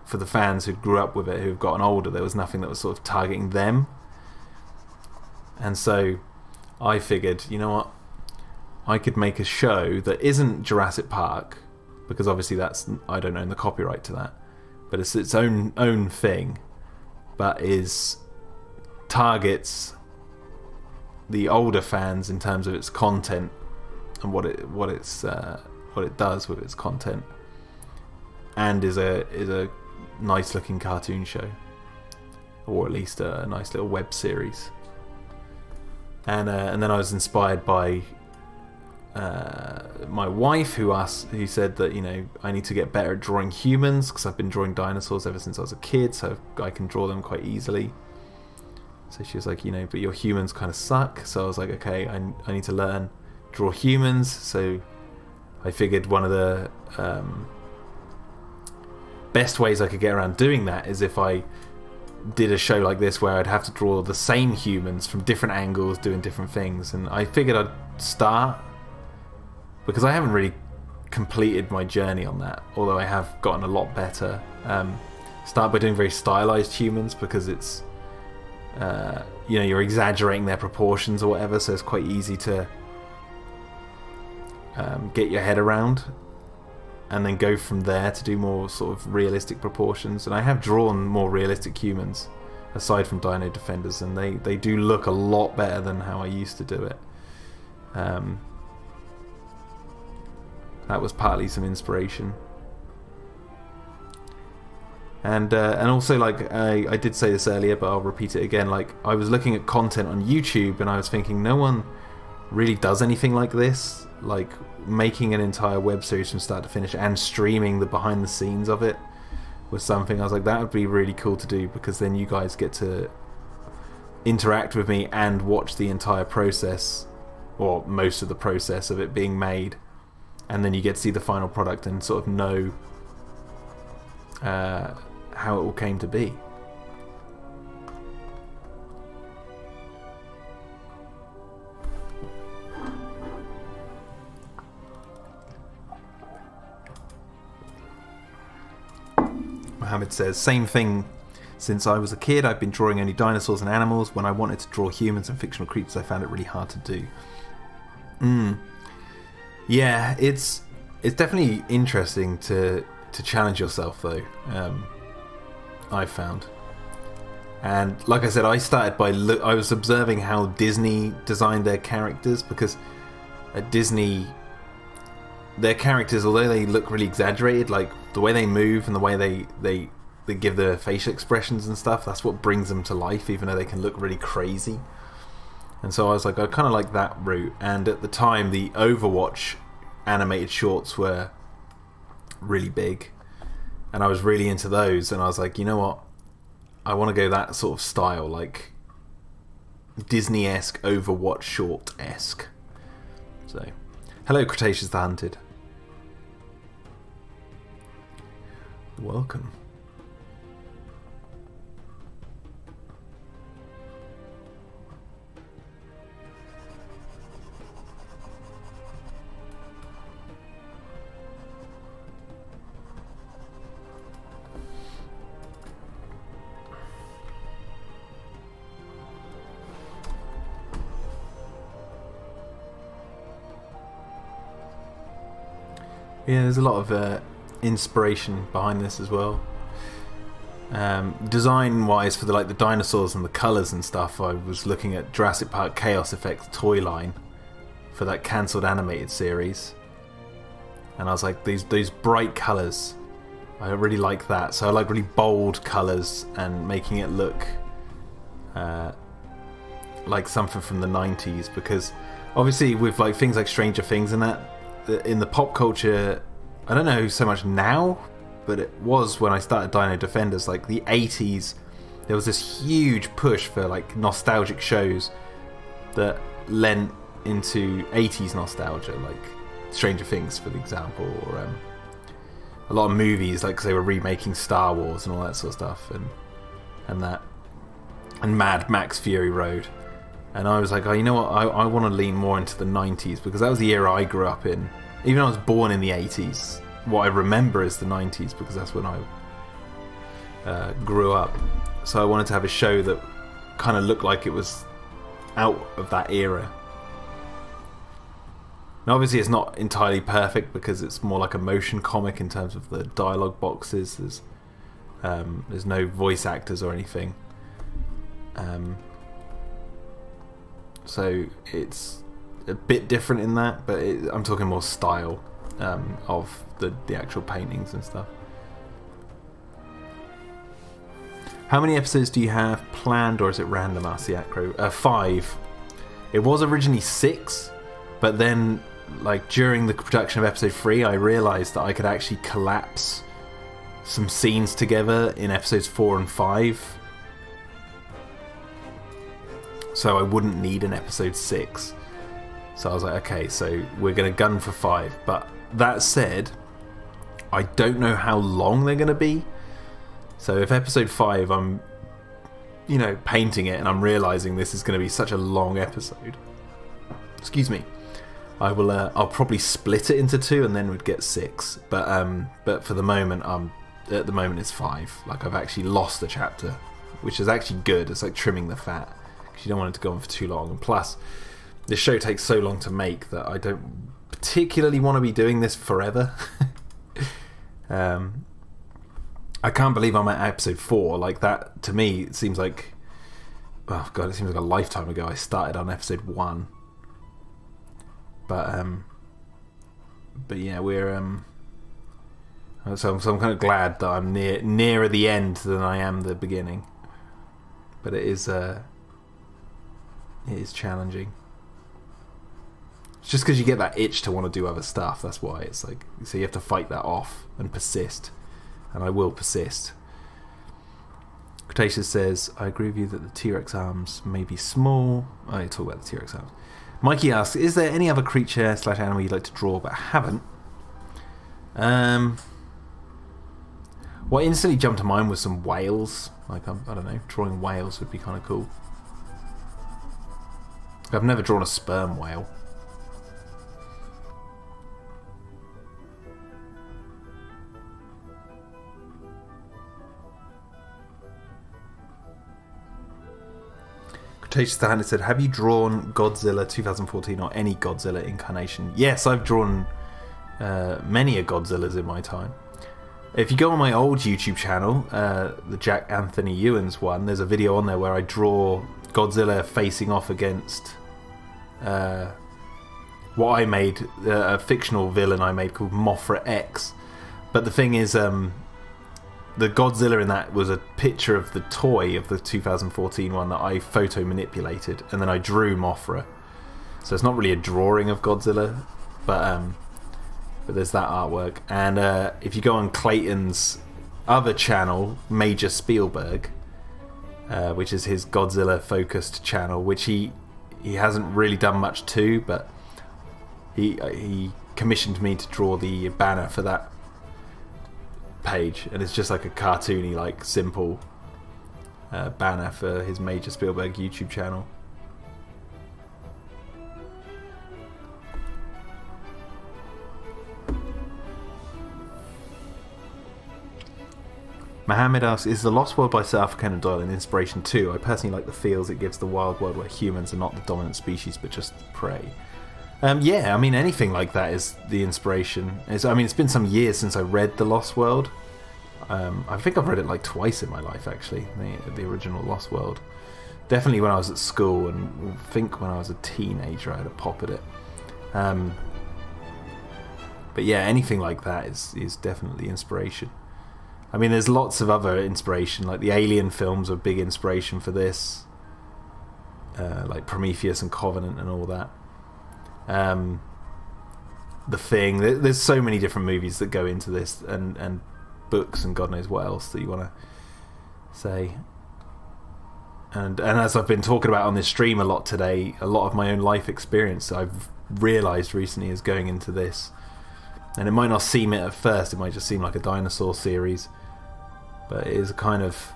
for the fans who grew up with it, who've gotten older, there was nothing that was sort of targeting them. And so I figured, you know what, I could make a show that isn't Jurassic Park, because obviously I don't own the copyright to that, but it's its own thing, but targets the older fans in terms of its content and what it does with its content, and is a nice looking cartoon show, or at least a nice little web series. And then I was inspired by my wife, who said that, you know, I need to get better at drawing humans because I've been drawing dinosaurs ever since I was a kid, so I can draw them quite easily. So she was like, you know, but your humans kind of suck. So I was like, okay, I need to learn draw humans. So I figured one of the best ways I could get around doing that is if I did a show like this where I'd have to draw the same humans from different angles doing different things. And I figured I'd start, because I haven't really completed my journey on that, although I have gotten a lot better, start by doing very stylized humans, because it's you know, you're exaggerating their proportions or whatever, so it's quite easy to get your head around, and then go from there to do more sort of realistic proportions. And I have drawn more realistic humans aside from Dino-Defenders, and they do look a lot better than how I used to do it. That was partly some inspiration. And also, like, I did say this earlier, but I'll repeat it again, like, I was looking at content on YouTube and I was thinking, no one really does anything like this, like making an entire web series from start to finish and streaming the behind the scenes of it was something I was like, that would be really cool to do, because then you guys get to interact with me and watch the entire process, or most of the process of it being made, and then you get to see the final product and sort of know how it all came to be. Mohammed says, same thing. Since I was a kid, I've been drawing only dinosaurs and animals. When I wanted to draw humans and fictional creatures, I found it really hard to do. Yeah, it's definitely interesting to challenge yourself, though. I've found, and like I said, I started by I was observing how Disney designed their characters, because at Disney, their characters, although they look really exaggerated, like the way they move and the way they give their facial expressions and stuff, that's what brings them to life, even though they can look really crazy. And so I was like, I kind of like that route. And at the time, the Overwatch animated shorts were really big, and I was really into those, and I was like, you know what, I want to go that sort of style, like Disney-esque, Overwatch short-esque. So, hello Cretaceous the Hunted. Welcome. Yeah, there's a lot of inspiration behind this as well. Design-wise, for the dinosaurs and the colours and stuff, I was looking at Jurassic Park Chaos Effects toy line for that cancelled animated series, and I was like, these bright colours, I really like that. So I like really bold colours and making it look like something from the 90s, because obviously with like things like Stranger Things and that, in the pop culture, I don't know so much now, but it was when I started Dino-Defenders, like the 80s, there was this huge push for like nostalgic shows that lent into 80s nostalgia, like Stranger Things, for example, or a lot of movies, like they were remaking Star Wars and all that sort of stuff, and Mad Max Fury Road. And I was like, oh, you know what, I want to lean more into the 90s, because that was the era I grew up in. Even though I was born in the 80s, what I remember is the 90s, because that's when I grew up. So I wanted to have a show that kind of looked like it was out of that era. Now obviously it's not entirely perfect, because it's more like a motion comic in terms of the dialogue boxes. There's no voice actors or anything. So it's a bit different in that, but I'm talking more style of the actual paintings and stuff. How many episodes do you have planned, or is it random? Asked the Acro. 5. It was originally 6, but then, like, during the production of episode 3, I realised that I could actually collapse some scenes together in episodes 4 and 5. So I wouldn't need an episode 6. So I was like, okay, so we're going to gun for 5. But that said, I don't know how long they're going to be. So if episode 5, I'm, you know, painting it and I'm realising this is going to be such a long episode, excuse me, I will. I'll probably split it into 2 and then we'd get 6. But for the moment, at the moment it's 5. Like, I've actually lost a chapter, which is actually good. It's like trimming the fat, because you don't want it to go on for too long. And plus, this show takes so long to make that I don't particularly want to be doing this forever. I can't believe I'm at episode 4. Like, that, to me, it seems like... Oh, God, it seems like a lifetime ago I started on episode 1. But yeah, we're... So I'm kind of glad that I'm nearer the end than I am the beginning. But it is challenging. It's just because you get that itch to want to do other stuff. That's why. It's like, so you have to fight that off and persist. And I will persist. Cretaceous says, I agree with you that the T-Rex arms may be small. I talk about the T-Rex arms. Mikey asks, is there any other creature / animal you'd like to draw but haven't? What instantly jumped to mind was some whales. Like, I don't know, drawing whales would be kind of cool. I've never drawn a sperm whale. Cretaceous the Hand said, have you drawn Godzilla 2014 or any Godzilla incarnation? Yes, I've drawn many a Godzillas in my time. If you go on my old YouTube channel, the Jack Anthony Ewens one, there's a video on there where I draw Godzilla facing off against what I made, a fictional villain I made called Mothra X. But the thing is, the Godzilla in that was a picture of the toy of the 2014 one that I photo manipulated, and then I drew Mothra. So it's not really a drawing of Godzilla, but there's that artwork. And if you go on Clayton's other channel, Major Spielberg, which is his Godzilla-focused channel, which he hasn't really done much to, but he commissioned me to draw the banner for that page, and it's just like a cartoony, like, simple banner for his Major Spielberg YouTube channel. Mohammed asks, is The Lost World by Sir Arthur Conan Doyle an inspiration too? I personally like the feels it gives the wild world where humans are not the dominant species but just the prey. Yeah, I mean, anything like that is the inspiration. I mean, it's been some years since I read The Lost World. I think I've read it like twice in my life, actually, the original Lost World. Definitely when I was at school, and I think when I was a teenager I had a pop at it. But yeah, anything like that is definitely inspiration. I mean, there's lots of other inspiration, like the Alien films are a big inspiration for this. Like Prometheus and Covenant and all that. The Thing. There's so many different movies that go into this, and books and God knows what else that you want to say. And as I've been talking about on this stream a lot today, a lot of my own life experience I've realised recently is going into this. And it might not seem it at first, it might just seem like a dinosaur series, but it is a kind of,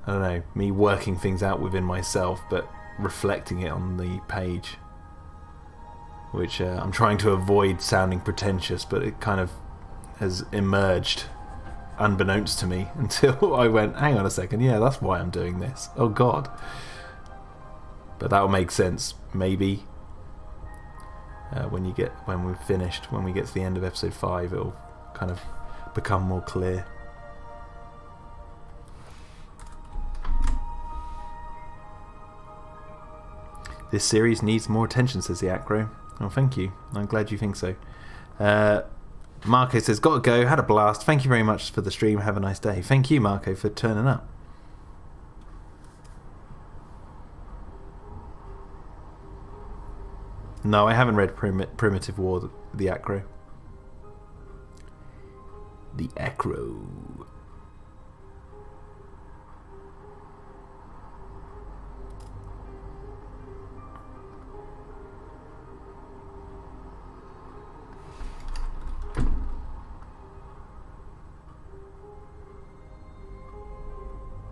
I don't know, me working things out within myself but reflecting it on the page, which I'm trying to avoid sounding pretentious, but it kind of has emerged unbeknownst to me until I went, hang on a second, yeah, that's why I'm doing this. Oh God. But that will make sense, maybe. When we get to the end of episode 5, it'll kind of become more clear. This series needs more attention, says the Acro. Oh, thank you. I'm glad you think so. Marco says, gotta go, had a blast. Thank you very much for the stream. Have a nice day. Thank you, Marco, for turning up. No, I haven't read Primitive War, the Acro. The Acro.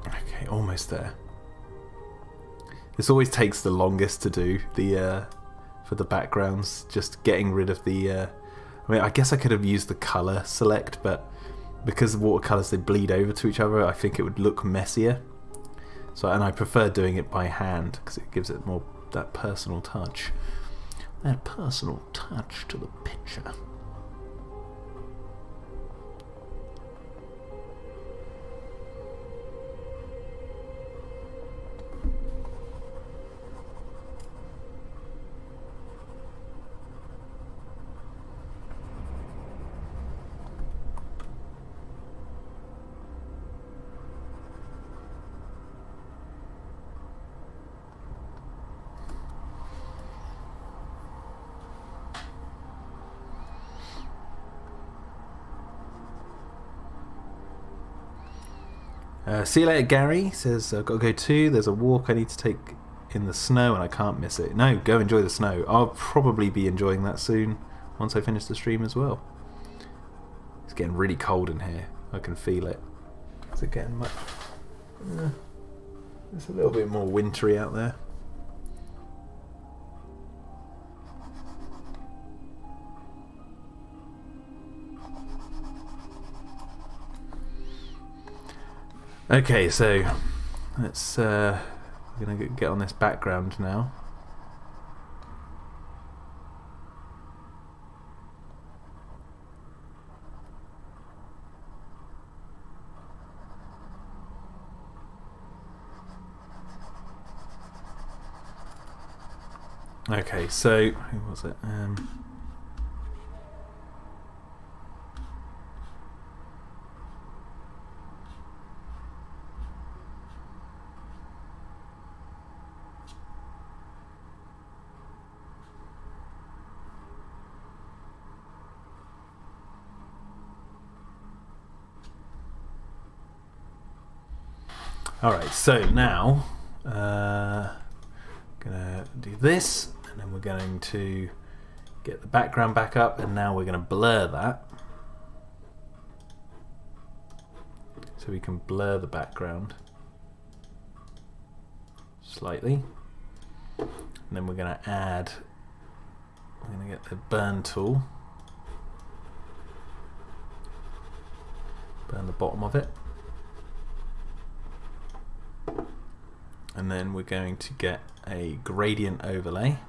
Okay, almost there. This always takes the longest to do, the for the backgrounds, just getting rid of the I mean, I guess I could have used the colour select, but because the watercolours, they bleed over to each other, I think it would look messier. So, and I prefer doing it by hand because it gives it more that personal touch. That personal touch to the picture. See you later, Gary. Says, I've got to go too. There's a walk I need to take in the snow and I can't miss it. No, go enjoy the snow. I'll probably be enjoying that soon once I finish the stream as well. It's getting really cold in here. I can feel it. Is it getting much? It's a little bit more wintry out there. Okay, so let's we're gonna get on this background now. Okay, so who was it? Alright, so now gonna do this, and then we're going to get the background back up, and now we're going to blur that. So we can blur the background slightly. And then we're going to add, we're going to get the burn tool, burn the bottom of it. And then we're going to get a gradient overlay.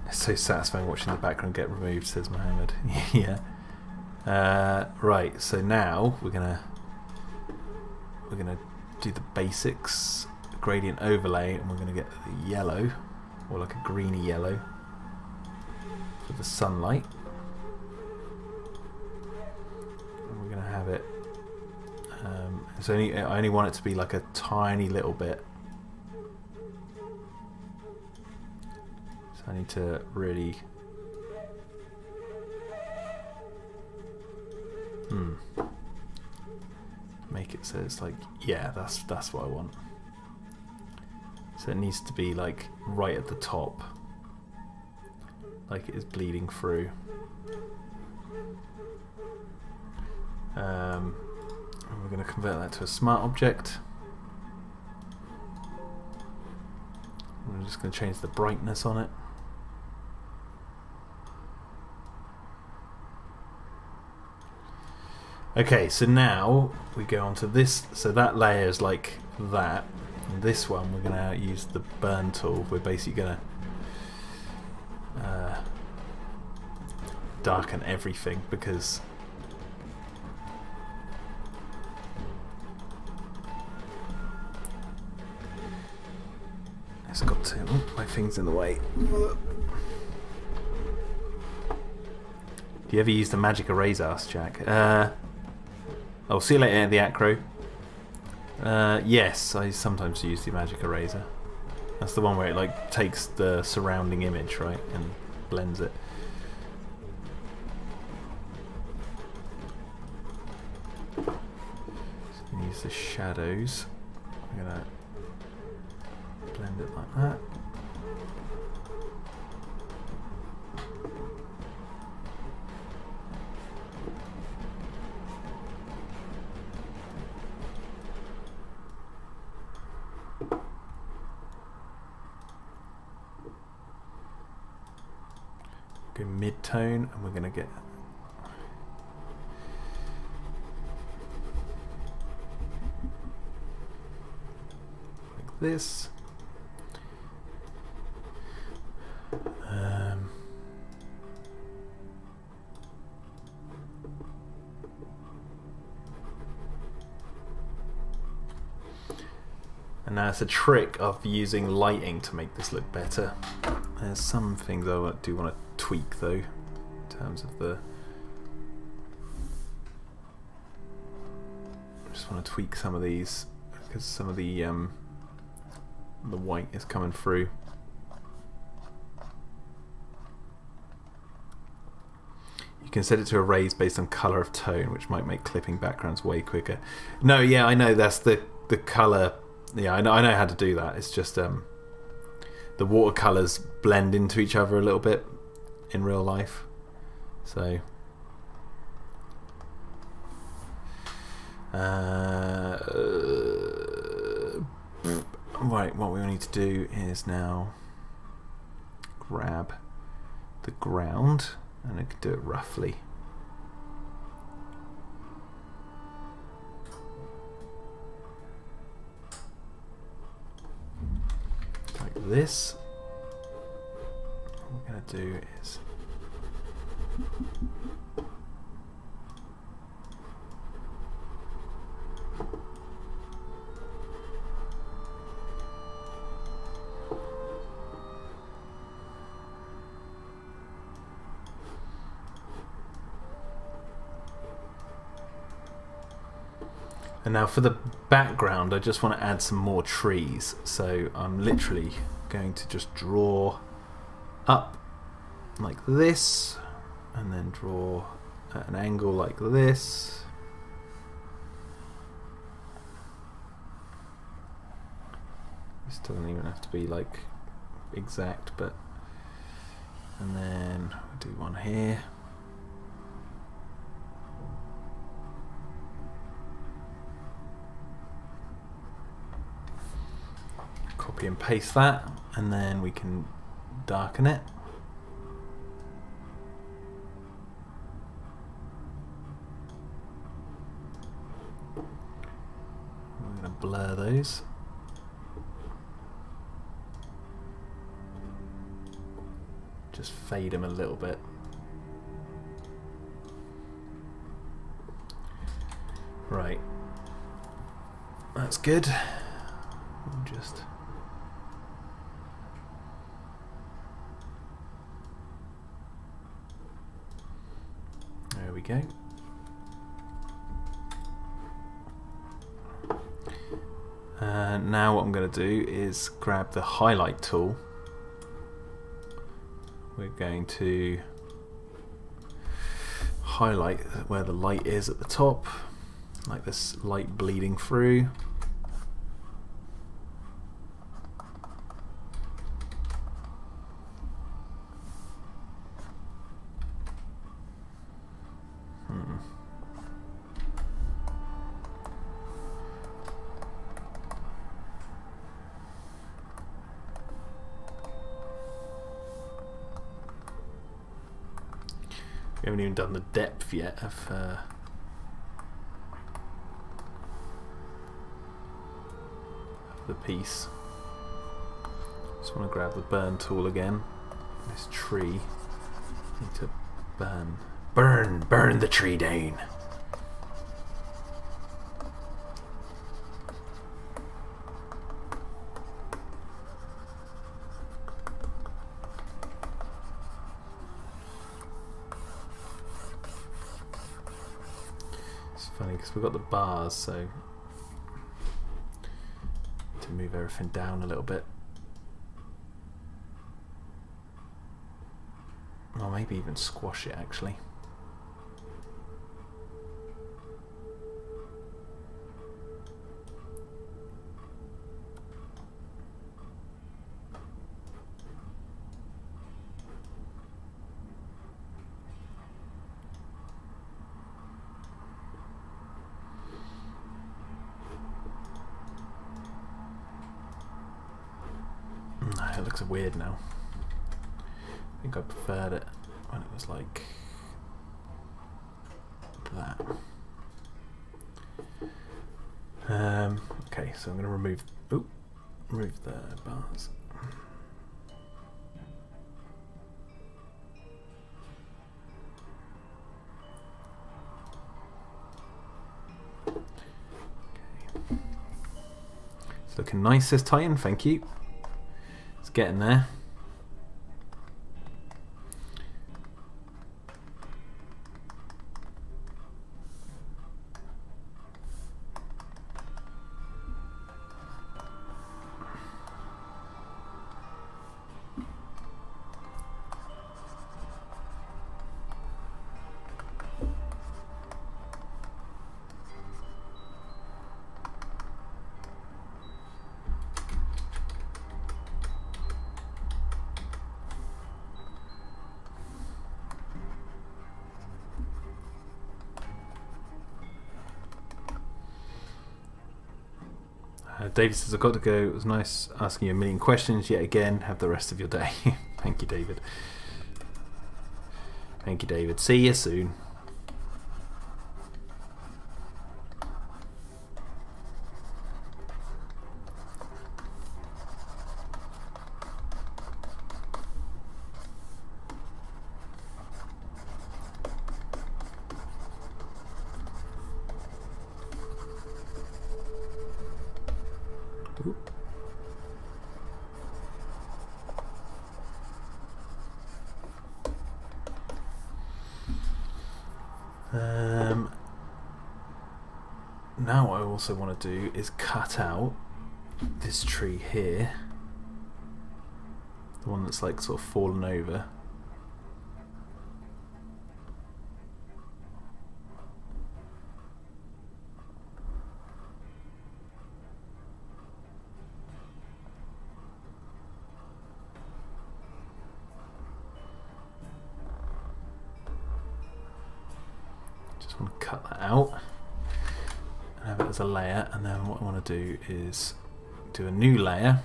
It's so satisfying watching the background get removed, says Mohammed. Yeah. Right, so now we're gonna do the basics gradient overlay, and we're gonna get the yellow, or like a greeny yellow, for the sunlight. And we're gonna have it. I only want it to be like a tiny little bit. So I need to really make it so it's like, yeah, that's what I want. So it needs to be like right at the top, like it is bleeding through. And we're going to convert that to a smart object. We're just going to change the brightness on it. Okay, so now we go on to this. So that layer is like that. And this one, we're going to use the burn tool. We're basically going to darken everything, because it's got to. Oh, my thing's in the way. you ever used the magic eraser? Asked Jack. I'll see you later, the acro. Yes, I sometimes use the magic eraser. That's the one where it like takes the surrounding image, right, and blends it. So use the shadows. I'm gonna blend it like that. Go mid-tone, and we're going to get like this. And now it's a trick of using lighting to make this look better. There's some things I do want to tweak though, in terms of the. I just want to tweak some of these because some of the white is coming through. You can set it to erase based on color of tone, which might make clipping backgrounds way quicker. No, yeah, I know that's the color. Yeah, I know how to do that. It's just the watercolors blend into each other a little bit in real life. So right, what we need to do is now grab the ground, and I can do it roughly. Like this. What we're going to do is and now for the background, I just want to add some more trees. So I'm literally going to just draw up like this, and then draw at an angle like this. This doesn't even have to be like exact, but and then we'll do one here. Copy and paste that, and then we can darken it. We're going to blur those. Just fade them a little bit. Right. That's good. We'll just there we go. Now what I'm going to do is grab the highlight tool. We're going to highlight where the light is at the top, like this light bleeding through. We haven't even done the depth yet of the piece. Just want to grab the burn tool again. This tree. Need to burn the tree down. funny because we've got the bars, so to move everything down a little bit. Or maybe even squash it actually. It looks weird now. I think I preferred it when it was like that. Okay, so I'm going to remove the bars. Okay. It's looking nice this Titan, thank you. It's getting there. David says, I've got to go. It was nice asking you a million questions yet again. Have the rest of your day. Thank you, David. Thank you, David. See you soon. Now what I also want to do is cut out this tree here, the one that's like sort of fallen over. Just want to cut that out. Have it as a layer, and then what I want to do is do a new layer.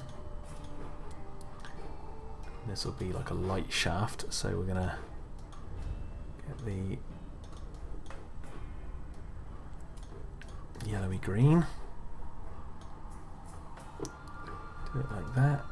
This will be like a light shaft, so we're gonna get the yellowy green, do it like that.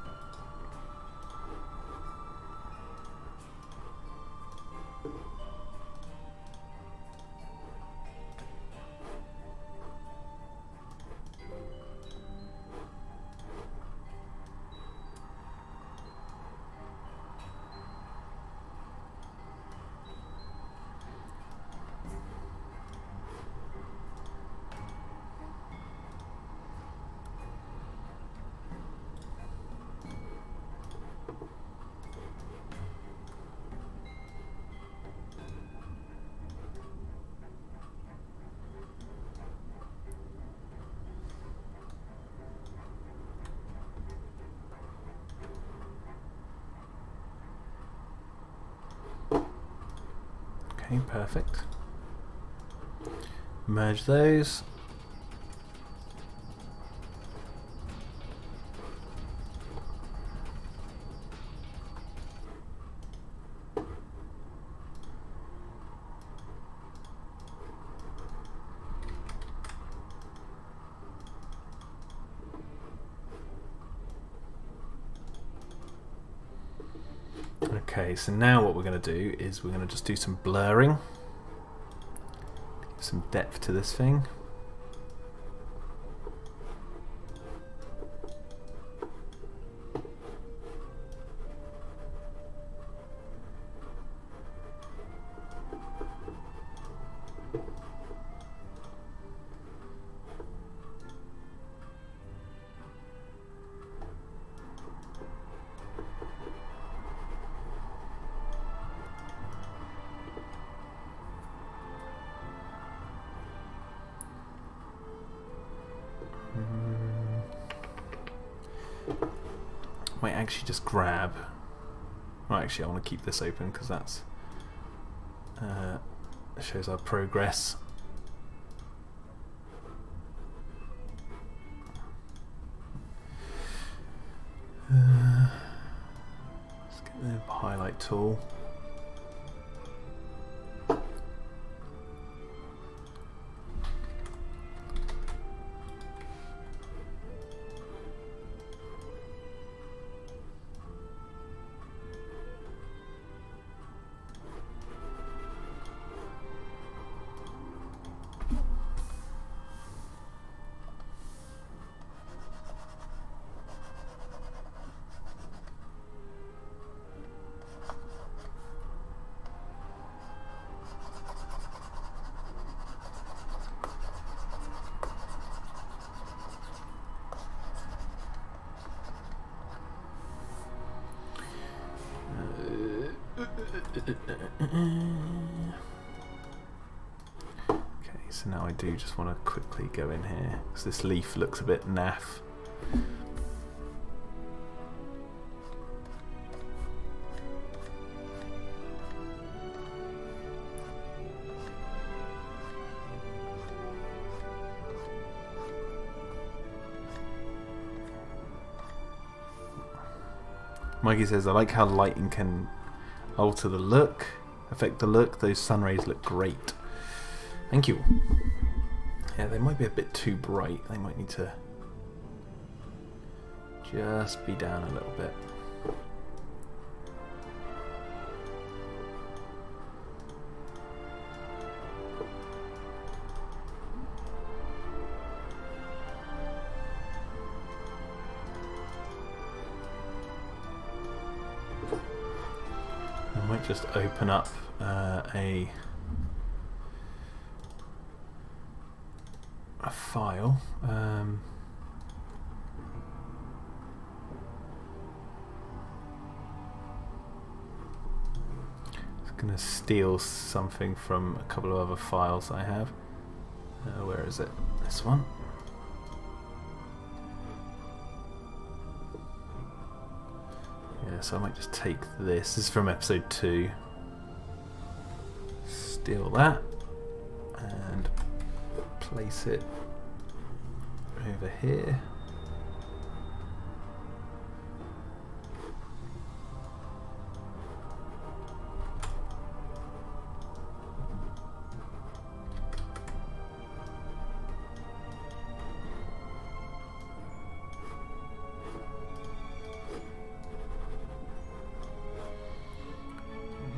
Okay, perfect. Merge those. Okay, so now what we're going to do is we're going to just do some blurring, give some depth to this thing. might actually just grab. Well, actually, I want to keep this open because that's shows our progress. Let's get the highlight tool. Okay, so now I do just want to quickly go in here because this leaf looks a bit naff. Mikey says, I like how lighting can alter the look, affect the look. Those sun rays look great. Thank you. Yeah, they might be a bit too bright. They might need to just be down a little bit. I might just open up a file. It's going to steal something from a couple of other files I have. Where is it? This one. Yeah, so I might just take this. This is from episode 2. Steal that and place it over here.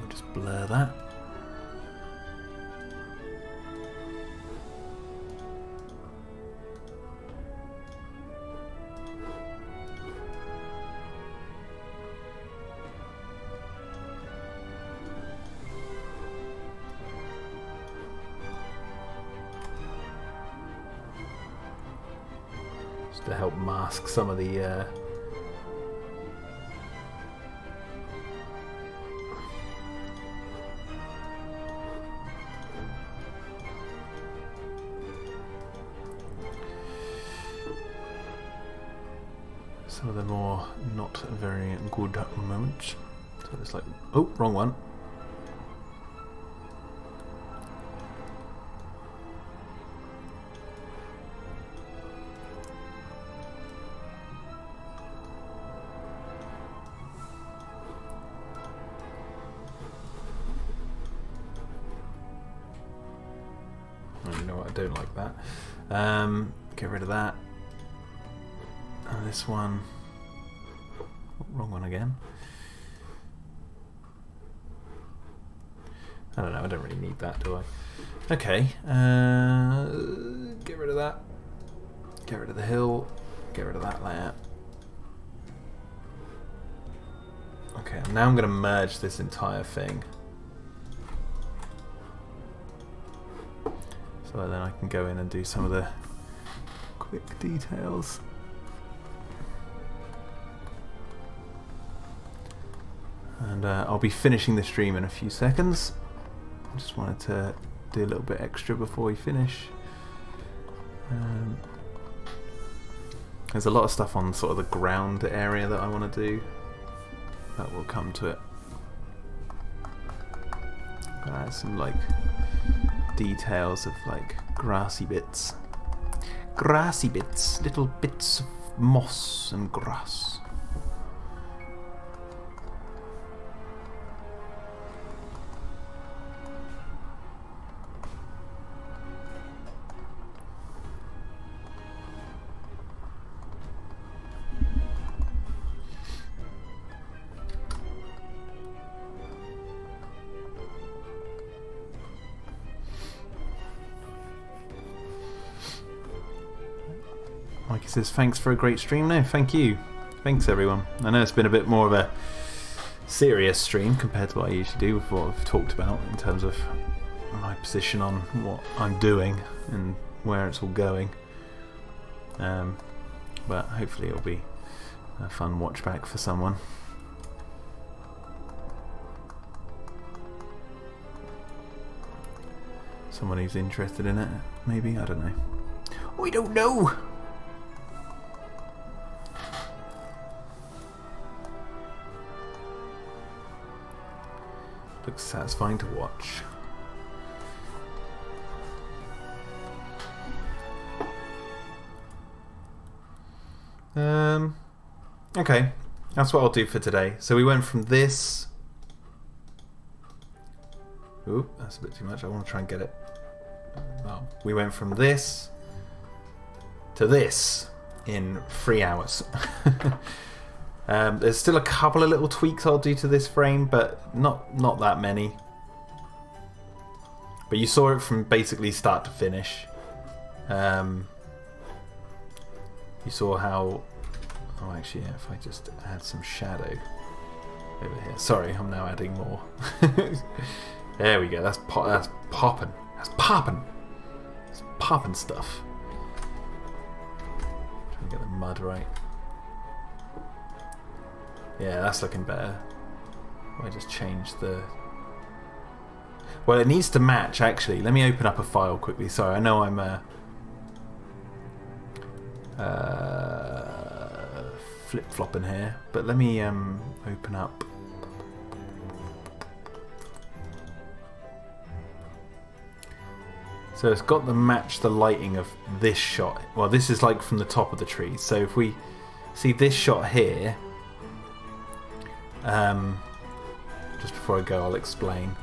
Just blur that. To help mask some of the more not very good moments. So it's like, oh, wrong one. You know what, I don't like that. Get rid of that. And this one. Oh, wrong one again. I don't know, I don't really need that, do I? Okay. Get rid of that. Get rid of the hill. Get rid of that layer. Okay, now I'm going to merge this entire thing. So then I can go in and do some of the quick details. And I'll be finishing the stream in a few seconds. I just wanted to do a little bit extra before we finish. There's a lot of stuff on sort of the ground area that I want to do. That will come to it. Some like details of like grassy bits. Grassy bits, little bits of moss and grass. Mikey says, thanks for a great stream. No, thank you. Thanks, everyone. I know it's been a bit more of a serious stream compared to what I usually do with what I've talked about in terms of my position on what I'm doing and where it's all going. But hopefully it'll be a fun watch back for someone. Someone who's interested in it, maybe? I don't know. We don't know! Looks satisfying to watch. Okay, that's what I'll do for today. So we went from this. Ooh, that's a bit too much. I want to try and get it. Well, we went from this to this in 3 hours. There's still a couple of little tweaks I'll do to this frame, but not that many. But you saw it from basically start to finish. You saw how... Oh, actually, yeah, if I just add some shadow over here. Sorry, I'm now adding more. There we go. That's popping. That's popping. It's popping stuff. Trying to get the mud right. Yeah, that's looking better. I just change the... Well, it needs to match, actually. Let me open up a file quickly. Sorry, I know I'm flip-flopping here, but let me open up... So it's got to match the lighting of this shot. Well, this is like from the top of the tree. So if we see this shot here... just before I go, I'll explain.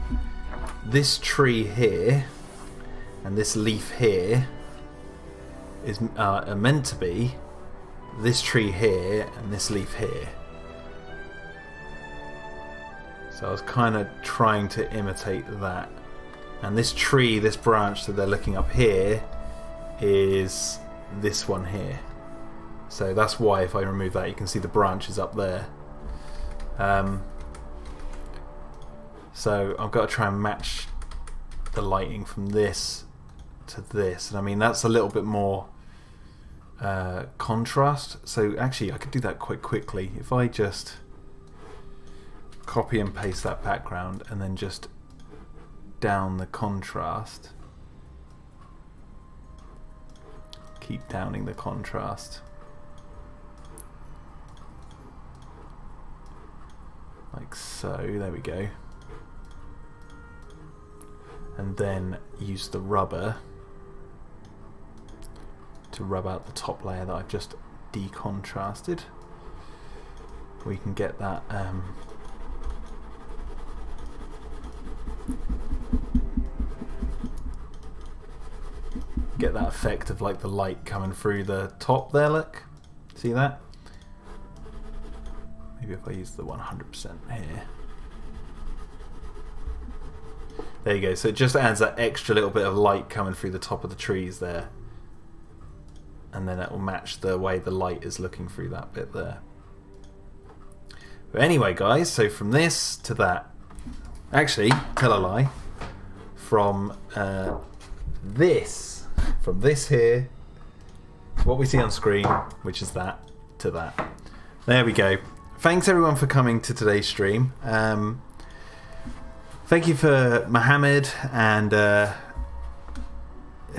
This tree here and this leaf here is are meant to be this tree here and this leaf here. So I was kind of trying to imitate that. And this tree, this branch that they're looking up here, is this one here. So that's why if I remove that, you can see the branch is up there. So I've got to try and match the lighting from this to this, and I mean that's a little bit more contrast. So actually I could do that quite quickly if I just copy and paste that background and then just down the contrast. Keep downing the contrast. Like so, there we go. And then use the rubber to rub out the top layer that I've just decontrasted. We can get that effect of like the light coming through the top there, look. See that? Maybe if I use the 100% here. There you go, so it just adds that extra little bit of light coming through the top of the trees there. And then it will match the way the light is looking through that bit there. But anyway guys, so from this to that. Actually, tell a lie. From this here, what we see on screen, which is that, to that. There we go. Thanks everyone for coming to today's stream. Thank you for Mohammed and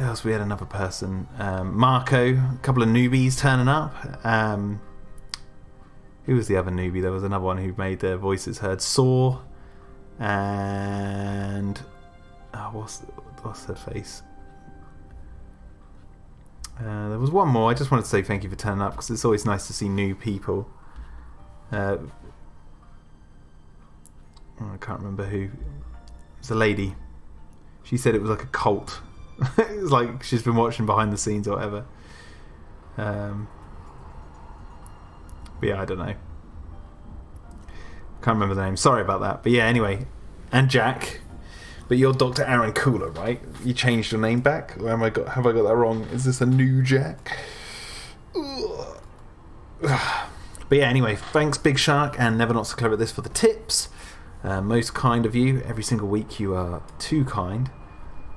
else? We had another person, Marco, a couple of newbies turning up. Who was the other newbie? There was another one who made their voices heard. Saw, and what's her face? There was one more. I just wanted to say thank you for turning up, because it's always nice to see new people. I can't remember who. It was a lady. She said it was like a cult. It was like she's been watching behind the scenes or whatever. But yeah, I don't know. Can't remember the name. Sorry about that. But yeah, anyway. And Jack. But you're Dr. Aaron Cooler, right? You changed your name back? Or have I got that wrong? Is this a new Jack? Ugh. But yeah, anyway, thanks Big Shark and Never Not So Clever at This for the tips. Most kind of you. Every single week you are too kind.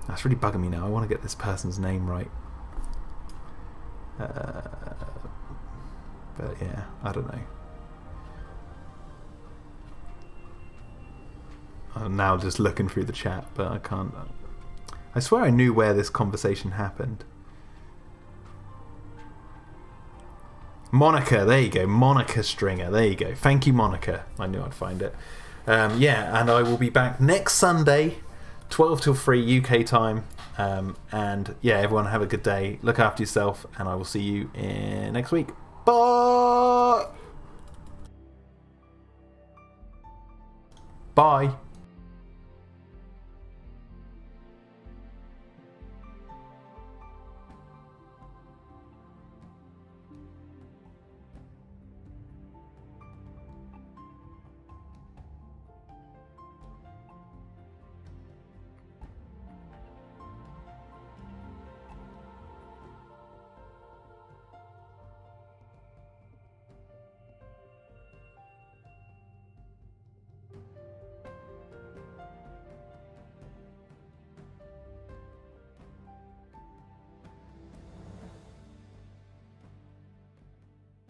That's really bugging me now. I want to get this person's name right. But yeah, I don't know. I'm now just looking through the chat, but I can't. I swear I knew where this conversation happened. Monica, there you go. Monica Stringer, there you go. Thank you, Monica. I knew I'd find it. Yeah, and I will be back next Sunday, 12 till 3 UK time. And yeah, everyone have a good day. Look after yourself, and I will see you next week. Bye. Bye.